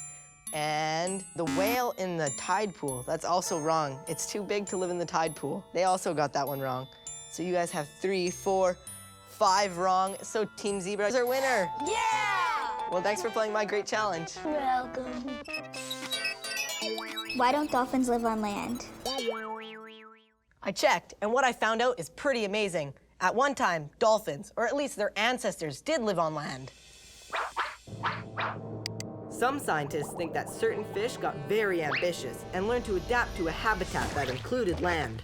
And the whale in the tide pool. That's also wrong. It's too big to live in the tide pool. They also got that one wrong. So you guys have 3, 4, 5 wrong. So Team Zebra is our winner. Yeah! Well, thanks for playing my great challenge. You're welcome. Why don't dolphins live on land? I checked, and what I found out is pretty amazing. At one time, dolphins, or at least their ancestors, did live on land. Some scientists think that certain fish got very ambitious and learned to adapt to a habitat that included land.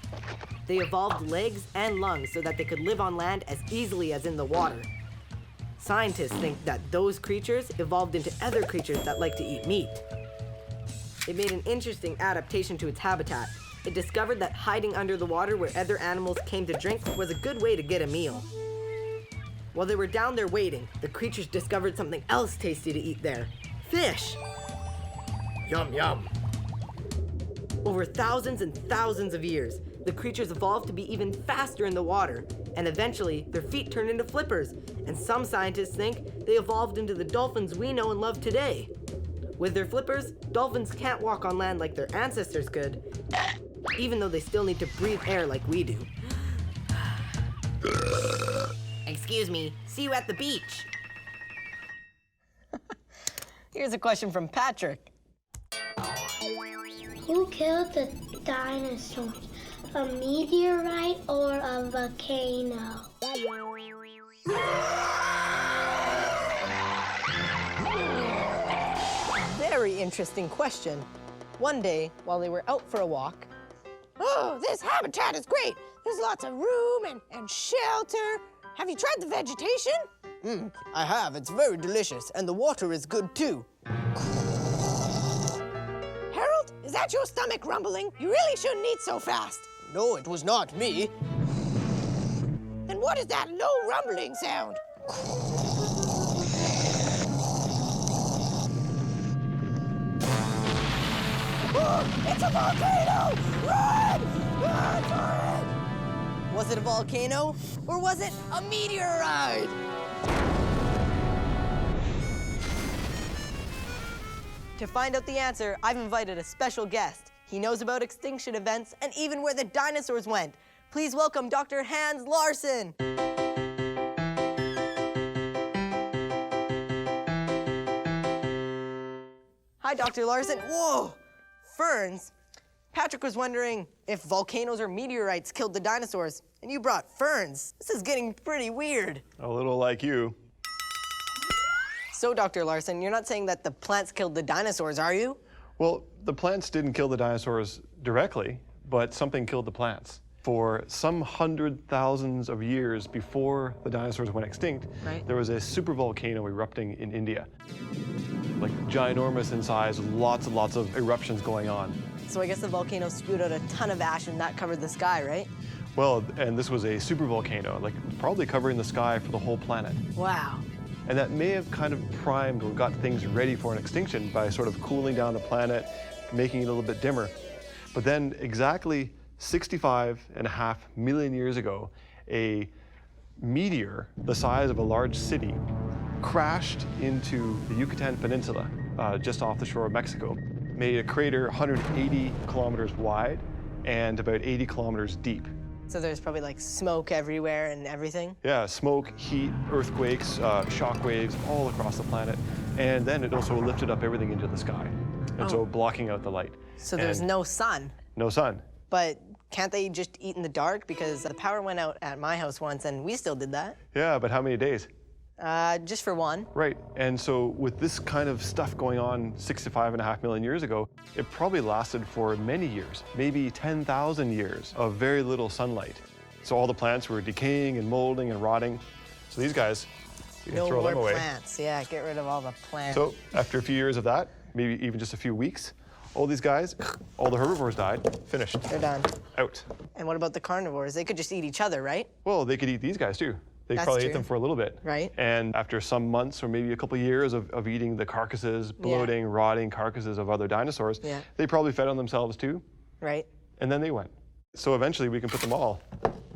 They evolved legs and lungs so that they could live on land as easily as in the water. Scientists think that those creatures evolved into other creatures that like to eat meat. It made an interesting adaptation to its habitat. It discovered that hiding under the water where other animals came to drink was a good way to get a meal. While they were down there waiting, the creatures discovered something else tasty to eat there. Fish! Yum, yum. Over thousands and thousands of years, the creatures evolved to be even faster in the water, and eventually their feet turned into flippers, and some scientists think they evolved into the dolphins we know and love today. With their flippers, dolphins can't walk on land like their ancestors could, even though they still need to breathe air like we do. Excuse me, see you at the beach. Here's a question from Patrick. Who killed the dinosaurs? A meteorite or a volcano? Very interesting question. One day, while they were out for a walk, Oh, this habitat is great. There's lots of room and shelter. Have you tried the vegetation? I have. It's very delicious, and the water is good too. Harold, is that your stomach rumbling? You really shouldn't eat so fast. No, it was not me. Then what is that low rumbling sound? Oh, it's a volcano! Run! Run for it! Was it a volcano, or was it a meteorite? To find out the answer, I've invited a special guest. He knows about extinction events and even where the dinosaurs went. Please welcome Dr. Hans Larson. Hi, Dr. Larson. Whoa, ferns. Patrick was wondering if volcanoes or meteorites killed the dinosaurs, and you brought ferns. This is getting pretty weird. A little like you. So, Dr. Larson, you're not saying that the plants killed the dinosaurs, are you? Well, the plants didn't kill the dinosaurs directly, but something killed the plants. For some 100,000s of years before the dinosaurs went extinct, there was a supervolcano erupting in India. Like ginormous in size, lots and lots of eruptions going on. So I guess the volcano spewed out a ton of ash and that covered the sky, right? Well, and this was a supervolcano, like probably covering the sky for the whole planet. Wow. And that may have kind of primed or got things ready for an extinction by sort of cooling down the planet, making it a little bit dimmer. But then exactly 65.5 million years ago, a meteor the size of a large city crashed into the Yucatan Peninsula, just off the shore of Mexico, made a crater 180 kilometers wide and about 80 kilometers deep. So there's probably like smoke everywhere and everything? Yeah, smoke, heat, earthquakes, shock waves all across the planet. And then it also lifted up everything into the sky. And so blocking out the light. So there's no sun? No sun. But can't they just eat in the dark? Because the power went out at my house once and we still did that. Yeah, but how many days? Just for one. Right, and so with this kind of stuff going on 65.5 million years ago, it probably lasted for many years, maybe 10,000 years of very little sunlight. So all the plants were decaying and molding and rotting. So these guys, you can throw them away. Plants, yeah, get rid of all the plants. So after a few years of that, maybe even just a few weeks, all these guys, all the herbivores died, finished. They're done. Out. And what about the carnivores? They could just eat each other, right? Well, they could eat these guys too. They That's probably true. ate them for a little bit. Right. And after some months or maybe a couple of years of eating the carcasses, bloating, rotting carcasses of other dinosaurs, they probably fed on themselves too. Right. And then they went. So eventually we can put them all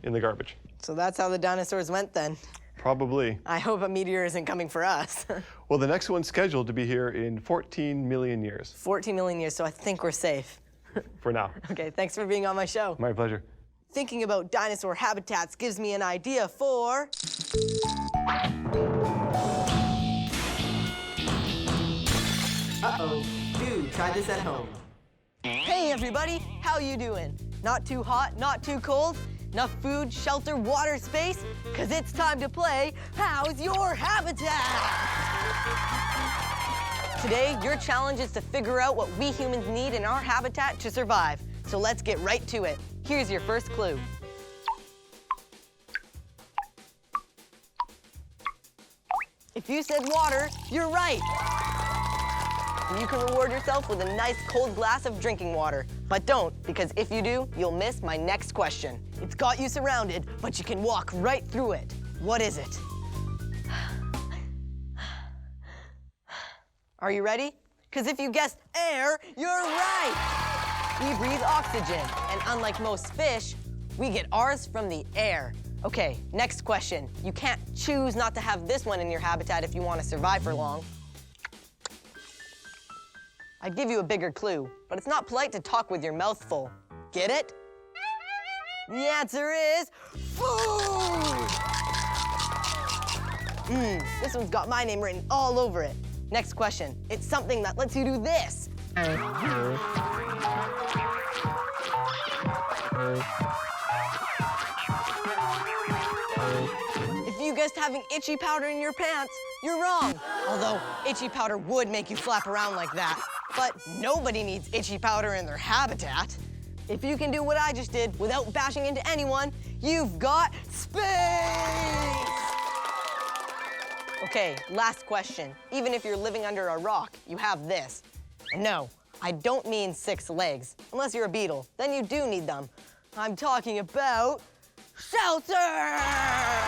in the garbage. So that's how the dinosaurs went then. Probably. I hope a meteor isn't coming for us. Well, the next one's scheduled to be here in 14 million years. 14 million years, so I think we're safe. For now. Okay, thanks for being on my show. My pleasure. Thinking about dinosaur habitats gives me an idea for... Uh-oh. Do try this at home. Hey, everybody. How you doing? Not too hot, not too cold? Enough food, shelter, water, space? Because it's time to play How's Your Habitat? Today, your challenge is to figure out what we humans need in our habitat to survive. So let's get right to it. Here's your first clue. If you said water, you're right. You can reward yourself with a nice cold glass of drinking water. But don't, because if you do, you'll miss my next question. It's got you surrounded, but you can walk right through it. What is it? Are you ready? Because if you guessed air, you're right. We breathe oxygen, and unlike most fish, we get ours from the air. Okay, next question. You can't choose not to have this one in your habitat if you want to survive for long. I'd give you a bigger clue, but it's not polite to talk with your mouth full. Get it? The answer is food! This one's got my name written all over it. Next question. It's something that lets you do this. If you guessed having itchy powder in your pants, you're wrong. Although itchy powder would make you flap around like that. But nobody needs itchy powder in their habitat. If you can do what I just did without bashing into anyone, you've got space! Okay, last question. Even if you're living under a rock, you have this. And no, I don't mean 6 legs. Unless you're a beetle, then you do need them. I'm talking about shelter! Yeah!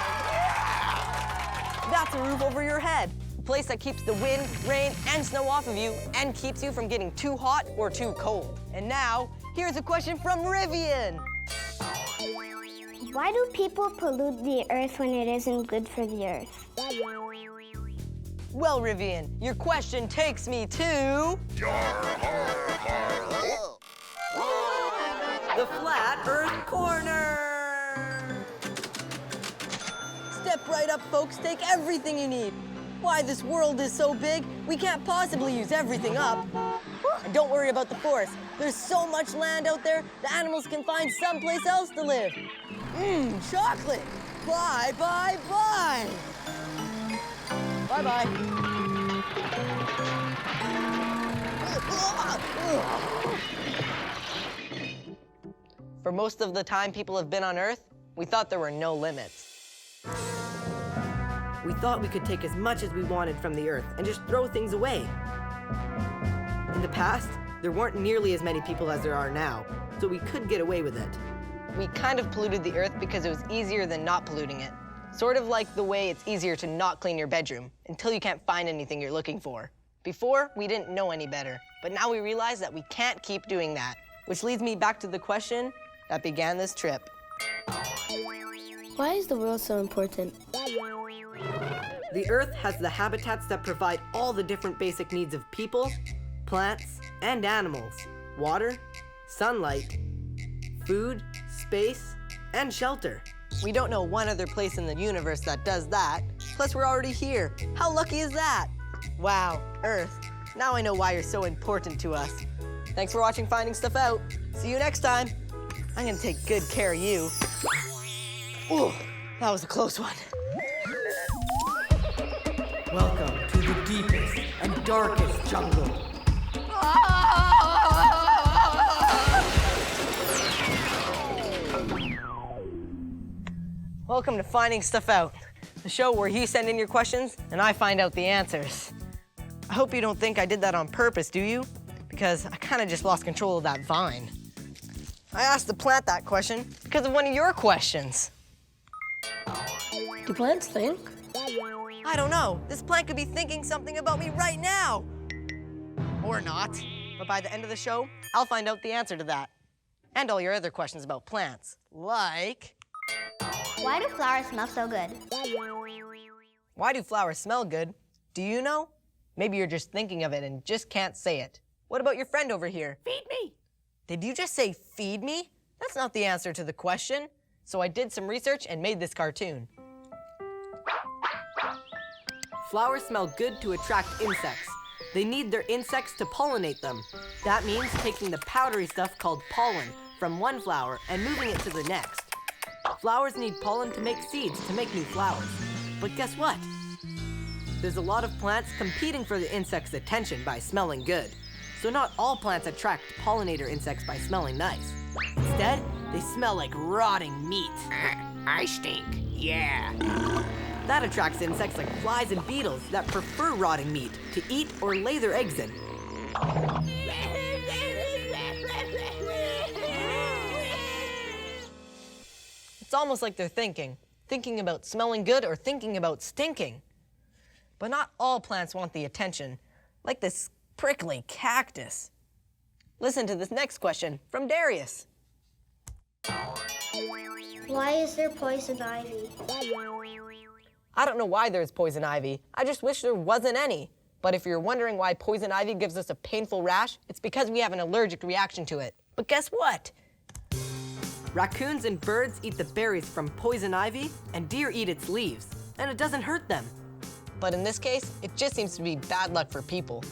That's a roof over your head. A place that keeps the wind, rain, and snow off of you and keeps you from getting too hot or too cold. And now, here's a question from Rivian. Why do people pollute the earth when it isn't good for the earth? Well, Rivian, your question takes me to... the Flat Earth Corner! Step right up, folks. Take everything you need. Why, this world is so big, we can't possibly use everything up. And don't worry about the forest. There's so much land out there, the animals can find someplace else to live. Chocolate! Bye, bye, bye! Bye-bye. For most of the time people have been on Earth, we thought there were no limits. We thought we could take as much as we wanted from the Earth and just throw things away. In the past, there weren't nearly as many people as there are now, so we could get away with it. We kind of polluted the Earth because it was easier than not polluting it. Sort of like the way it's easier to not clean your bedroom until you can't find anything you're looking for. Before, we didn't know any better, but now we realize that we can't keep doing that. Which leads me back to the question that began this trip. Why is the world so important? The Earth has the habitats that provide all the different basic needs of people, plants, and animals. Water, sunlight, food, space, and shelter. We don't know one other place in the universe that does that. Plus, we're already here. How lucky is that? Wow, Earth. Now I know why you're so important to us. Thanks for watching Finding Stuff Out. See you next time. I'm gonna take good care of you. Ooh, that was a close one. Welcome to the deepest and darkest jungle. Welcome to Finding Stuff Out, the show where you send in your questions and I find out the answers. I hope you don't think I did that on purpose, do you? Because I kind of just lost control of that vine. I asked the plant that question because of one of your questions. Do plants think? I don't know. This plant could be thinking something about me right now. Or not. But by the end of the show, I'll find out the answer to that. And all your other questions about plants. Like... Why do flowers smell so good? Why do flowers smell good? Do you know? Maybe you're just thinking of it and just can't say it. What about your friend over here? Feed me. Did you just say feed me? That's not the answer to the question. So I did some research and made this cartoon. Flowers smell good to attract insects. They need their insects to pollinate them. That means taking the powdery stuff called pollen from one flower and moving it to the next. Flowers need pollen to make seeds to make new flowers. But guess what? There's a lot of plants competing for the insect's attention by smelling good. So not all plants attract pollinator insects by smelling nice. Instead, they smell like rotting meat. I stink. Yeah. That attracts insects like flies and beetles that prefer rotting meat to eat or lay their eggs in. It's almost like they're thinking about smelling good or thinking about stinking. But not all plants want the attention, like this prickly cactus. Listen to this next question from Darius. Why is there poison ivy? I don't know why there's poison ivy. I just wish there wasn't any. But if you're wondering why poison ivy gives us a painful rash, it's because we have an allergic reaction to it. But guess what? Raccoons and birds eat the berries from poison ivy, and deer eat its leaves, and it doesn't hurt them. But in this case, it just seems to be bad luck for people.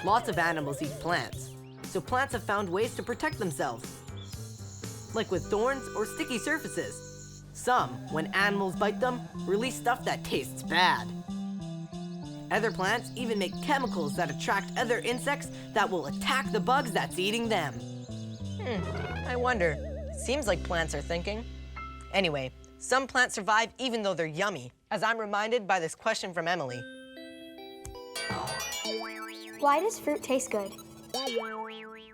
Lots of animals eat plants, so plants have found ways to protect themselves, like with thorns or sticky surfaces. Some, when animals bite them, release stuff that tastes bad. Other plants even make chemicals that attract other insects that will attack the bugs that's eating them. I wonder. Seems like plants are thinking. Anyway, some plants survive even though they're yummy, as I'm reminded by this question from Emily. Why does fruit taste good?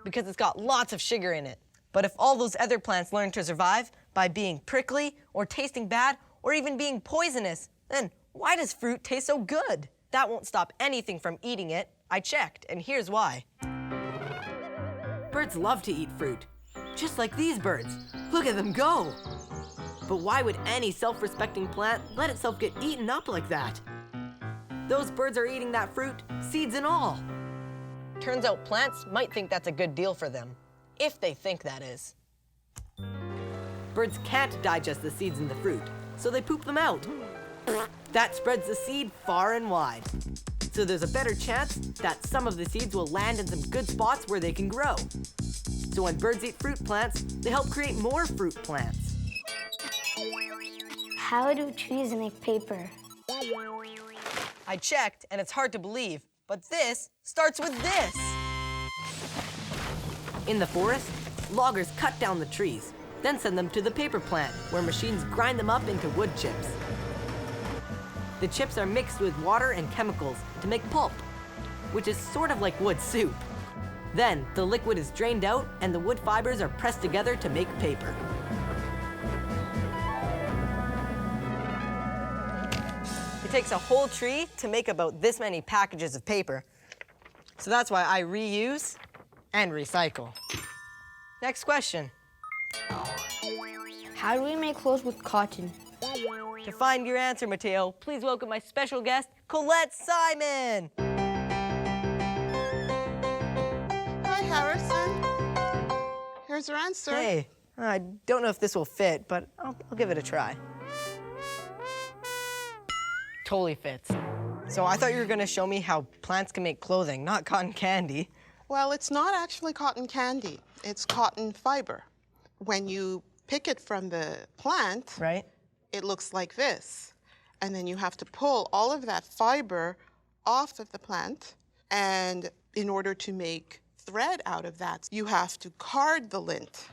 Because it's got lots of sugar in it. But if all those other plants learn to survive by being prickly or tasting bad or even being poisonous, then why does fruit taste so good? That won't stop anything from eating it. I checked, and here's why. Birds love to eat fruit, just like these birds. Look at them go! But why would any self-respecting plant let itself get eaten up like that? Those birds are eating that fruit, seeds and all. Turns out plants might think that's a good deal for them. If they think that is. Birds can't digest the seeds in the fruit, so they poop them out. That spreads the seed far and wide. So there's a better chance that some of the seeds will land in some good spots where they can grow. So when birds eat fruit plants, they help create more fruit plants. How do trees make paper? I checked, and it's hard to believe, but this starts with this. In the forest, loggers cut down the trees, then send them to the paper plant, where machines grind them up into wood chips. The chips are mixed with water and chemicals to make pulp, which is sort of like wood soup. Then, the liquid is drained out and the wood fibers are pressed together to make paper. It takes a whole tree to make about this many packages of paper. So that's why I reuse and recycle. Next question. How do we make clothes with cotton? To find your answer, Mateo, please welcome my special guest, Colette Simon. Hi, Harrison. Here's your answer. Hey, I don't know if this will fit, but I'll give it a try. Totally fits. So I thought you were going to show me how plants can make clothing, not cotton candy. Well, it's not actually cotton candy. It's cotton fiber. When you pick it from the plant, right, it looks like this. and then you have to pull all of that fiber off of the plant. And in order to make thread out of that, you have to card the lint,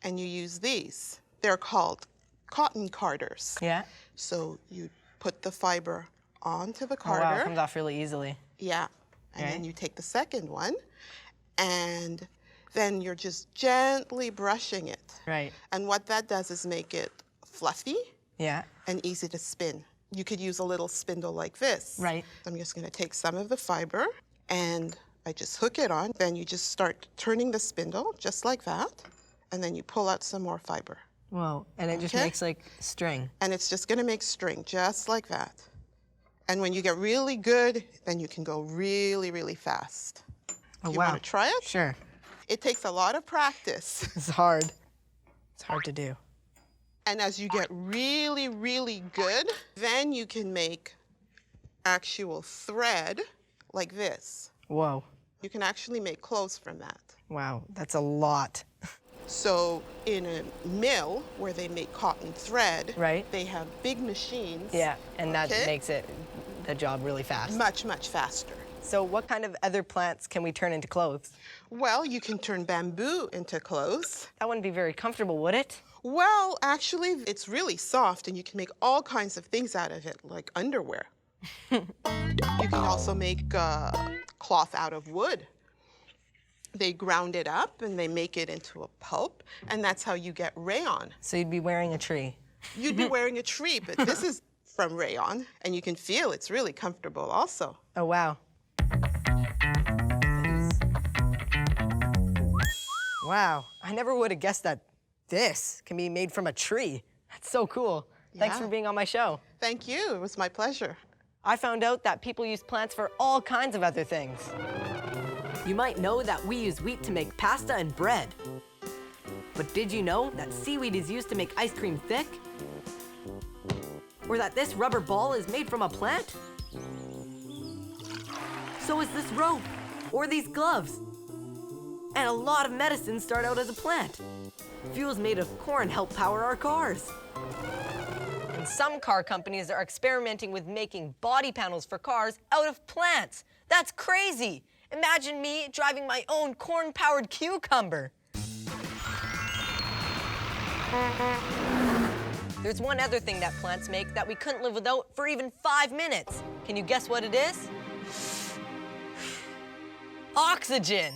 and you use these. They're called cotton carders. Yeah. So you put the fiber onto the Oh, carder. wow, it comes off really easily. Yeah. And Okay. then you take the second one, and then you're just gently brushing it. Right. And what that does is make it fluffy Yeah. and easy to spin. You could use a little spindle like this. Right. I'm just going to take some of the fiber, and I just hook it on. Then you just start turning the spindle, just like that, and then you pull out some more fiber. Whoa, and it just Okay. makes like string. And it's just going to make string, just like that. And when you get really good, then you can go really, really fast. Oh, You wow. want to try it? Sure. It takes a lot of practice. It's hard. It's hard to do. And as you get really, really good, then you can make actual thread like this. Whoa. You can actually make clothes from that. Wow, that's a lot. So in a mill where they make cotton thread, Right. they have big machines. Yeah, and that Okay. makes it the job really fast. Much, much faster. So what kind of other plants can we turn into clothes? Well, you can turn bamboo into clothes. That wouldn't be very comfortable, would it? Well, actually, it's really soft, and you can make all kinds of things out of it, like underwear. You can also make cloth out of wood. They ground it up, and they make it into a pulp, and that's how you get rayon. So you'd be wearing a tree. You'd be wearing a tree, but this is from rayon, and you can feel it's really comfortable also. Oh, wow. Wow, I never would have guessed that this can be made from a tree. That's so cool. Thanks Yeah. for being on my show. Thank you. It was my pleasure. I found out that people use plants for all kinds of other things. You might know that we use wheat to make pasta and bread. But did you know that seaweed is used to make ice cream thick? Or that this rubber ball is made from a plant? So is this rope, or these gloves. And a lot of medicines start out as a plant. Fuels made of corn help power our cars. And some car companies are experimenting with making body panels for cars out of plants. That's crazy. Imagine me driving my own corn-powered cucumber. There's one other thing that plants make that we couldn't live without for even 5 minutes. Can you guess what it is? Oxygen.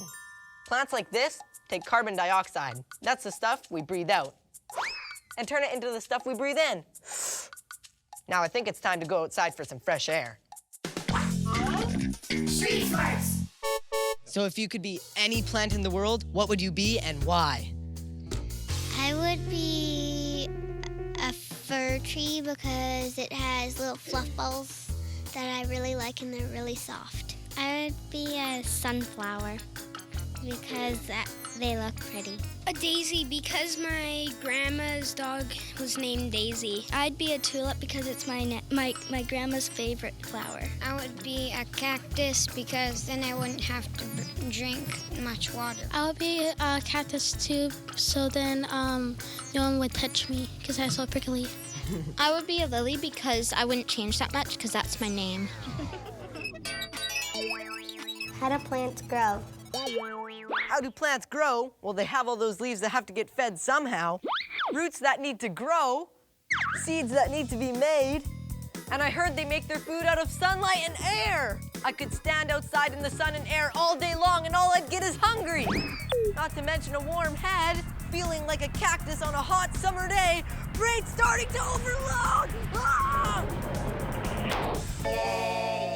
Plants like this take carbon dioxide. That's the stuff we breathe out. And turn it into the stuff we breathe in. Now I think it's time to go outside for some fresh air. Street smarts. So if you could be any plant in the world, what would you be and why? I would be a fir tree because it has little fluff balls that I really like and they're really soft. I would be a sunflower because they look pretty. A daisy because my grandma's dog was named Daisy. I'd be a tulip because it's my grandma's favorite flower. I would be a cactus because then I wouldn't have to drink much water. I would be a cactus too, so then no one would touch me because I'm so prickly. I would be a lily because I wouldn't change that much because that's my name. How do plants grow? How do plants grow? Well, they have all those leaves that have to get fed somehow, roots that need to grow, seeds that need to be made, and I heard they make their food out of sunlight and air. I could stand outside in the sun and air all day long and all I'd get is hungry. Not to mention a warm head, feeling like a cactus on a hot summer day, brain starting to overload. Ah!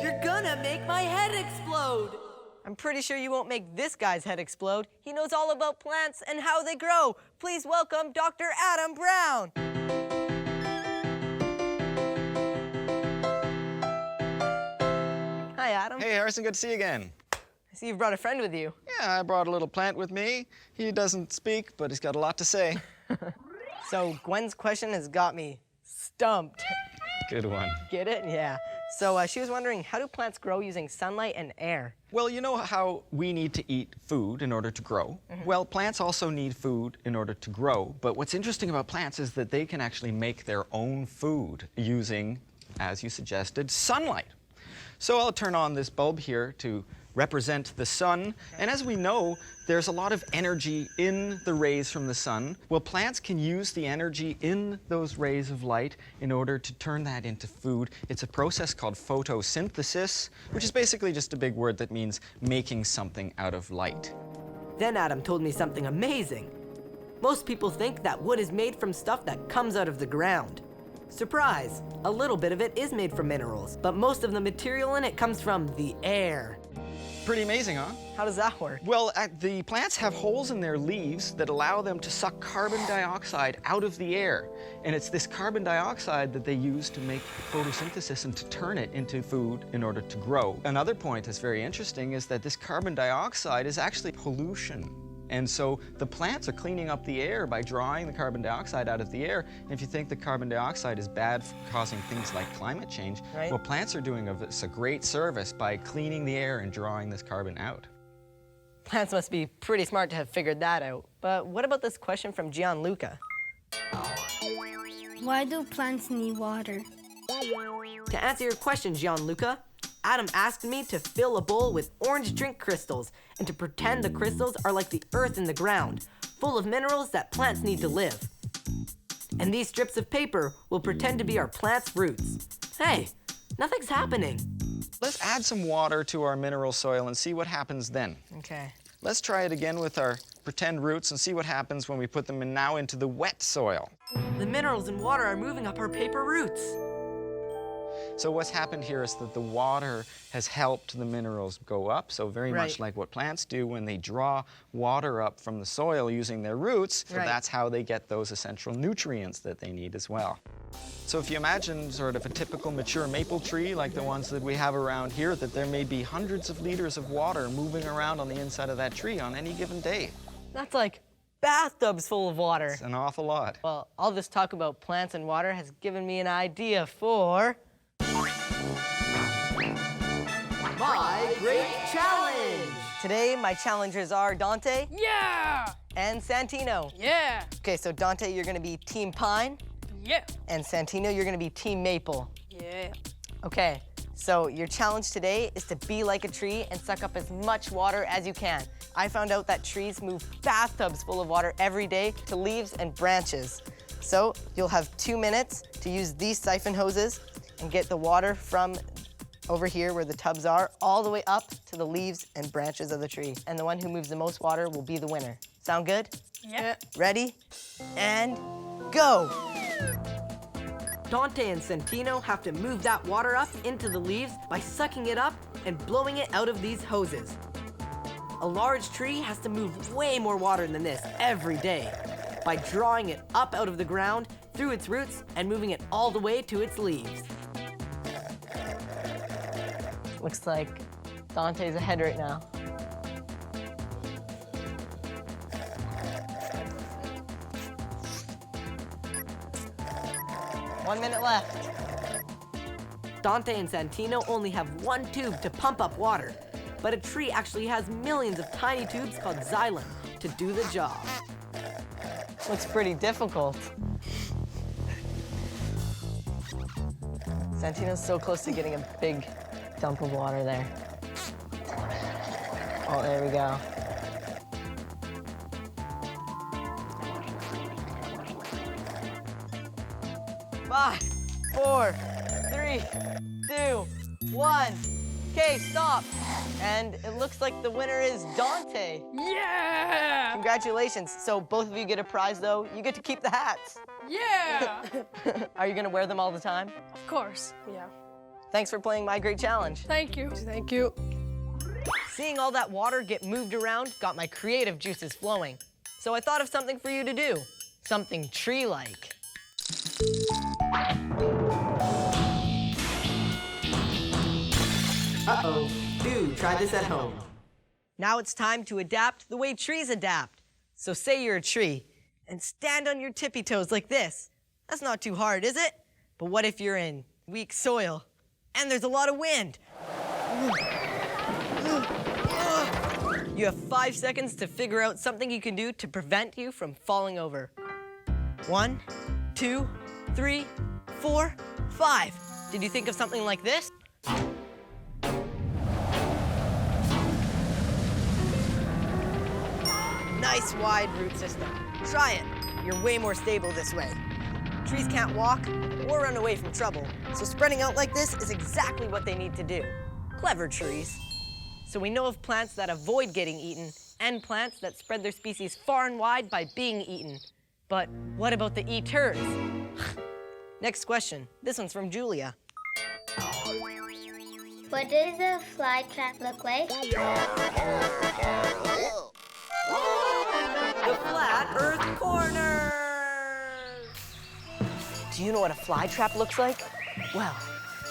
You're gonna make my head explode. I'm pretty sure you won't make this guy's head explode. He knows all about plants and how they grow. Please welcome Dr. Adam Brown. Hi, Adam. Hey, Harrison, good to see you again. I see you've brought a friend with you. Yeah, I brought a little plant with me. He doesn't speak, but he's got a lot to say. So Gwen's question has got me stumped. Good one. Get it? Yeah. So she was wondering, how do plants grow using sunlight and air? Well, you know how we need to eat food in order to grow? Well, plants also need food in order to grow. But what's interesting about plants is that they can actually make their own food using as you suggested, sunlight. So I'll turn on this bulb here to represent the sun. And as we know, there's a lot of energy in the rays from the sun. Well, plants can use the energy in those rays of light in order to turn that into food. It's a process called photosynthesis, which is basically just a big word that means making something out of light. Then Adam told me something amazing. Most people think that wood is made from stuff that comes out of the ground. Surprise! A little bit of it is made from minerals, but most of the material in it comes from the air. Pretty amazing, huh? How does that work? Well, the plants have holes in their leaves that allow them to suck carbon dioxide out of the air. And it's this carbon dioxide that they use to make photosynthesis and to turn it into food in order to grow. Another point that's very interesting is that this carbon dioxide is actually pollution. And so the plants are cleaning up the air by drawing the carbon dioxide out of the air. And if you think the carbon dioxide is bad for causing things like climate change, right, well, plants are doing us a great service by cleaning the air and drawing this carbon out. Plants must be pretty smart to have figured that out. But what about this question from Gianluca? Why do plants need water? To answer your question, Gianluca, Adam asked me to fill a bowl with orange drink crystals and to pretend the crystals are like the earth in the ground, full of minerals that plants need to live. And these strips of paper will pretend to be our plant's roots. Hey, nothing's happening. Let's add some water to our mineral soil and see what happens then. Okay. Let's try it again with our pretend roots and see what happens when we put them now into the wet soil. The minerals and water are moving up our paper roots. So what's happened here is that the water has helped the minerals go up, so very much like what plants do when they draw water up from the soil using their roots, so that's how they get those essential nutrients that they need as well. So if you imagine sort of a typical mature maple tree like the ones that we have around here, that there may be hundreds of liters of water moving around on the inside of that tree on any given day. That's like bathtubs full of water. It's an awful lot. Well, all this talk about plants and water has given me an idea for my great challenge! Today, my challengers are Dante. Yeah! And Santino. Yeah! Okay, so Dante, you're gonna be Team Pine. Yeah! And Santino, you're gonna be Team Maple. Yeah! Okay, so your challenge today is to be like a tree and suck up as much water as you can. I found out that trees move bathtubs full of water every day to leaves and branches. So you'll have 2 minutes to use these siphon hoses and get the water from over here where the tubs are, all the way up to the leaves and branches of the tree. And the one who moves the most water will be the winner. Sound good? Yeah. Ready? And go! Dante and Santino have to move that water up into the leaves by sucking it up and blowing it out of these hoses. A large tree has to move way more water than this every day by drawing it up out of the ground, through its roots, and moving it all the way to its leaves. Looks like Dante's ahead right now. One minute left. Dante and Santino only have one tube to pump up water, but a tree actually has millions of tiny tubes called xylem to do the job. Looks pretty difficult. Santino's so close to getting a big dump of water there. Oh, there we go. Five, 4, 3, 2, 1. Okay, stop. And it looks like the winner is Dante. Yeah! Congratulations. So both of you get a prize, though. You get to keep the hats. Yeah! Are you gonna wear them all the time? Of course, yeah. Thanks for playing My Great Challenge. Thank you. Thank you. Seeing all that water get moved around got my creative juices flowing. So I thought of something for you to do. Something tree-like. Uh-oh. Do try this at home. Now it's time to adapt the way trees adapt. So say you're a tree and stand on your tippy toes like this. That's not too hard, is it? But what if you're in weak soil and there's a lot of wind? You have 5 seconds to figure out something you can do to prevent you from falling over. 1, 2, 3, 4, 5. Did you think of something like this? Nice wide root system. Try it. You're way more stable this way. Trees can't walk or run away from trouble, so spreading out like this is exactly what they need to do. Clever trees. So we know of plants that avoid getting eaten and plants that spread their species far and wide by being eaten. But what about the eaters? Next question. This one's from Julia. What does a fly trap look like? The Flat Earth Corner! Do you know what a fly trap looks like? Well,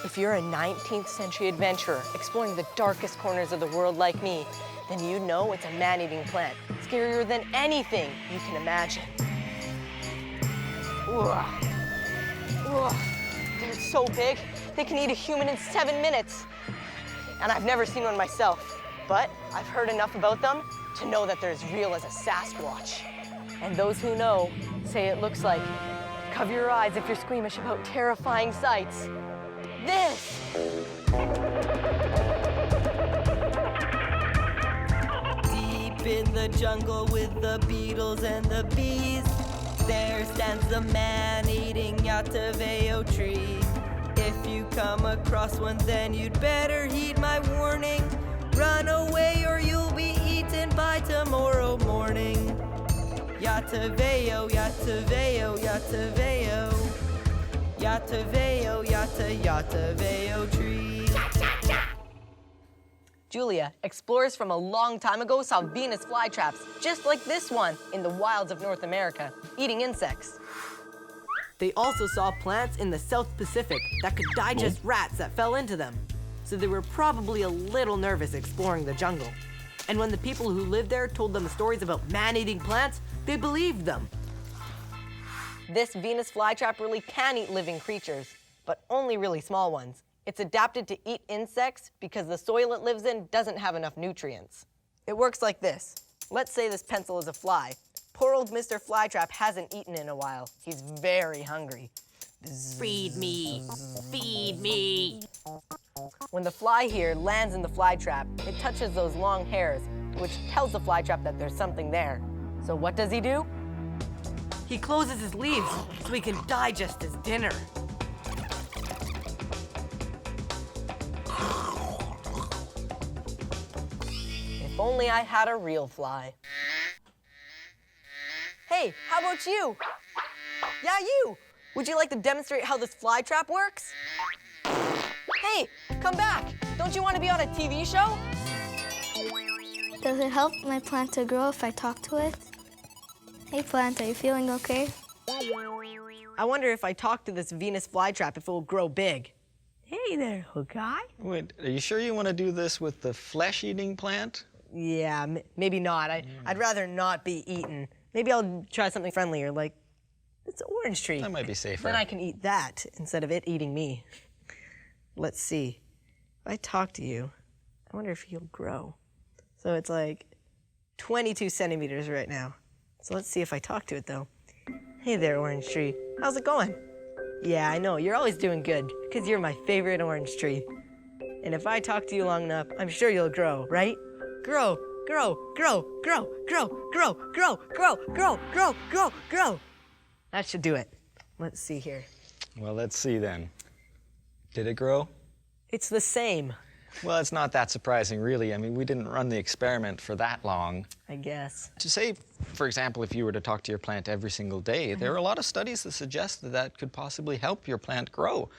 if you're a 19th century adventurer exploring the darkest corners of the world like me, then you know it's a man-eating plant, scarier than anything you can imagine. Ugh. Ugh. They're so big, they can eat a human in 7 minutes. And I've never seen one myself, but I've heard enough about them to know that they're as real as a Sasquatch. And those who know say it looks like, cover your eyes if you're squeamish about terrifying sights, this. Deep in the jungle with the beetles and the bees, there stands the man-eating Yataveo tree. If you come across one, then you'd better heed my warning. Run away or you'll be eaten by tomorrow morning. Yataveo, Yataveo, Yataveo. Yataveo, Yataveo tree. Julia, explorers from a long time ago saw Venus flytraps, just like this one, in the wilds of North America, eating insects. They also saw plants in the South Pacific that could digest rats that fell into them. So they were probably a little nervous exploring the jungle. And when the people who lived there told them stories about man-eating plants, they believed them. This Venus flytrap really can eat living creatures, but only really small ones. It's adapted to eat insects because the soil it lives in doesn't have enough nutrients. It works like this. Let's say this pencil is a fly. Poor old Mr. Flytrap hasn't eaten in a while. He's very hungry. Feed me, feed me. When the fly here lands in the fly trap, it touches those long hairs, which tells the fly trap that there's something there. So what does he do? He closes his leaves so he can digest his dinner. If only I had a real fly. Hey, how about you? Yeah, you! Would you like to demonstrate how this fly trap works? Hey, come back! Don't you want to be on a TV show? Does it help my plant to grow if I talk to it? Hey plant, are you feeling okay? I wonder if I talk to this Venus flytrap if it will grow big. Hey there, hook eye. Wait, are you sure you want to do this with the flesh-eating plant? Yeah, maybe not. I'd rather not be eaten. Maybe I'll try something friendlier, like this orange tree. That might be safer. Then I can eat that instead of it eating me. Let's see. If I talk to you, I wonder if you'll grow. So it's like 22 centimeters right now. So let's see if I talk to it, though. Hey there, orange tree. How's it going? Yeah, I know. You're always doing good, because you're my favorite orange tree. And if I talk to you long enough, I'm sure you'll grow, right? Grow, grow, grow, grow, grow, grow, grow, grow, grow, grow, grow, grow. That should do it. Let's see here. Well, let's see then. Did it grow? It's the same. Well, it's not that surprising, really. I mean, we didn't run the experiment for that long. I guess. To say, for example, if you were to talk to your plant every single day, there are a lot of studies that suggest that that could possibly help your plant grow.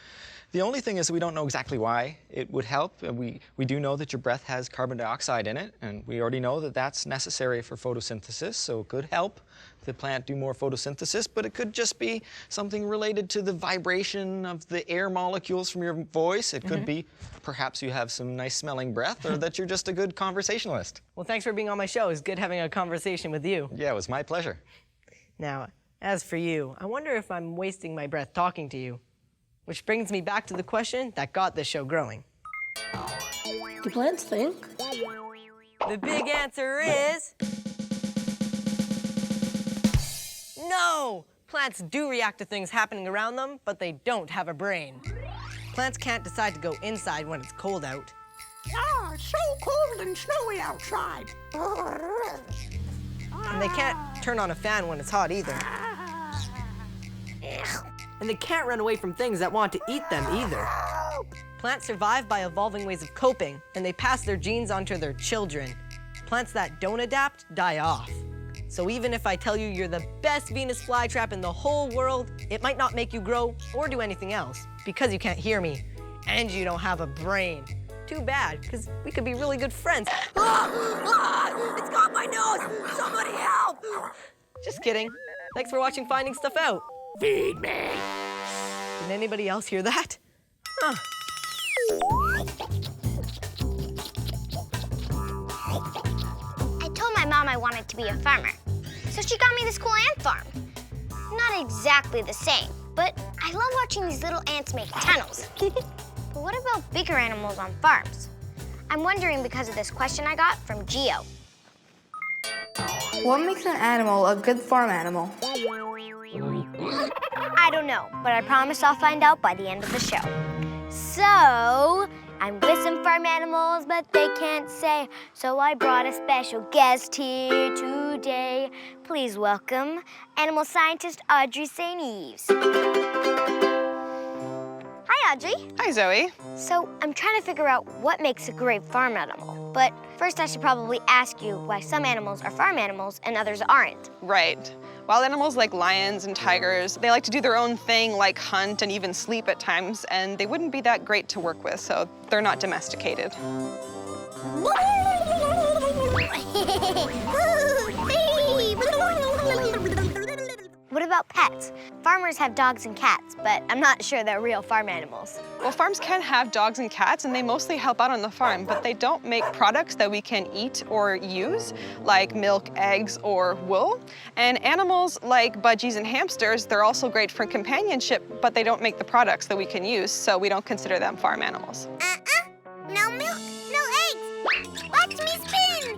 The only thing is we don't know exactly why it would help. We do know that your breath has carbon dioxide in it, and we already know that that's necessary for photosynthesis, so it could help the plant do more photosynthesis, but it could just be something related to the vibration of the air molecules from your voice. It could be perhaps you have some nice smelling breath, or that you're just a good conversationalist. Well, thanks for being on my show. It's good having a conversation with you. Yeah, it was my pleasure. Now, as for you, I wonder if I'm wasting my breath talking to you. Which brings me back to the question that got this show growing. Do plants think? The big answer is... no! Plants do react to things happening around them, but they don't have a brain. Plants can't decide to go inside when it's cold out. Ah, it's so cold and snowy outside. And they can't turn on a fan when it's hot either. And they can't run away from things that want to eat them either. Plants survive by evolving ways of coping, and they pass their genes onto their children. Plants that don't adapt die off. So even if I tell you you're the best Venus flytrap in the whole world, it might not make you grow or do anything else because you can't hear me and you don't have a brain. Too bad, because we could be really good friends. It's got my nose! Somebody help! Just kidding. Thanks for watching Finding Stuff Out. Feed me! Did anybody else hear that? Huh. I told my mom I wanted to be a farmer, so she got me this cool ant farm. Not exactly the same, but I love watching these little ants make tunnels. But what about bigger animals on farms? I'm wondering because of this question I got from Geo. What makes an animal a good farm animal? I don't know, but I promise I'll find out by the end of the show. So, I'm with some farm animals, but they can't say. So I brought a special guest here today. Please welcome animal scientist Audrey St. Eves. Hi, Audrey. Hi, Zoe. So I'm trying to figure out what makes a great farm animal. But first I should probably ask you why some animals are farm animals and others aren't. Right. Wild animals like lions and tigers, they like to do their own thing, like hunt and even sleep at times, and they wouldn't be that great to work with, so they're not domesticated. What about pets? Farmers have dogs and cats, but I'm not sure they're real farm animals. Well, farms can have dogs and cats, and they mostly help out on the farm, but they don't make products that we can eat or use, like milk, eggs, or wool. And animals like budgies and hamsters, they're also great for companionship, but they don't make the products that we can use, so we don't consider them farm animals. No milk, no eggs. Watch me spin.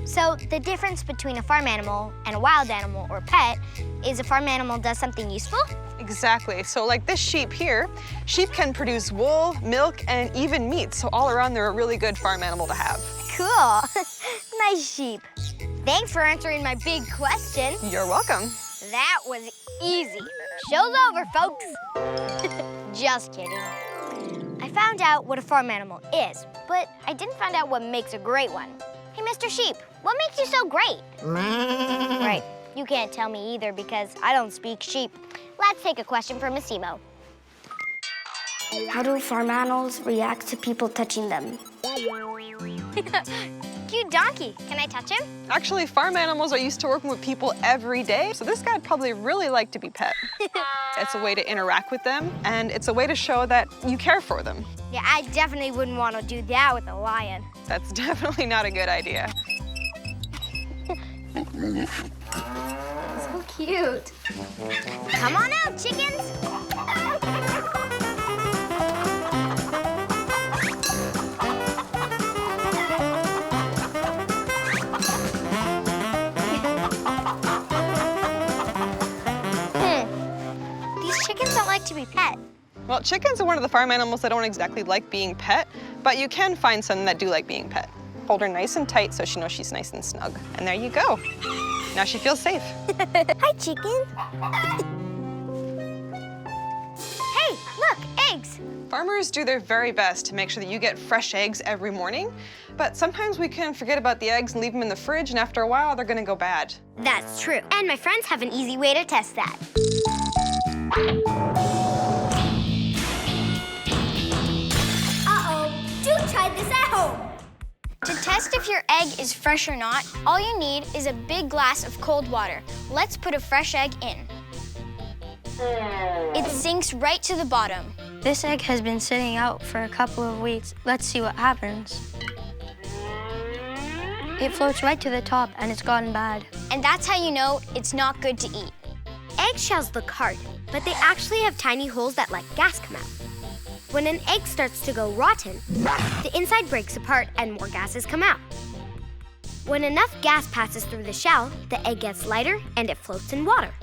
So the difference between a farm animal and a wild animal or pet is a farm animal does something useful? Exactly. So like this sheep here, sheep can produce wool, milk, and even meat. So all around, they're a really good farm animal to have. Cool. Nice sheep. Thanks for answering my big question. You're welcome. That was easy. Show's over, folks. Just kidding. I found out what a farm animal is, but I didn't find out what makes a great one. Hey, Mr. Sheep, what makes you so great? Right, you can't tell me either because I don't speak sheep. Let's take a question from Massimo. How do farm animals react to people touching them? Cute donkey. Can I touch him? Actually, farm animals are used to working with people every day, so this guy'd probably really like to be pet. It's a way to interact with them, and it's a way to show that you care for them. Yeah, I definitely wouldn't want to do that with a lion. That's definitely not a good idea. So cute. Come on out, chickens. These chickens don't like to be pet. Well, chickens are one of the farm animals that don't exactly like being pet, but you can find some that do like being pet. Hold her nice and tight so she knows she's nice and snug. And there you go. Now she feels safe. Hi, chicken. Hey, look, eggs. Farmers do their very best to make sure that you get fresh eggs every morning, but sometimes we can forget about the eggs and leave them in the fridge, and after a while, they're gonna go bad. That's true. And my friends have an easy way to test that. Do try this at home. To test if your egg is fresh or not, all you need is a big glass of cold water. Let's put a fresh egg in. It sinks right to the bottom. This egg has been sitting out for a couple of weeks. Let's see what happens. It floats right to the top and it's gotten bad. And that's how you know it's not good to eat. Eggshells look hard, but they actually have tiny holes that let gas come out. When an egg starts to go rotten, the inside breaks apart and more gases come out. When enough gas passes through the shell, the egg gets lighter and it floats in water.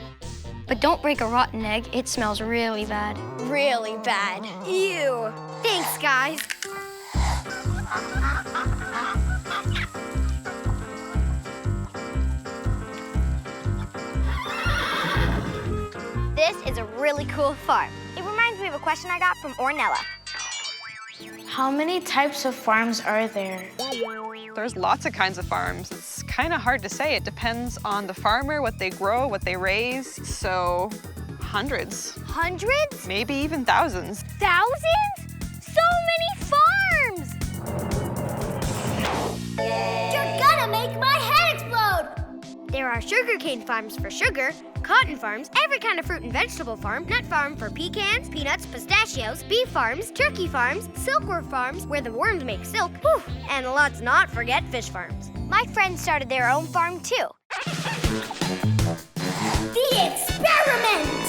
But don't break a rotten egg. It smells really bad. Really bad. Ew. Thanks, guys. This is a really cool farm. It reminds me of a question I got from Ornella. How many types of farms are there? There's lots of kinds of farms. It's kind of hard to say. It depends on the farmer, what they grow, what they raise. So hundreds. Hundreds? Maybe even thousands. Thousands? So many farms! You're gonna make my head explode! There are sugarcane farms for sugar, cotton farms, every kind of fruit and vegetable farm, nut farm for pecans, peanuts, pistachios, bee farms, turkey farms, silkworm farms where the worms make silk, whew, and let's not forget fish farms. My friends started their own farm too. The experiment!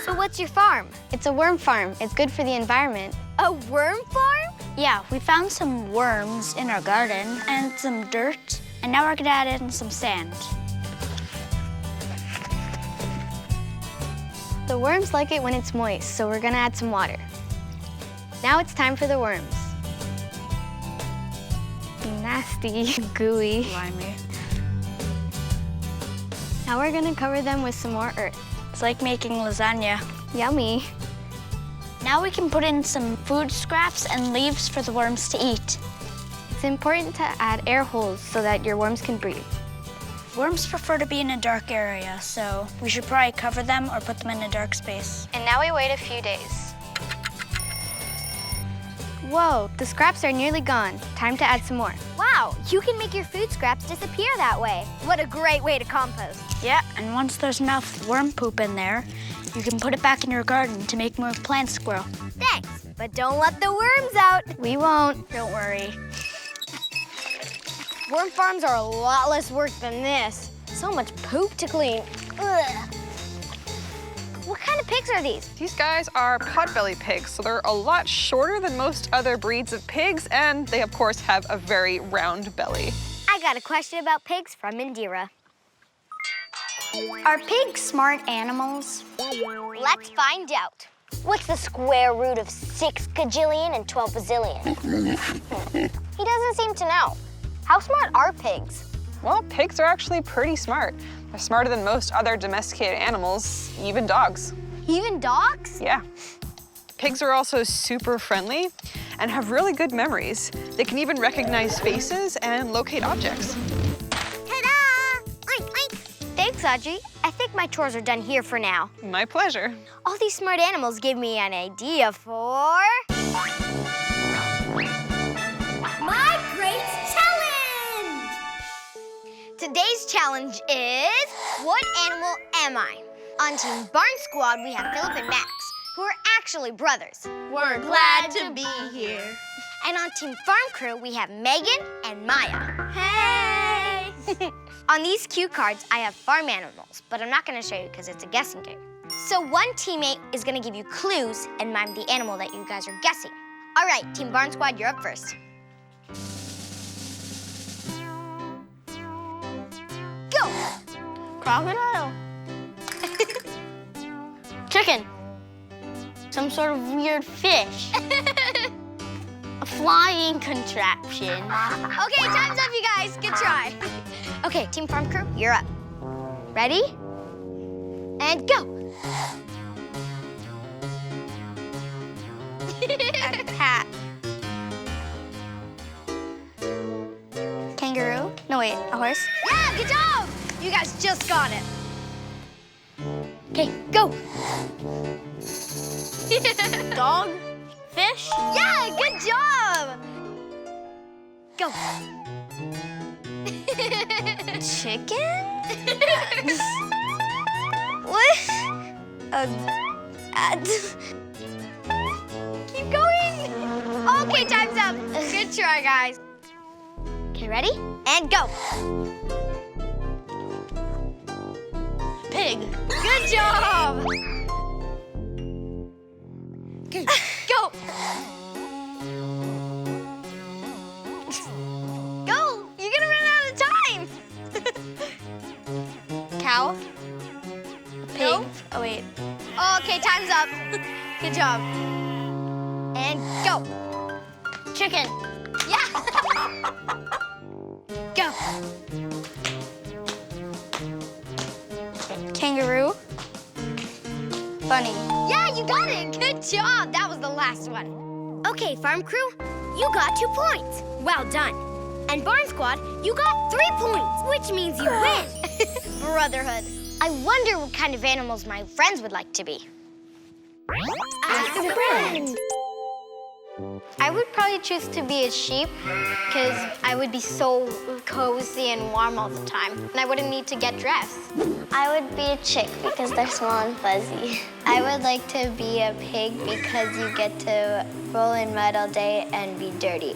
So what's your farm? It's a worm farm. It's good for the environment. A worm farm? Yeah, we found some worms in our garden and some dirt, and now we're gonna add in some sand. The worms like it when it's moist, so we're gonna add some water. Now it's time for the worms. Nasty, gooey. Slimy. Now we're gonna cover them with some more earth. It's like making lasagna. Yummy. Now we can put in some food scraps and leaves for the worms to eat. It's important to add air holes so that your worms can breathe. Worms prefer to be in a dark area, so we should probably cover them or put them in a dark space. And now we wait a few days. Whoa, the scraps are nearly gone. Time to add some more. Wow, you can make your food scraps disappear that way. What a great way to compost. Yeah, and once there's enough worm poop in there, you can put it back in your garden to make more plants grow. Thanks, but don't let the worms out. We won't. Don't worry. Worm farms are a lot less work than this. So much poop to clean. Ugh. What kind of pigs are these? These guys are potbelly pigs, so they're a lot shorter than most other breeds of pigs, and they, of course, have a very round belly. I got a question about pigs from Indira. Are pigs smart animals? Let's find out. What's the square root of 6 gajillion and 12 bazillion? He doesn't seem to know. How smart are pigs? Well, pigs are actually pretty smart. They're smarter than most other domesticated animals, even dogs. Even dogs? Yeah. Pigs are also super friendly and have really good memories. They can even recognize faces and locate objects. Ta-da! Oink, oink. Thanks, Audrey. I think my chores are done here for now. My pleasure. All these smart animals give me an idea for... My great challenge! Today's challenge is, what animal am I? On Team Barn Squad, we have Philip and Max, who are actually brothers. We're glad to be here. And on Team Farm Crew, we have Megan and Maya. Hey! On these cue cards, I have farm animals, but I'm not gonna show you because it's a guessing game. So one teammate is gonna give you clues and mime the animal that you guys are guessing. All right, Team Barn Squad, you're up first. Go! Crocodile. Chicken. Some sort of weird fish. A flying contraption. Okay, time's up, you guys. Good try. Okay, Team Farm Crew, you're up. Ready? And go. A cat. Kangaroo? No, wait, a horse? Yeah, good job! You guys just got it. Okay, go. Dog? Fish? Yeah, good job! Go. Chicken? What? Keep going. Okay, time's up. Good try, guys. Okay, ready? And go. Pig. Good job. Okay, go. Go. You're gonna run out of time. Cow? Okay, time's up. Good job. And go. Chicken. Yeah. Go. Kangaroo. Bunny. Yeah, you got it. Good job. That was the last one. Okay, farm crew, you got 2 points. Well done. And barn squad, you got 3 points, which means you win. Brotherhood. I wonder what kind of animals my friends would like to be. Ask a friend. I would probably choose to be a sheep because I would be so cozy and warm all the time, and I wouldn't need to get dressed. I would be a chick because they're small and fuzzy. I would like to be a pig because you get to roll in mud all day and be dirty.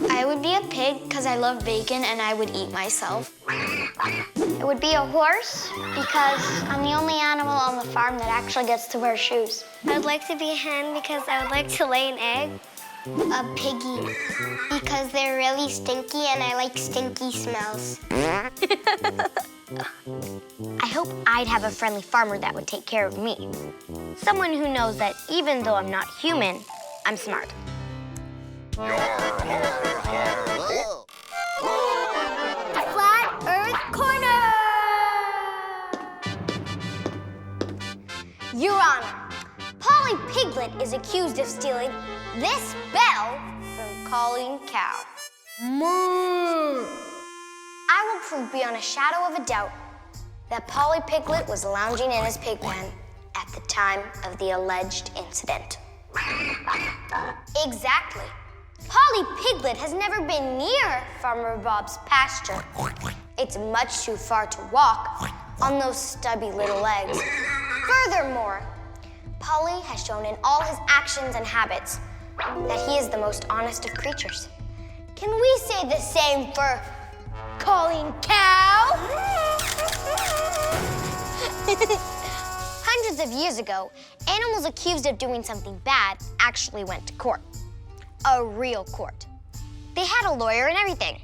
I would be a pig because I love bacon and I would eat myself. I would be a horse because I'm the only animal on the farm that actually gets to wear shoes. I would like to be a hen because I would like to lay an egg. A piggy, because they're really stinky and I like stinky smells. I hope I'd have a friendly farmer that would take care of me. Someone who knows that even though I'm not human, I'm smart. Flat Earth Corner! Your Honor, Polly Piglet is accused of stealing this bell from calling cow. Moo! I will prove beyond a shadow of a doubt that Polly Piglet was lounging in his pig pen at the time of the alleged incident. Exactly. Polly Piglet has never been near Farmer Bob's pasture. It's much too far to walk on those stubby little legs. Furthermore, Polly has shown in all his actions and habits that he is the most honest of creatures. Can we say the same for calling cow? Hundreds of years ago, animals accused of doing something bad actually went to court. A real court. They had a lawyer and everything.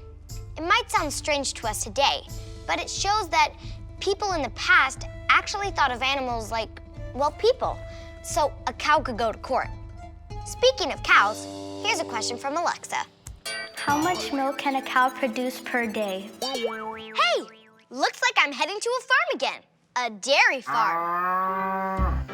It might sound strange to us today, but it shows that people in the past actually thought of animals like, well, people. So a cow could go to court. Speaking of cows, here's a question from Alexa. How much milk can a cow produce per day? Hey, looks like I'm heading to a farm again. A dairy farm.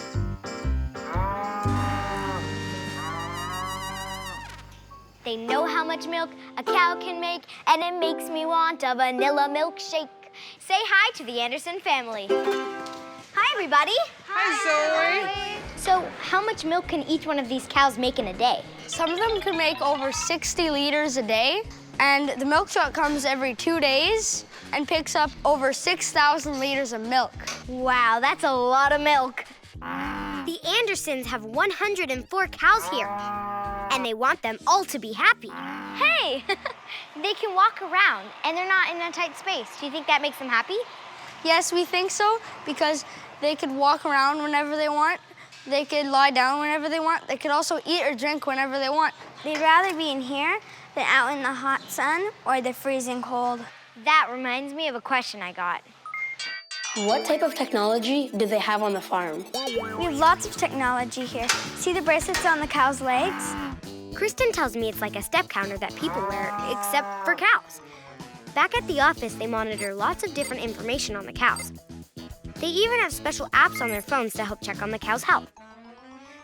They know how much milk a cow can make, and it makes me want a vanilla milkshake. Say hi to the Anderson family. Hi, everybody. Hi, Zoe. So, how much milk can each one of these cows make in a day? Some of them could make over 60 liters a day, and the milk truck comes every 2 days and picks up over 6,000 liters of milk. Wow, that's a lot of milk. The Andersons have 104 cows here, and they want them all to be happy. Hey, they can walk around, and they're not in a tight space. Do you think that makes them happy? Yes, we think so, because they could walk around whenever they want. They could lie down whenever they want. They could also eat or drink whenever they want. They'd rather be in here than out in the hot sun or the freezing cold. That reminds me of a question I got. What type of technology do they have on the farm? We have lots of technology here. See the bracelets on the cow's legs? Kristen tells me it's like a step counter that people wear, except for cows. Back at the office, they monitor lots of different information on the cows. They even have special apps on their phones to help check on the cow's health.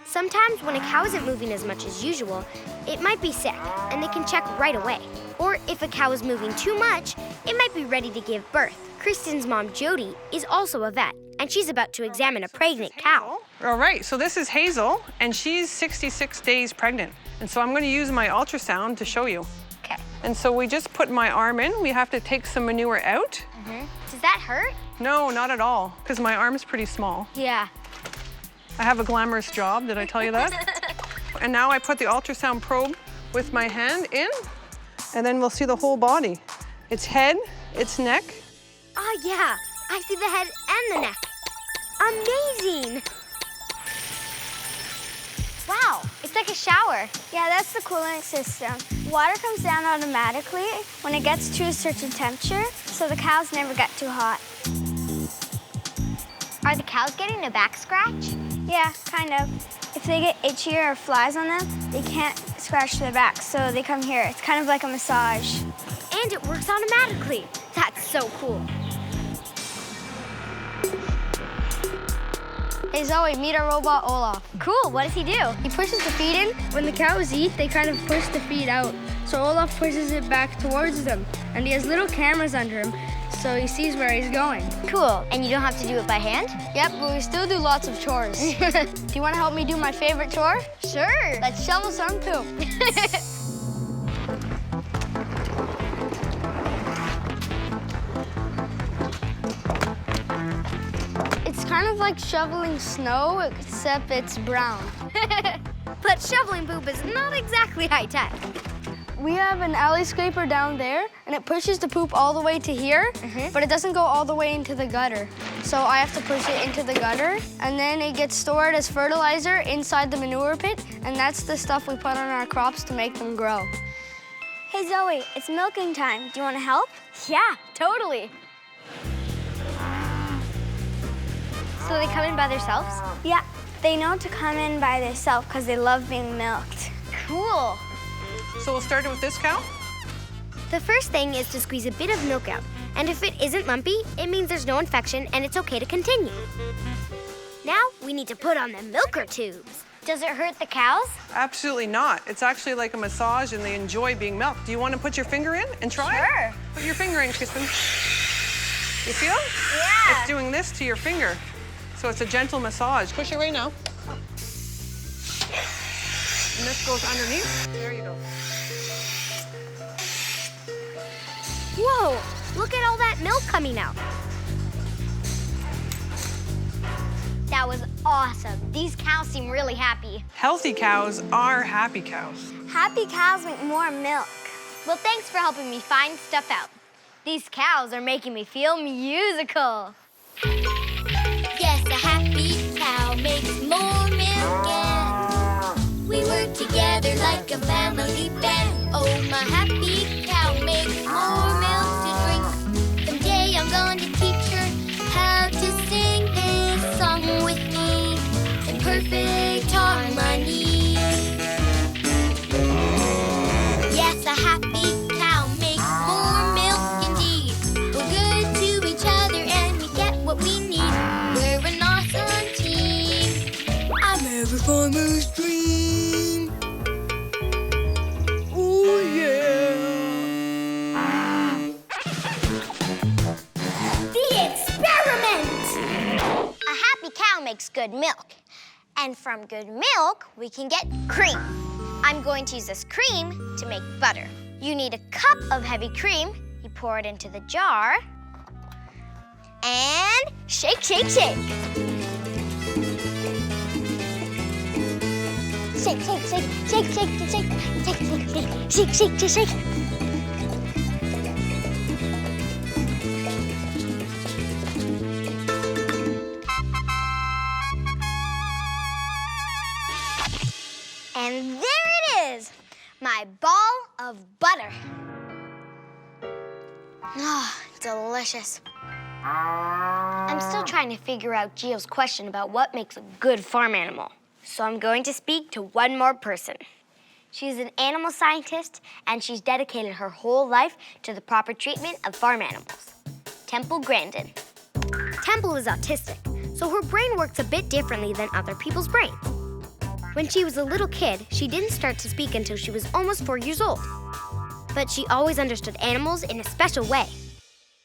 Sometimes when a cow isn't moving as much as usual, it might be sick, and they can check right away. Or if a cow is moving too much, it might be ready to give birth. Kristen's mom, Jody, is also a vet, and she's about to examine a pregnant cow. All right, so this is Hazel, and she's 66 days pregnant. And so I'm going to use my ultrasound to show you. Okay. And so we just put my arm in. We have to take some manure out. Does that hurt? No, not at all, because my arm is pretty small. Yeah. I have a glamorous job, did I tell you that? And now I put the ultrasound probe with my hand in, and then we'll see the whole body. Its head, its neck. Oh, yeah. I see the head and the neck. Amazing. Wow, it's like a shower. Yeah, that's the cooling system. Water comes down automatically when it gets to a certain temperature, so the cows never get too hot. Are the cows getting a back scratch? Yeah, kind of. If they get itchy or flies on them, they can't scratch their back, so they come here. It's kind of like a massage. And it works automatically. That's so cool. Hey Zoe, meet our robot Olaf. Cool, what does he do? He pushes the feed in. When the cows eat, they kind of push the feed out. So Olaf pushes it back towards them. And he has little cameras under him, so he sees where he's going. Cool, and you don't have to do it by hand? Yep, but we still do lots of chores. Do you want to help me do my favorite chore? Sure. Let's shovel some poop. It's kind of like shoveling snow, except it's brown. But shoveling poop is not exactly high-tech. We have an alley scraper down there, and it pushes the poop all the way to here, but it doesn't go all the way into the gutter. So I have to push it into the gutter, and then it gets stored as fertilizer inside the manure pit, and that's the stuff we put on our crops to make them grow. Hey Zoe, it's milking time. Do you want to help? Yeah, totally. So they come in by themselves? Yeah, they know to come in by themselves because they love being milked. Cool. So we'll start with this cow? The first thing is to squeeze a bit of milk out. And if it isn't lumpy, it means there's no infection and it's okay to continue. Now we need to put on the milker tubes. Does it hurt the cows? Absolutely not. It's actually like a massage and they enjoy being milked. Do you want to put your finger in and try it? Sure. Put your finger in, Kristen. You feel? Yeah. It's doing this to your finger. So it's a gentle massage. Push it right now. And this goes underneath. There you go. Whoa, look at all that milk coming out. That was awesome. These cows seem really happy. Healthy cows are happy cows. Happy cows make more milk. Well, thanks for helping me find stuff out. These cows are making me feel musical. Yes, a happy cow makes more milk and we work together like a family band. Oh, my happy cow makes more milk to drink. Someday I'm going to teach her how to sing this song with me in perfect harmony. Yes, a happy cow makes more milk indeed. We're good to each other and we get what we need. We're an awesome team. I'm every farmer's dream. Oh yeah. The experiment. A happy cow makes good milk. And from good milk, we can get cream. I'm going to use this cream to make butter. You need a cup of heavy cream. You pour it into the jar. And shake, shake, shake. Shake, shake, shake, shake, shake, shake, shake, shake, shake, shake, shake, shake. And there it is, my ball of butter. Ah, delicious. I'm still trying to figure out Gio's question about what makes a good farm animal. So I'm going to speak to one more person. She's an animal scientist, and she's dedicated her whole life to the proper treatment of farm animals. Temple Grandin. Temple is autistic, so her brain works a bit differently than other people's brains. When she was a little kid, she didn't start to speak until she was almost 4 years old. But she always understood animals in a special way.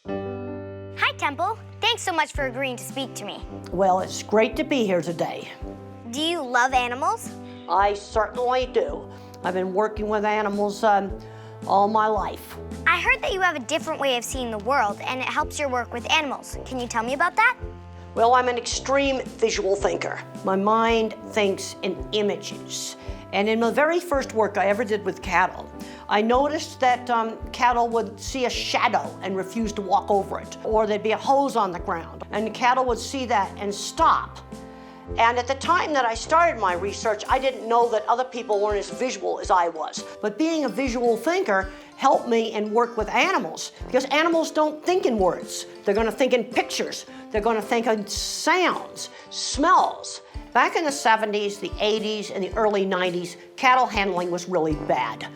Hi, Temple. Thanks so much for agreeing to speak to me. Well, it's great to be here today. Do you love animals? I certainly do. I've been working with animals all my life. I heard that you have a different way of seeing the world, and it helps your work with animals. Can you tell me about that? Well, I'm an extreme visual thinker. My mind thinks in images. And in the very first work I ever did with cattle, I noticed that cattle would see a shadow and refuse to walk over it, or there'd be a hose on the ground, and the cattle would see that and stop. And at the time that I started my research, I didn't know that other people weren't as visual as I was. But being a visual thinker helped me in work with animals, because animals don't think in words. They're going to think in pictures. They're going to think in sounds, smells. Back in the 70s, the 80s, and the early 90s, cattle handling was really bad.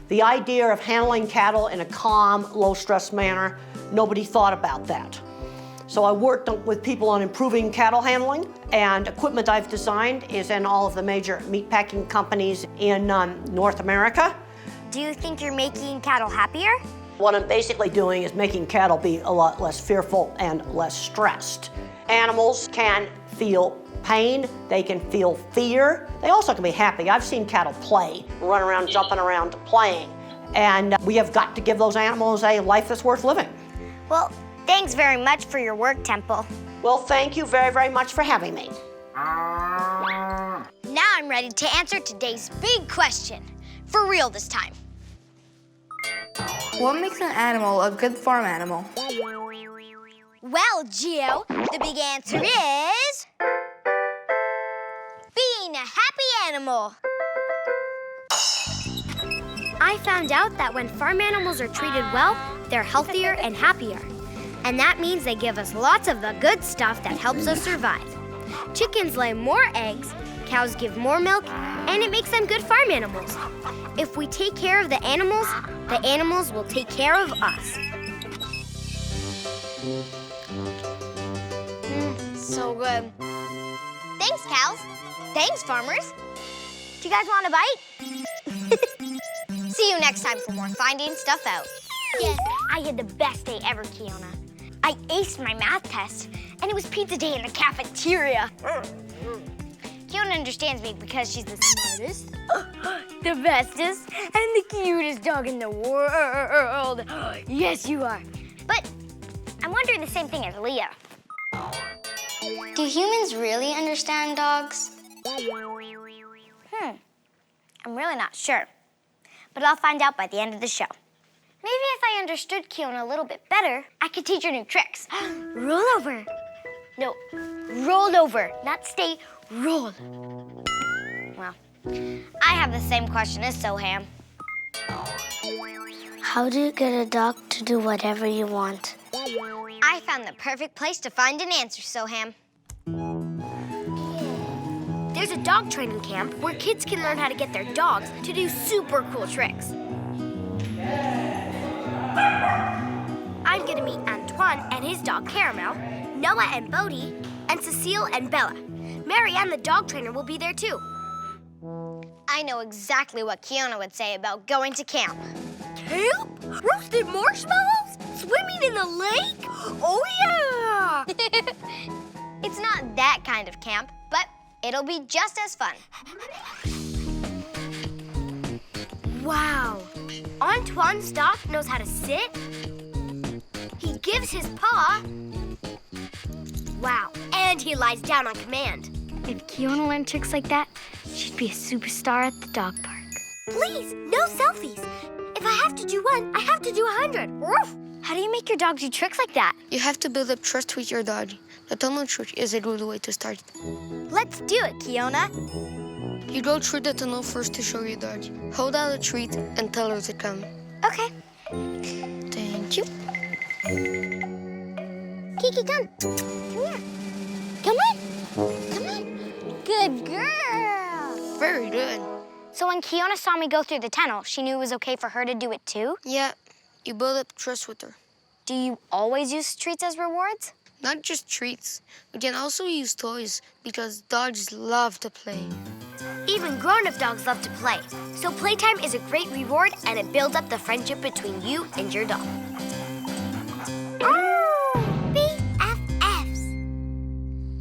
The idea of handling cattle in a calm, low-stress manner, nobody thought about that. So I worked with people on improving cattle handling, and equipment I've designed is in all of the major meatpacking companies in North America. Do you think you're making cattle happier? What I'm basically doing is making cattle be a lot less fearful and less stressed. Animals can feel pain, they can feel fear. They also can be happy. I've seen cattle play, run around, jumping around, playing. And we have got to give those animals a life that's worth living. Well, thanks very much for your work, Temple. Well, thank you very, very much for having me. Now I'm ready to answer today's big question. For real this time. What makes an animal a good farm animal? Well, Gio, the big answer is... being a happy animal. I found out that when farm animals are treated well, they're healthier and happier. And that means they give us lots of the good stuff that helps us survive. Chickens lay more eggs, cows give more milk, and it makes them good farm animals. If we take care of the animals will take care of us. So good. Thanks, cows. Thanks, farmers. Do you guys want a bite? See you next time for more Finding Stuff Out. Yes, I had the best day ever, Kiona. I aced my math test, and it was pizza day in the cafeteria. Kiona understands me because she's the smartest, The bestest, and the cutest dog in the world. Yes, you are. but I'm wondering the same thing as Leah. Do humans really understand dogs? I'm really not sure, but I'll find out by the end of the show. Maybe if I understood Kiona a little bit better, I could teach her new tricks. Roll over. No, roll over, not stay, roll. Well, I have the same question as Soham. How do you get a dog to do whatever you want? I found the perfect place to find an answer, Soham. There's a dog training camp where kids can learn how to get their dogs to do super cool tricks. I'm gonna meet Antoine and his dog Caramel, Noah and Bodie, and Cecile and Bella. Marianne, the dog trainer, will be there too. I know exactly what Kiona would say about going to camp. Camp? Roasted marshmallows? Swimming in the lake? Oh yeah! It's not that kind of camp, but it'll be just as fun. Wow. Antoine's dog knows how to sit. He gives his paw. Wow. And he lies down on command. If Kiona learned tricks like that, she'd be a superstar at the dog park. Please, no selfies. If I have to do one, I have to do 100. Woof. How do you make your dog do tricks like that? You have to build up trust with your dog. The tunnel trick is a good way to start. Let's do it, Kiona. You go through the tunnel first to show your dog. Hold out a treat and tell her to come. Okay. Thank you. Kiki, come. Come here. Come on. Come on. Good girl. Very good. So when Kiona saw me go through the tunnel, she knew it was okay for her to do it too? Yeah, you build up trust with her. Do you always use treats as rewards? Not just treats. We can also use toys because dogs love to play. Even grown-up dogs love to play. So playtime is a great reward and it builds up the friendship between you and your dog. BFFs.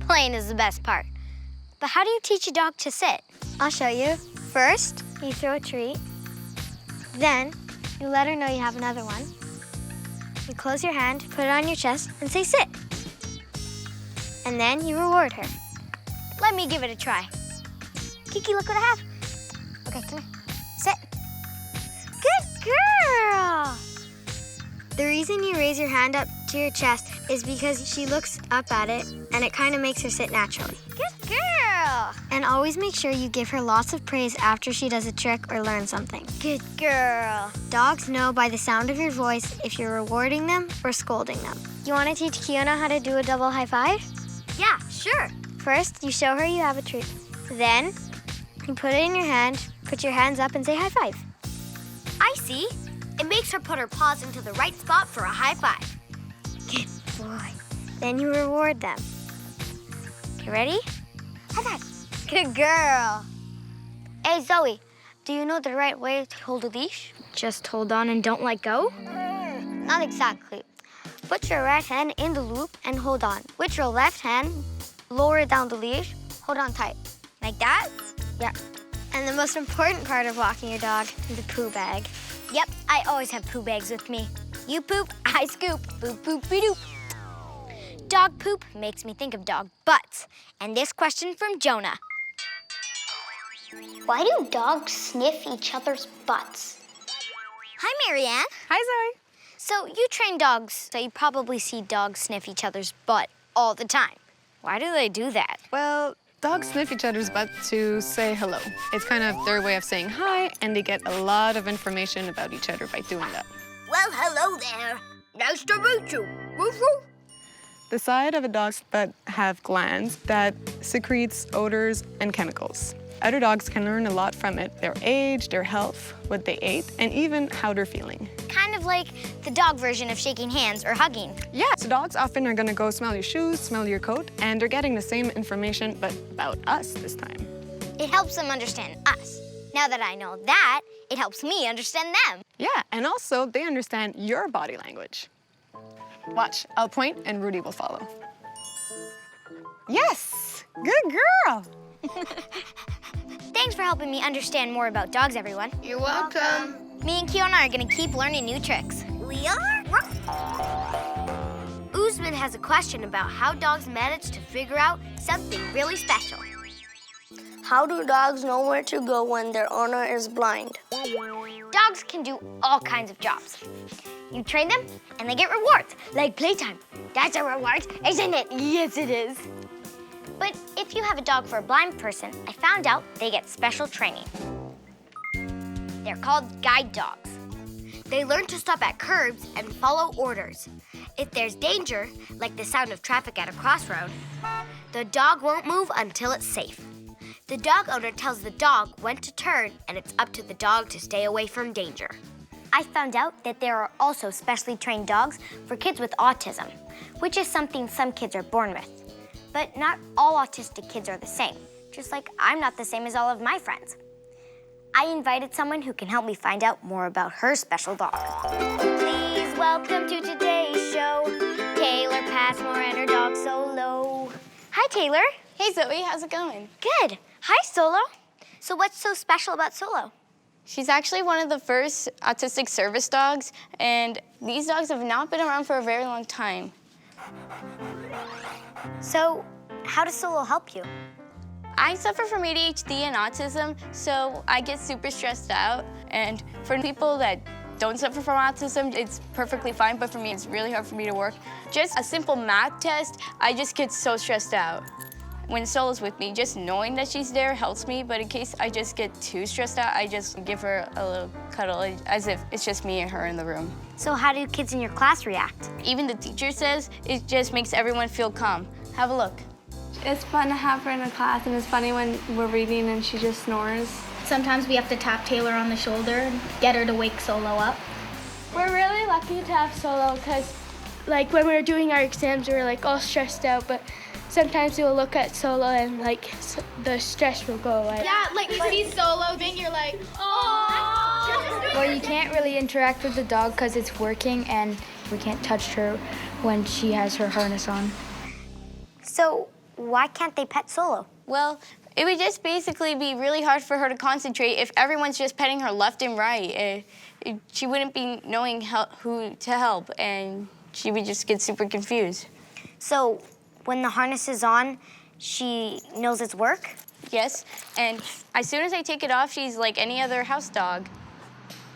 Playing is the best part. But how do you teach a dog to sit? I'll show you. First, you throw a treat. Then, you let her know you have another one. You close your hand, put it on your chest, and say sit. And then you reward her. Let me give it a try. Kiki, look what I have. Okay, come here. Sit. Good girl. The reason you raise your hand up to your chest is because she looks up at it, and it kind of makes her sit naturally. Good girl. And always make sure you give her lots of praise after she does a trick or learns something. Good girl. Dogs know by the sound of your voice if you're rewarding them or scolding them. You want to teach Kiona how to do a double high five? Yeah, sure. First, you show her you have a treat. Then, you put it in your hand, put your hands up and say high five. I see. It makes her put her paws into the right spot for a high five. Good boy. Then you reward them. Okay, ready? High five. Good girl. Hey, Zoe, do you know the right way to hold a leash? Just hold on and don't let go? Not exactly. Put your right hand in the loop and hold on. With your left hand, lower down the leash, hold on tight. Like that? Yeah. And the most important part of walking your dog is the poo bag. Yep, I always have poo bags with me. You poop, I scoop. Boop, boop, be-doop. Dog poop makes me think of dog butts. And this question from Jonah. Why do dogs sniff each other's butts? Hi, Marianne. Hi, Zoe. So you train dogs, so you probably see dogs sniff each other's butt all the time. Why do they do that? Well, dogs sniff each other's butt to say hello. It's kind of their way of saying hi, and they get a lot of information about each other by doing that. Well, hello there. Nice to meet you. Woof, woof. The side of a dog's butt have glands that secretes odors and chemicals. Other dogs can learn a lot from it, their age, their health, what they ate, and even how they're feeling. Kind of like the dog version of shaking hands or hugging. Yeah, so dogs often are gonna go smell your shoes, smell your coat, and they're getting the same information, but about us this time. It helps them understand us. Now that I know that, it helps me understand them. Yeah, and also they understand your body language. Watch, I'll point and Rudy will follow. Yes, good girl. Thanks for helping me understand more about dogs, everyone. You're welcome. Me and Kiona are gonna keep learning new tricks. We are? Usman has a question about how dogs manage to figure out something really special. How do dogs know where to go when their owner is blind? Dogs can do all kinds of jobs. You train them, and they get rewards, like playtime. That's a reward, isn't it? Yes, it is. But if you have a dog for a blind person, I found out they get special training. They're called guide dogs. They learn to stop at curbs and follow orders. If there's danger, like the sound of traffic at a crossroad, the dog won't move until it's safe. The dog owner tells the dog when to turn, and it's up to the dog to stay away from danger. I found out that there are also specially trained dogs for kids with autism, which is something some kids are born with. But not all autistic kids are the same, just like I'm not the same as all of my friends. I invited someone who can help me find out more about her special dog. Please welcome to today's show, Taylor Passmore and her dog Solo. Hi, Taylor. Hey, Zoe, how's it going? Good. Hi, Solo. So what's so special about Solo? She's actually one of the first autistic service dogs, and these dogs have not been around for a very long time. So, how does Solo help you? I suffer from ADHD and autism, so I get super stressed out. And for people that don't suffer from autism, it's perfectly fine, but for me, it's really hard for me to work. Just a simple math test, I just get so stressed out. When Solo's with me, just knowing that she's there helps me, but in case I just get too stressed out, I just give her a little cuddle, as if it's just me and her in the room. So how do kids in your class react? Even the teacher says it just makes everyone feel calm. Have a look. It's fun to have her in a class, and it's funny when we're reading and she just snores. Sometimes we have to tap Taylor on the shoulder and get her to wake Solo up. We're really lucky to have Solo because, like, when we were doing our exams, we were, like, all stressed out, but sometimes we'll look at Solo and, like, the stress will go away. Yeah, like you see Solo, then you're like, oh. Well, you can't really interact with the dog because it's working, and we can't touch her when she has her harness on. So why can't they pet Solo? Well, it would just basically be really hard for her to concentrate if everyone's just petting her left and right. She wouldn't be knowing who to help, and she would just get super confused. So when the harness is on, she knows it's work? Yes, and as soon as I take it off, she's like any other house dog.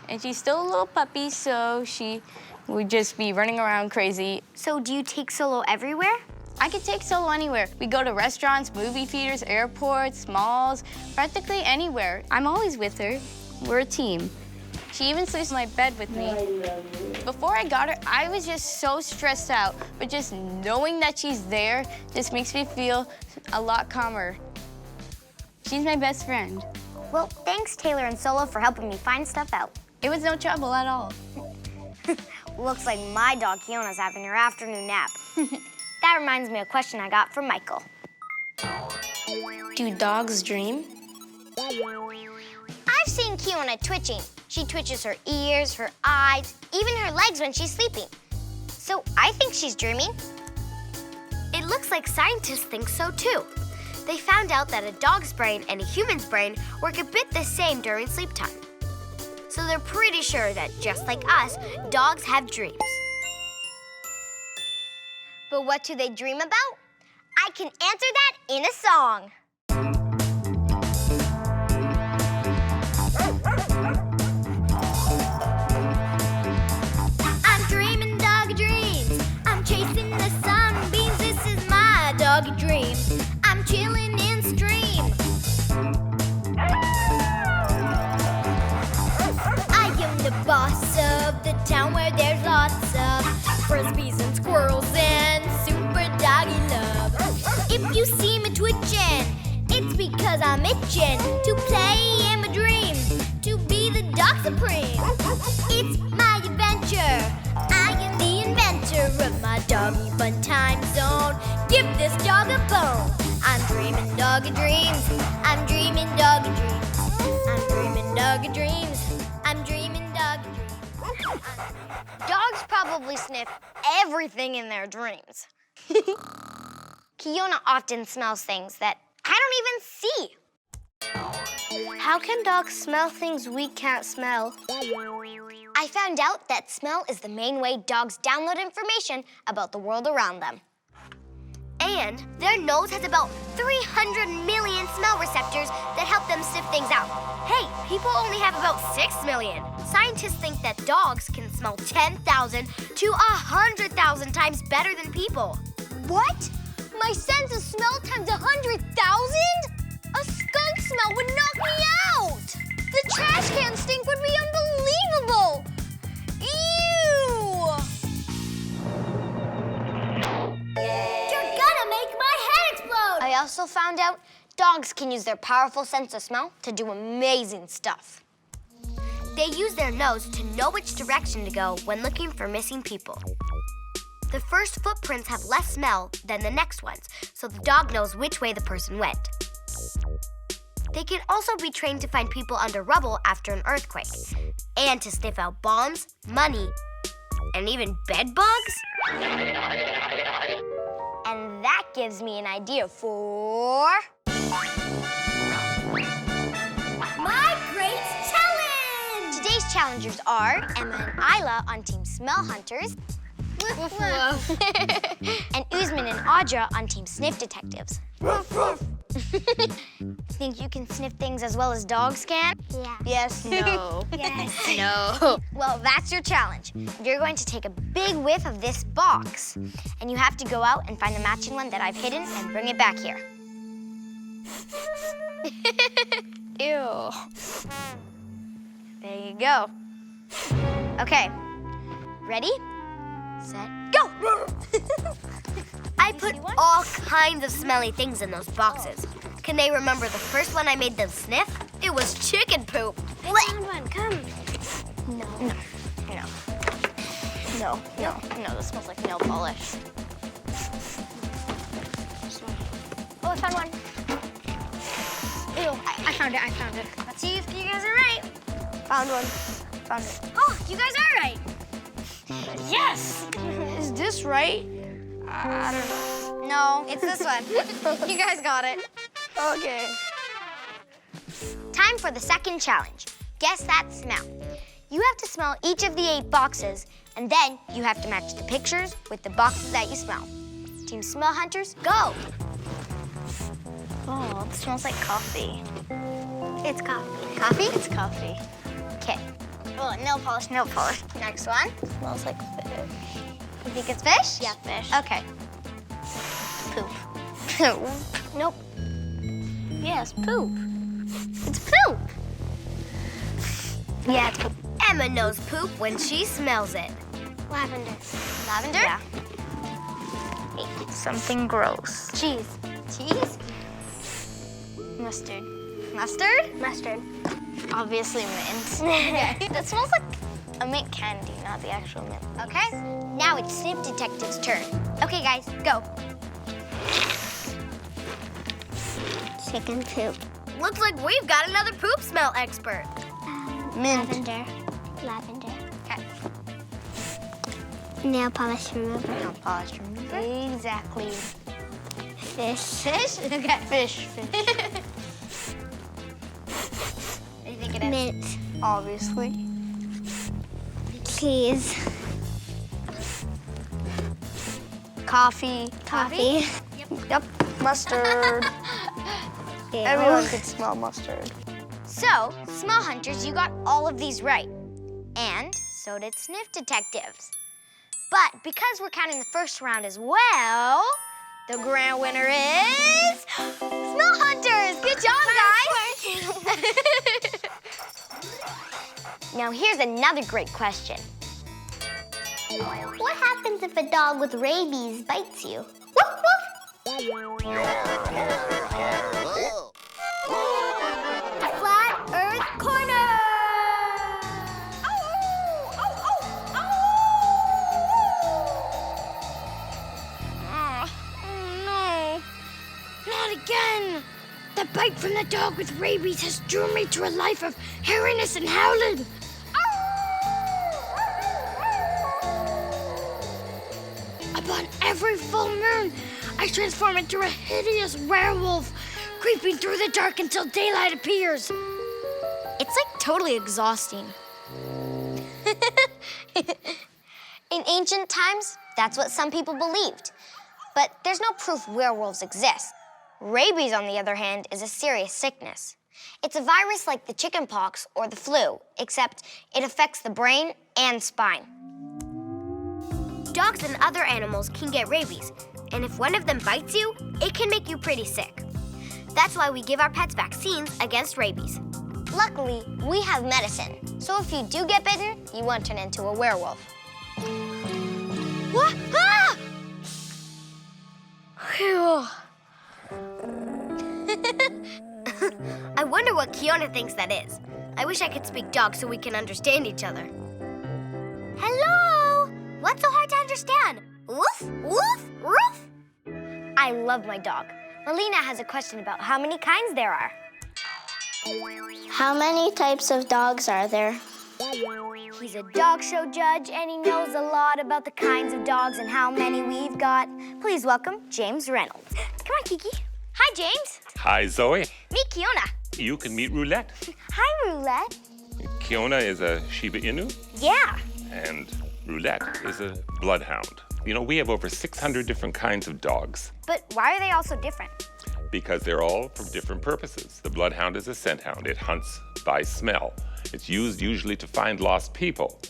And she's still a little puppy, so she would just be running around crazy. So do you take Solo everywhere? I could take Solo anywhere. We go to restaurants, movie theaters, airports, malls, practically anywhere. I'm always with her. We're a team. She even sleeps in my bed with me. Before I got her, I was just so stressed out, but just knowing that she's there just makes me feel a lot calmer. She's my best friend. Well, thanks, Taylor and Solo, for helping me find stuff out. It was no trouble at all. Looks like my dog, Kiona's having her afternoon nap. That reminds me of a question I got from Michael. Do dogs dream? I've seen Kiona twitching. She twitches her ears, her eyes, even her legs when she's sleeping. So I think she's dreaming. It looks like scientists think so too. They found out that a dog's brain and a human's brain work a bit the same during sleep time. So they're pretty sure that just like us, dogs have dreams. But what do they dream about? I can answer that in a song. I'm dreaming dog dreams. I'm chasing the sunbeams. This is my dog dream. I'm chilling in stream. I am the boss of the town where there's lots of frisbees and squirrels and super doggy love. If you see me twitching, it's because I'm itching to play in my dream, to be the dog supreme. It's my adventure. I am the inventor of my doggy fun time zone. Give this dog a bone. I'm dreaming doggy dreams. I'm dreaming doggy dreams. I'm dreaming doggy dreams. I'm dreaming doggy dreams. Dogs probably sniff everything in their dreams. Kiona often smells things that I don't even see. How can dogs smell things we can't smell? I found out that smell is the main way dogs download information about the world around them. And their nose has about 300 million smell receptors that help them sniff things out. Hey, people only have about 6 million. Scientists think that dogs can smell 10,000 to 100,000 times better than people. What? My sense of smell times 100,000? A skunk smell would knock me out! The trash can stink would be unbelievable! Ew! You're gonna make my head explode! I also found out dogs can use their powerful sense of smell to do amazing stuff. They use their nose to know which direction to go when looking for missing people. The first footprints have less smell than the next ones, so the dog knows which way the person went. They can also be trained to find people under rubble after an earthquake, and to sniff out bombs, money, and even bed bugs. And that gives me an idea for my great challenge! Today's challengers are Emma and Isla on Team Smell Hunters, woof, woof. And Usman and Audra on Team Sniff Detectives. Woof, woof. Think you can sniff things as well as dogs can? Yeah. Yes. No. Yes. No. Well, that's your challenge. You're going to take a big whiff of this box, and you have to go out and find a matching one that I've hidden and bring it back here. Ew. There you go. Okay. Ready? Set, go! I put all kinds of smelly things in those boxes. Can they remember the first one I made them sniff? It was chicken poop. I found one, come. No, this smells like nail polish. Oh, I found one. Ew, I found it. Let's see if you guys are right. Found one. Found it. Oh, you guys are right. Yes! Is this right? I don't know. No, it's this one. You guys got it. Okay. Time for the second challenge. Guess that smell. You have to smell each of the 8 boxes, and then you have to match the pictures with the boxes that you smell. Team Smell Hunters, go! Oh, it smells like coffee. It's coffee. Coffee? It's coffee. Okay. Oh, nail polish. Next one. It smells like fish. You think it's fish? Yeah, fish. Okay. Poop. Nope. Yes, poop. It's poop. Yeah, it's poop. Emma, Emma knows poop when she smells it. Lavender. Lavender? Yeah. Something gross. Cheese. Cheese? Mustard. Mustard? Mustard. Obviously mint. Okay. That smells like a mint candy, not the actual mint. Okay, now it's Sniff Detective's turn. Okay, guys, go. Chicken poop. Looks like we've got another poop smell expert. Mint. Lavender. Lavender. Okay. Nail polish remover. Nail polish remover. Exactly. Fish. Fish? Okay. Fish. What do you think it is? Mint. Obviously. Cheese. Coffee. Coffee. Yep. Mustard. Ew. Everyone could smell mustard. So, Smell Hunters, you got all of these right. And so did Sniff Detectives. But because we're counting the first round as well, the grand winner is Smell Hunters! Good job, guys! Now here's another great question. What happens if a dog with rabies bites you? Flat Earth Corner! No, not again. The bite from the dog with rabies has driven me to a life of hairiness and howling. Upon every full moon, I transform into a hideous werewolf, creeping through the dark until daylight appears. It's like totally exhausting. In ancient times, that's what some people believed. But there's no proof werewolves exist. Rabies, on the other hand, is a serious sickness. It's a virus like the chickenpox or the flu, except it affects the brain and spine. Dogs and other animals can get rabies, and if one of them bites you, it can make you pretty sick. That's why we give our pets vaccines against rabies. Luckily, we have medicine, so if you do get bitten, you won't turn into a werewolf. What? Ah! Phew. I wonder what Kiona thinks that is. I wish I could speak dog so we can understand each other. Hello! What's so hard to understand? Woof, woof, woof. I love my dog. Melina has a question about how many kinds there are. How many types of dogs are there? He's a dog show judge, and he knows a lot about the kinds of dogs and how many we've got. Please welcome James Reynolds. Come on, Kiki. Hi, James. Hi, Zoe. Meet Kiona. You can meet Roulette. Hi, Roulette. Kiona is a Shiba Inu, Yeah. and Roulette is a bloodhound. You know, we have over 600 different kinds of dogs But why are they all so different? because they're all for different purposes. The bloodhound is a scent hound. It hunts by smell. It's used usually to find lost people.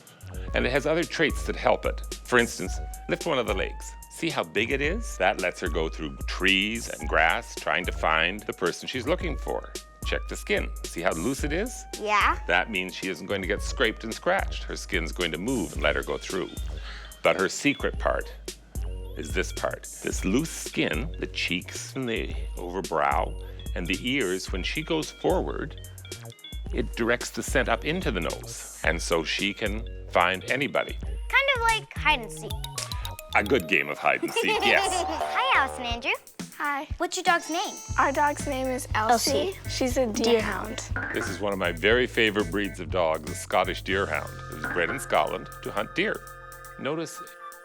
And it has other traits that help it. For instance, lift one of the legs. See how big it is? That lets her go through trees and grass trying to find the person she's looking for. Check the skin. See how loose it is? Yeah. That means she isn't going to get scraped and scratched. Her skin's going to move and let her go through. But her secret part is this part. This loose skin, the cheeks and the overbrow, and the ears, when she goes forward, it directs the scent up into the nose. And so she can find anybody. Kind of like hide and seek. A good game of hide and seek, yes. Hi, Alice and Andrew. Hi. What's your dog's name? Our dog's name is Elsie. She's a deerhound. This is one of my very favorite breeds of dogs, the Scottish Deerhound. It was bred in Scotland to hunt deer. Notice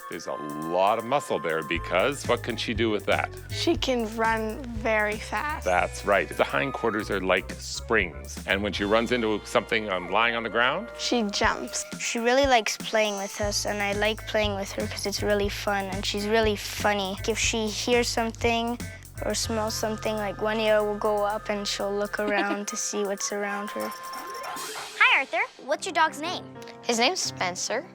there's a lot of muscle there because what can she do with that? She can run very fast. That's right. The hindquarters are like springs. And when she runs into something lying on the ground, She jumps. She really likes playing with us, and I like playing with her because it's really fun, and she's really funny. If she hears something or smells something, like one ear will go up and she'll look around to see what's around her. Hi, Arthur. What's your dog's name? His name's Spencer.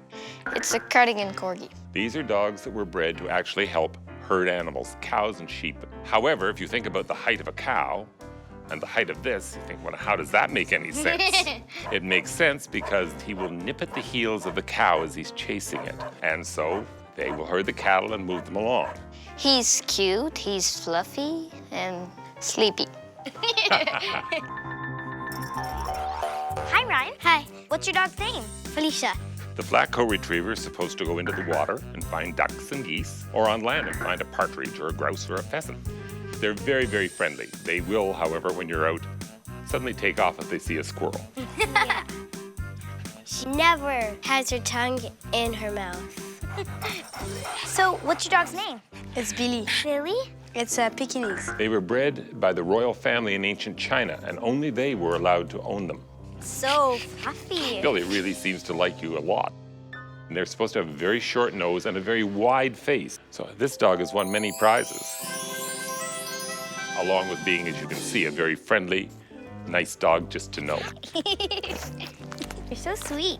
It's a Cardigan Corgi. these are dogs that were bred to actually help herd animals, cows and sheep. However, if you think about the height of a cow, And the height of this, you think, well, how does that make any sense? It makes sense because he will nip at the heels of the cow as he's chasing it. And so they will herd the cattle and move them along. He's cute, he's fluffy, and sleepy. Hi, Ryan. Hi. What's your dog's name? Felicia. The black co-retriever is supposed to go into the water and find ducks and geese, or on land and find a partridge or a grouse or a pheasant. They're very, very friendly. They will, however, when you're out, suddenly take off if they see a squirrel. Yeah. She never has her tongue in her mouth. So, what's your dog's name? It's Billy. Billy? It's a Pekingese. They were bred by the royal family in ancient China, and only they were allowed to own them. So fluffy. Billy really seems to like you a lot. And they're supposed to have a very short nose and a very wide face. So this dog has won many prizes. Along with being, as you can see, a very friendly, nice dog just to know. You're so sweet.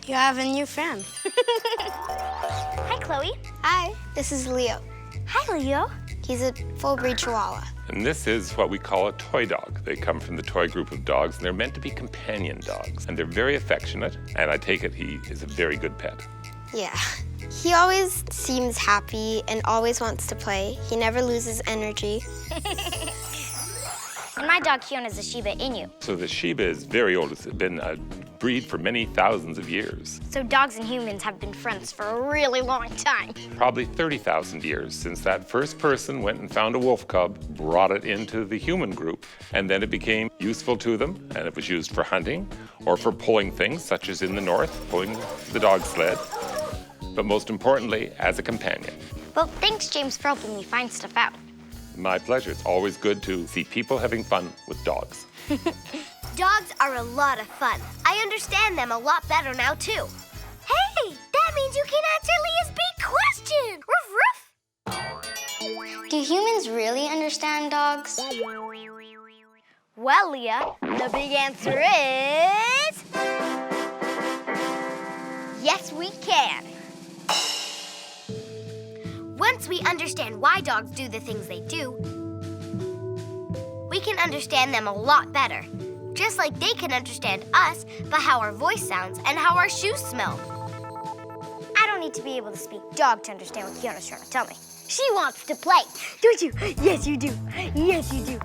You have a new friend. Hi, Chloe. Hi, this is Leo. Hi, Leo. He's a full-breed Chihuahua. And this is what we call a toy dog. They come from the toy group of dogs, and they're meant to be companion dogs. And they're very affectionate, and I take it he is a very good pet. Yeah. He always seems happy and always wants to play. He never loses energy. And my dog Kiona is a Shiba Inu. So the Shiba is very old. It's been a breed for many thousands of years. So dogs and humans have been friends for a really long time. Probably 30,000 years since that first person went and found a wolf cub, brought it into the human group, and then it became useful to them, and it was used for hunting or for pulling things, such as in the north, pulling the dog sled, but most importantly, as a companion. Well, thanks, James, for helping me find stuff out. My pleasure. It's always good to see people having fun with dogs. Dogs are a lot of fun. I understand them a lot better now, too. Hey, that means you can answer Leah's big question. Ruff, ruff. Do humans really understand dogs? Well, Leah, the big answer is... yes, we can. Once we understand why dogs do the things they do, we can understand them a lot better. Just like they can understand us by how our voice sounds and how our shoes smell. I don't need to be able to speak dog to understand what Kiona's trying to tell me. She wants to play, don't you? Yes, you do. Yes, you do.